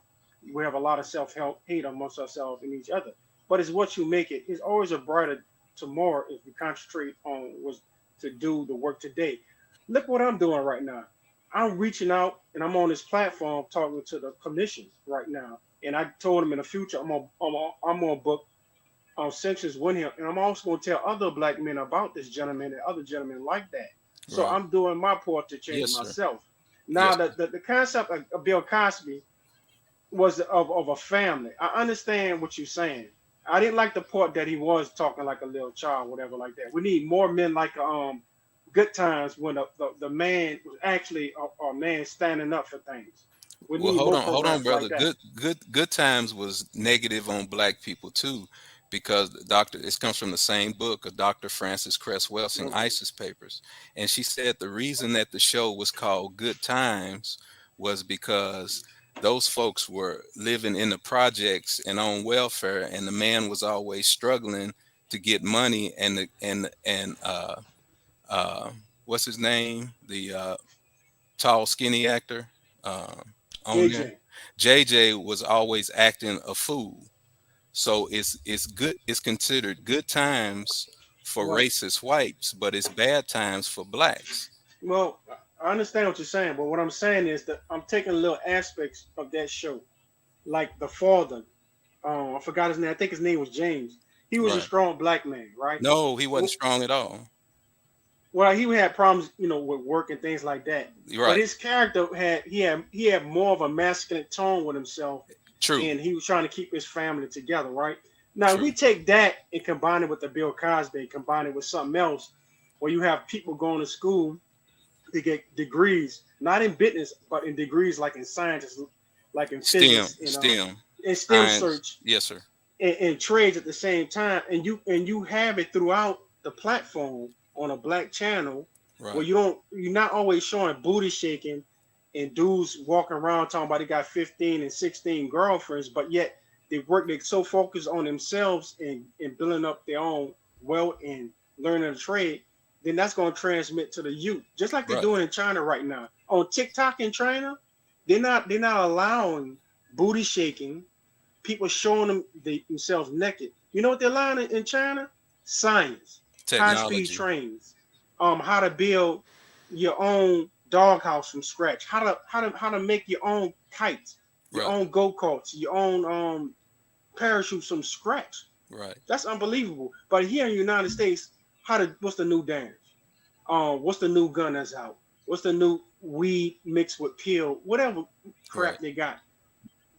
S5: We have a lot of self-help hate amongst ourselves and each other. But it's what you make it. It's always a brighter tomorrow if we concentrate on what's to do the work today. Look what I'm doing right now. I'm reaching out and I'm on this platform talking to the commission right now. And I told them in the future I'm gonna book sanctions with him, and I'm also going to tell other black men about this gentleman and other gentlemen like that. So
S6: Right.
S5: I'm doing my part to change
S6: Yes, sir.
S5: myself. Now,
S6: Yes.
S5: the concept of Bill Cosby was of a family. I understand what you're saying. I didn't like the part that he was talking like a little child, whatever, like that. We need more men like Good Times when the man was actually a man standing up for things. We
S6: Well,
S5: need more
S6: hold on,
S5: programs like
S6: brother.
S5: that.
S6: Good Times was negative on black people too, because it comes from the same book of Dr. Frances Cress Welsing, ISIS Papers, and she said the reason that the show was called Good Times was because those folks were living in the projects and on welfare, and the man was always struggling to get money, and what's his name, the tall skinny actor on there.
S5: JJ.
S6: JJ was always acting a fool. So it's good. It's considered good times for
S5: Right.
S6: racist whites, but it's bad times for blacks.
S5: Well, I understand what you're saying, but what I'm saying is that I'm taking little aspects of that show, like the father. I forgot his name. I think his name was James. He was a
S6: Right.
S5: strong black man, right?
S6: No, he wasn't strong at all.
S5: Well, he had problems, with work and things like that.
S6: You're
S5: But
S6: right.
S5: his character he had more of a masculine tone with himself,
S6: True.
S5: and he was trying to keep his family together, right? Now
S6: True.
S5: we take that and combine it with the Bill Cosby, combine it with something else, where you have people going to school to get degrees, not in business, but in degrees like in science, like in
S6: STEM,
S5: physics,
S6: STEM,
S5: in STEM
S6: science.
S5: search,
S6: Yes, sir.
S5: and trades at the same time, and you have it throughout the platform on a black channel where
S6: Right.
S5: you're not always showing booty shaking and dudes walking around talking about they got 15 and 16 girlfriends, but yet they're so focused on themselves and building up their own wealth and learning a trade, then that's going to transmit to the youth, just like they're
S6: Right.
S5: doing in China right now. On TikTok in China, they're not allowing booty shaking, people showing themselves naked. You know what they're allowing in China? Science, high-speed
S6: Technology.
S5: trains, how to build your own doghouse from scratch, how to make your own kites, your
S6: Right.
S5: own go-karts, your own parachutes from scratch.
S6: Right.
S5: That's unbelievable. But here in the United States, what's the new dance? What's the new gun that's out? What's the new weed mixed with pill? Whatever crap
S6: Right.
S5: they got.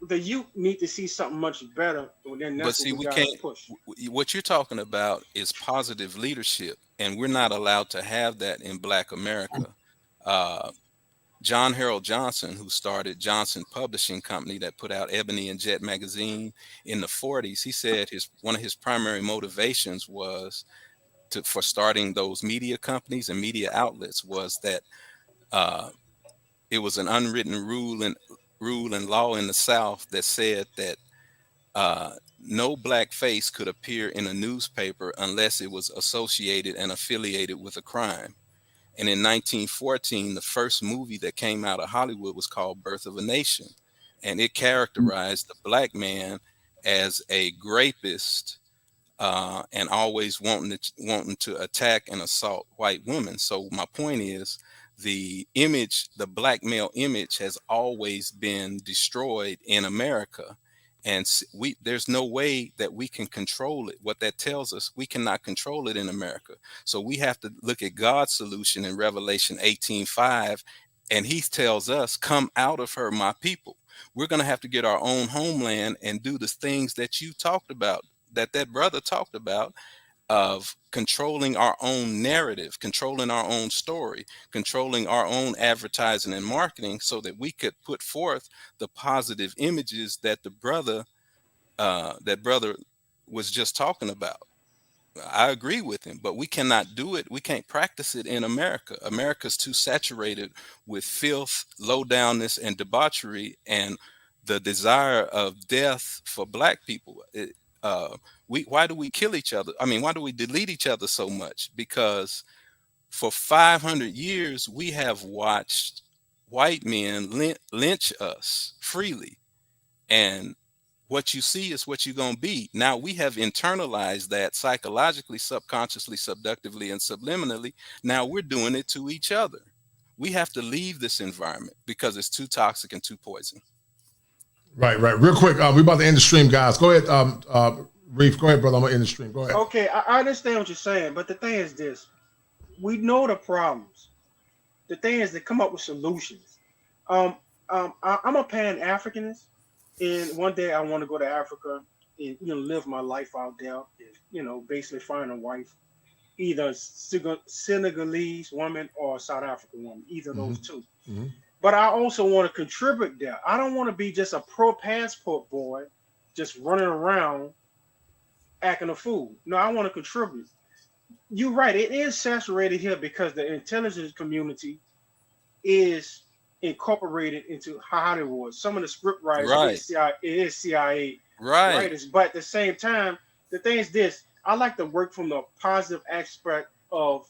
S5: The youth need to see something much better, and then
S6: But
S5: that's
S6: see,
S5: what we
S6: we
S5: gotta
S6: can't.
S5: push.
S6: What you're talking about is positive leadership, and we're not allowed to have that in Black America. Uh, John Harold Johnson, who started Johnson Publishing Company that put out Ebony and Jet magazine in the 40s, he said one of his primary motivations was for starting those media companies and media outlets was that uh, it was an unwritten rule and law in the South that said that no black face could appear in a newspaper unless it was associated and affiliated with a crime. And in 1914, the first movie that came out of Hollywood was called Birth of a Nation. And it characterized the black man as a rapist and always wanting to attack and assault white women. So my point is, the black male image has always been destroyed in America. And there's no way that we can control it. What that tells us, we cannot control it in America. So we have to look at God's solution in Revelation 18:5, and he tells us, come out of her, my people. We're going to have to get our own homeland and do the things that you talked about, that brother talked about, of controlling our own narrative, controlling our own story, controlling our own advertising and marketing, so that we could put forth the positive images that the brother was just talking about. I agree with him, but we cannot do it. We can't practice it in America. America's too saturated with filth, low downness, and debauchery, and the desire of death for black people. Why do we kill each other? I mean, why do we delete each other so much? Because for 500 years, we have watched white men lynch us freely. And what you see is what you're going to be. Now we have internalized that psychologically, subconsciously, subductively, and subliminally. Now we're doing it to each other. We have to leave this environment because it's too toxic and too poison.
S11: Right. Real quick, we about to end the stream, guys. Go ahead, Reef. Go ahead, brother. I'm going to end the stream. Go ahead.
S5: Okay, I understand what you're saying, but the thing is this. We know the problems. The thing is to come up with solutions. I'm a Pan-Africanist. And one day I want to go to Africa and live my life out there. And, basically find a wife, either Senegalese woman or South African woman, either of those two. Mm-hmm. But I also want to contribute there. I don't want to be just a pro passport boy, just running around acting a fool. No, I want to contribute. You're right. It is saturated here because the intelligence community is incorporated into Hollywood. Some of the script writers is CIA writers, but at the same time, the thing is this: I like to work from the positive aspect of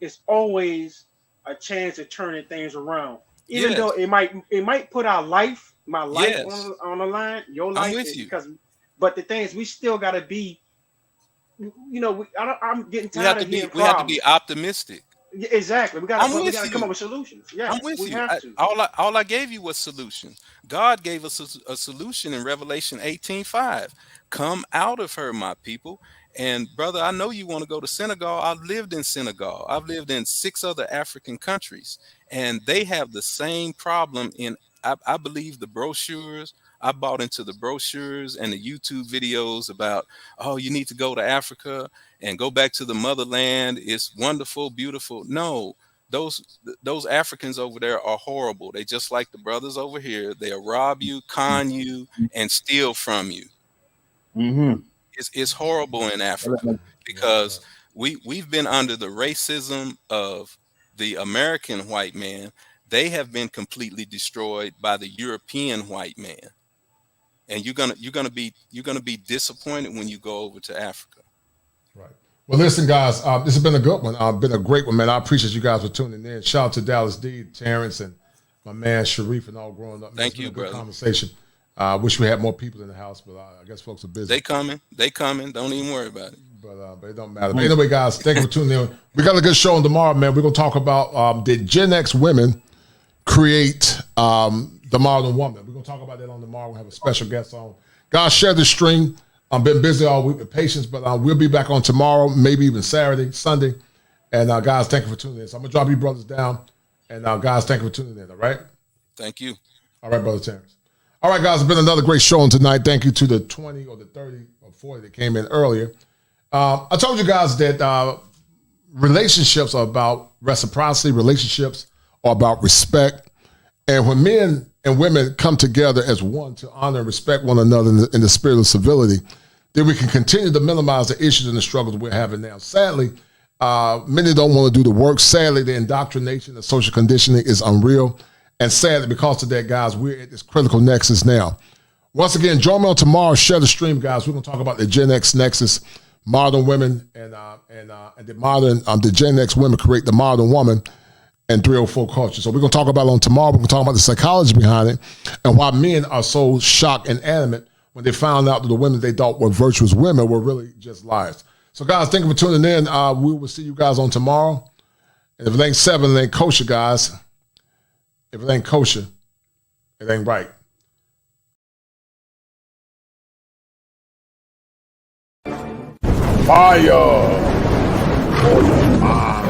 S5: it's always a chance of turning things around, even though it might put our life, my life on the line. Your life,
S6: I'm with you.
S5: But the thing is, we still got to be, I'm getting tired of being.
S6: We have to be optimistic.
S5: Exactly. We got to come up with solutions. Yeah,
S6: I'm with you. All I gave you was solutions. God gave us a solution in Revelation 18:5. Come out of her, my people. And brother, I know you want to go to Senegal. I've lived in Senegal. I've lived in 6 other African countries, and they have the same problem. I believe the brochures. I bought into the brochures and the YouTube videos about, oh, you need to go to Africa and go back to the motherland. It's wonderful, beautiful. No, those Africans over there are horrible. They just like the brothers over here. They'll rob you, con you, and steal from you. Mm-hmm. It's horrible in Africa because we've been under the racism of the American white man. They have been completely destroyed by the European white man. And you're gonna be disappointed when you go over to Africa.
S11: Right. Well, listen, guys, this has been a good one. Been a great one, man. I appreciate you guys for tuning in. Shout out to Dallas D, Terrence, and my man Sharif, and all growing up. Man,
S6: Thank you, brother.
S11: Conversation. Wish we had more people in the house, but I guess folks are busy.
S6: They coming. Don't even worry about it.
S11: But it don't matter. But anyway, guys, thank you for tuning in. We got a good show on tomorrow, man. We're gonna talk about did Gen X women create the modern woman. We're going to talk about that on tomorrow. We'll have a special guest on. Guys, share the stream. I've been busy all week with patience, but we'll be back on tomorrow, maybe even Saturday, Sunday. And guys, thank you for tuning in. So I'm going to drop you brothers down. And guys, thank you for tuning in, all right?
S6: Thank you.
S11: All right, Brother Terrence. All right, guys, it's been another great show on tonight. Thank you to the 20 or the 30 or 40 that came in earlier. I told you guys that relationships are about reciprocity. Relationships are about respect. And when men and women come together as one to honor and respect one another in the spirit of civility, then we can continue to minimize the issues and the struggles we're having now. Sadly, many don't want to do the work. Sadly, the indoctrination, the social conditioning is unreal. And sadly, because of that, guys, we're at this critical nexus now. Once again, join me on tomorrow. Share the stream, guys. We're going to talk about the Gen X nexus, modern women, and the Gen X women create the modern woman. And 304 culture. So we're going to talk about it on tomorrow. We're going to talk about the psychology behind it and why men are so shocked and animate when they found out that the women they thought were virtuous women were really just liars. So guys, thank you for tuning in. We will see you guys on tomorrow. And if it ain't 7, it ain't kosher, guys. If it ain't kosher, it ain't right.
S12: Fire for your mind.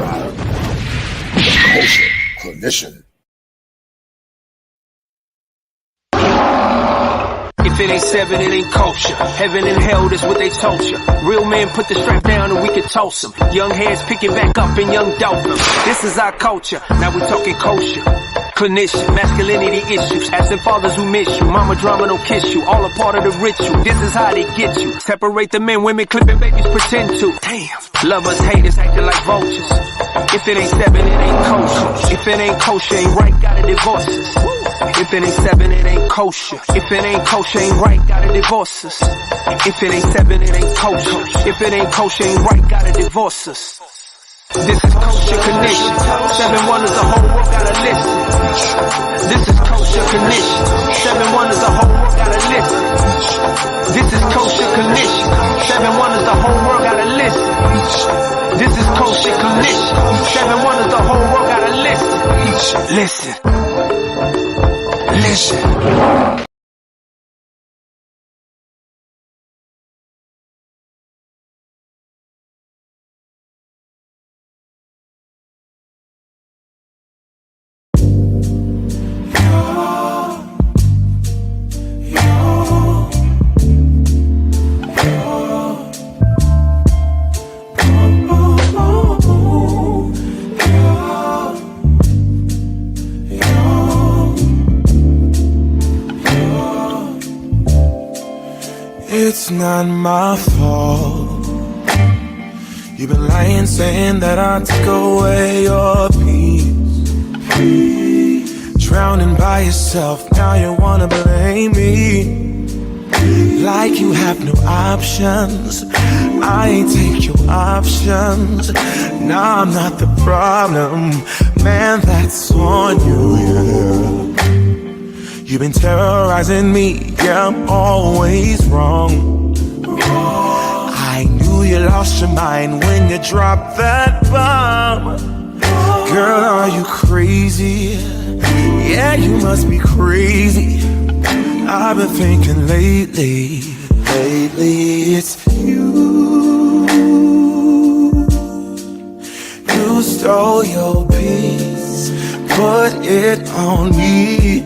S12: Kosher Clinician.
S20: If
S3: If it ain't 7, it ain't kosher. Heaven and hell, that's what they told you. Real men put the strap down and we can toss them. Young heads picking back up and young dolphins. This is our culture, now we talking kosher. Clinician, masculinity issues, absent fathers who miss you, mama drama don't kiss you, all a part of the ritual, this is how they get you, separate the men, women clipping babies pretend to, damn, lovers, haters acting like vultures, if it ain't 7, it ain't kosher, if it ain't kosher, ain't right, gotta divorce us, if it ain't 7, it ain't kosher, if it ain't kosher, ain't right, gotta divorce us, if it ain't 7, it ain't kosher, if it ain't kosher, ain't right, gotta divorce us. This is kosher condition. 7 wonders, the whole world gotta listen. This is kosher condition. 7 wonders, the whole world gotta listen. This is kosher condition. 7 wonders, the whole world gotta listen. This is kosher condition. 7 wonders, the whole world gotta listen. Listen. Listen.
S8: It's not my fault. You've been lying, saying that I took away your peace. Drowning by yourself, now you wanna blame me. Like you have no options. I ain't take your options. Nah, I'm not the problem. Man, that's on you, yeah. You've been terrorizing me, yeah, I'm always wrong. I knew you lost your mind when you dropped that bomb. Girl, are you crazy? Yeah, you must be crazy. I've been thinking lately it's you. You stole your peace, put it on me.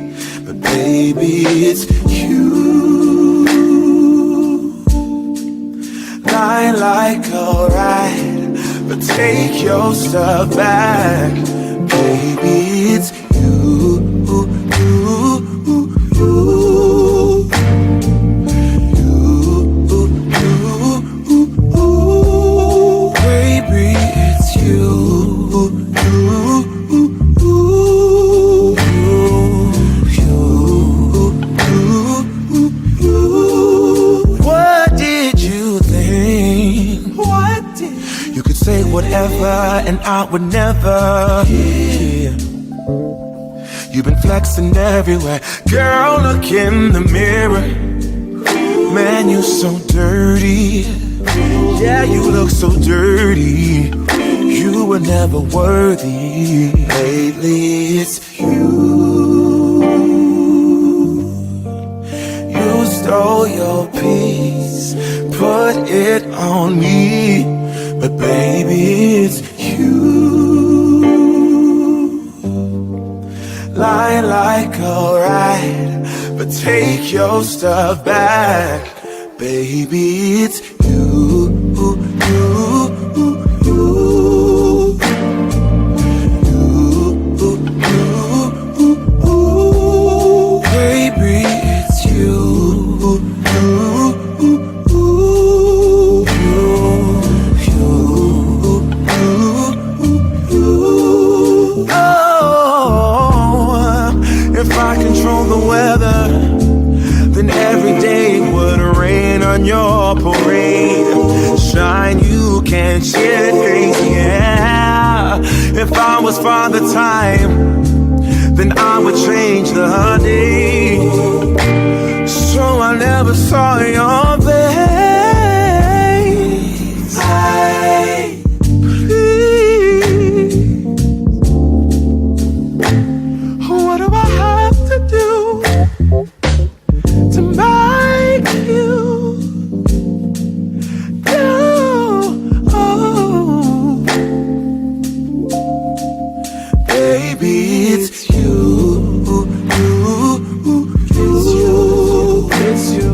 S8: But baby, it's you. Lie like a ride, but take your stuff back. Baby, it's you. Baby, it's you. Say whatever and I would never. Yeah. You've been flexing everywhere. Girl, look in the mirror. Man, you so dirty. Yeah, you look so dirty. You were never worthy. Lately it's you. You stole your peace, put it on me. But baby, it's you. Lying like a ride, but take your stuff back. Baby, it's you. Baby, it's you. If I control the weather, then every day would rain on your parade. Shine, you can't shade, yeah. If I was Father Time, then I would change the day. So I never saw your face. What do I have to do to make you go? Oh, baby, it's you. It's you. It's you.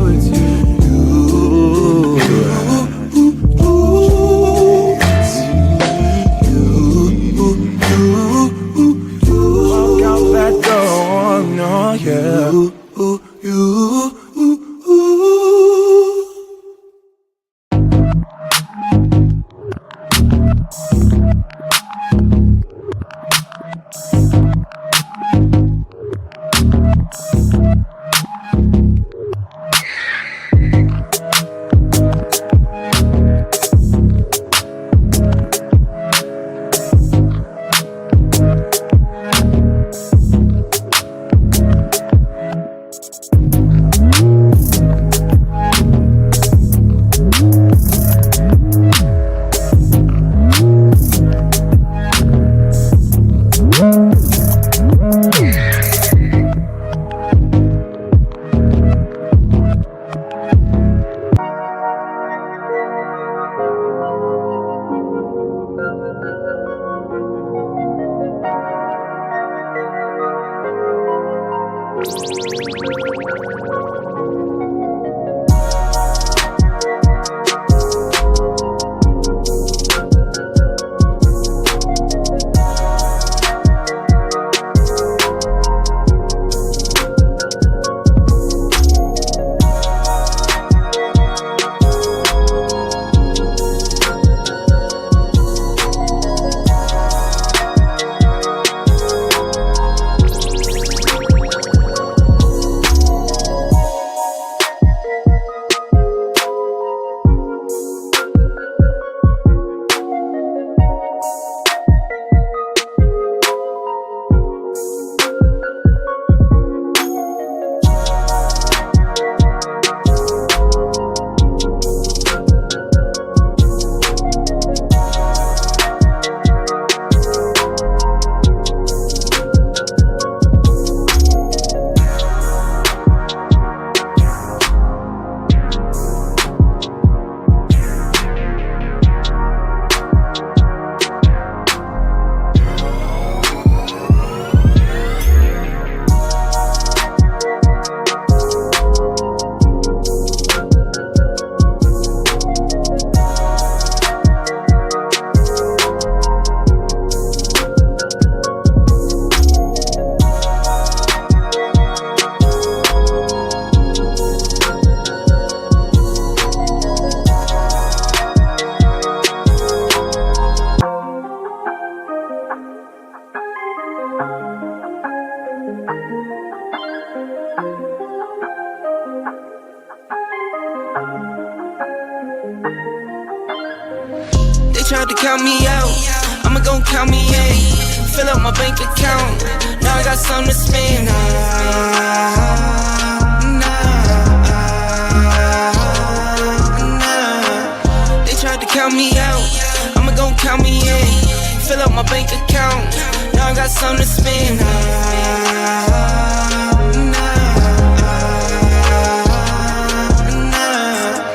S9: They tried to count me out, I'ma gon' count me in. Fill up my bank account, now I got something to spend. They tried to count me out, I'ma gon' count me in. Fill up my bank account, now I got something to spend.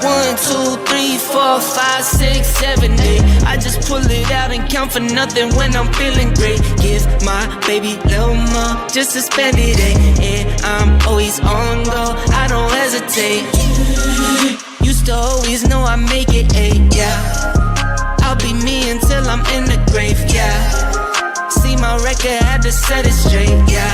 S9: 1, 2, 3, 4, 5, 6, 7, 8. I just pull it out and count for nothing when I'm feeling great. Give my baby little more just to spend it, and I'm always on go, I don't hesitate. Used to always know I make it, yeah. I'll be me until I'm in the grave, yeah. See my record, had to set it straight, yeah.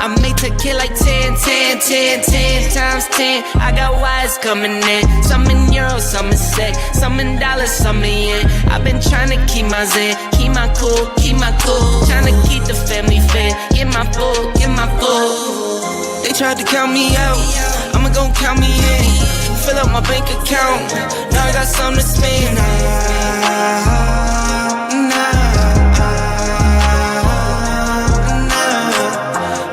S9: I make to kill like 10 times 10. I got wires coming in, some in euros, some in sec, some in dollars, some in yen. I've been trying to keep my zen, keep my cool. Trying to keep the family fed, get my food. They tried to count me out, I'ma gon' count me in. Fill up my bank account, now I got something to spend.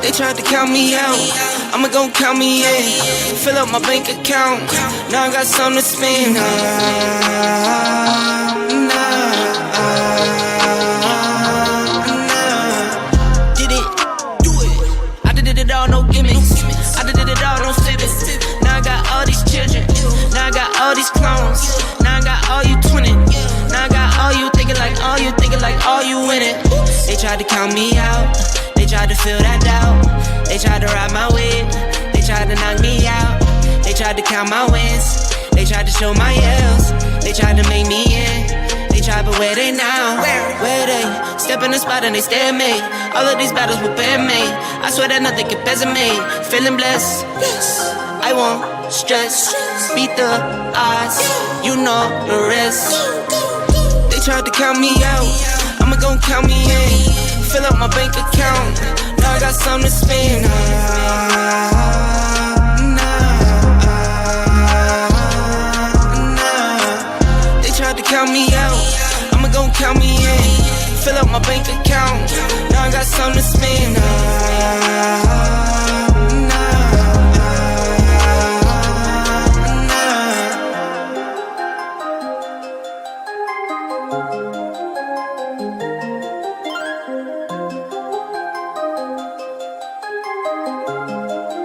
S9: They tried to count me out, I'ma gon' count me in. Fill up my bank account, now I got something to spend. Did it, do it. I did it all, no gimmicks. I did it all, no fibbing. Now I got all these children, now I got all these clones. Now I got all you twinning, now I got all you thinking like all you winning. They tried to count me out, they tried to fill that doubt. They tried to ride my wave, they tried to knock me out. They tried to count my wins, they tried to show my L's. They tried to make me in, they tried, but where they now? Where they? Step in the spot and they stare at me. All of these battles will bear me. I swear that nothing compares to me. Feeling blessed, I won't stress. Beat the odds, you know the rest. They tried to count me out, I'ma gon' count me in. Fill up my bank account, now I got something to spend. They tried to count me out, I'ma gon' count me in. Fill up my bank account, now I got something to spend.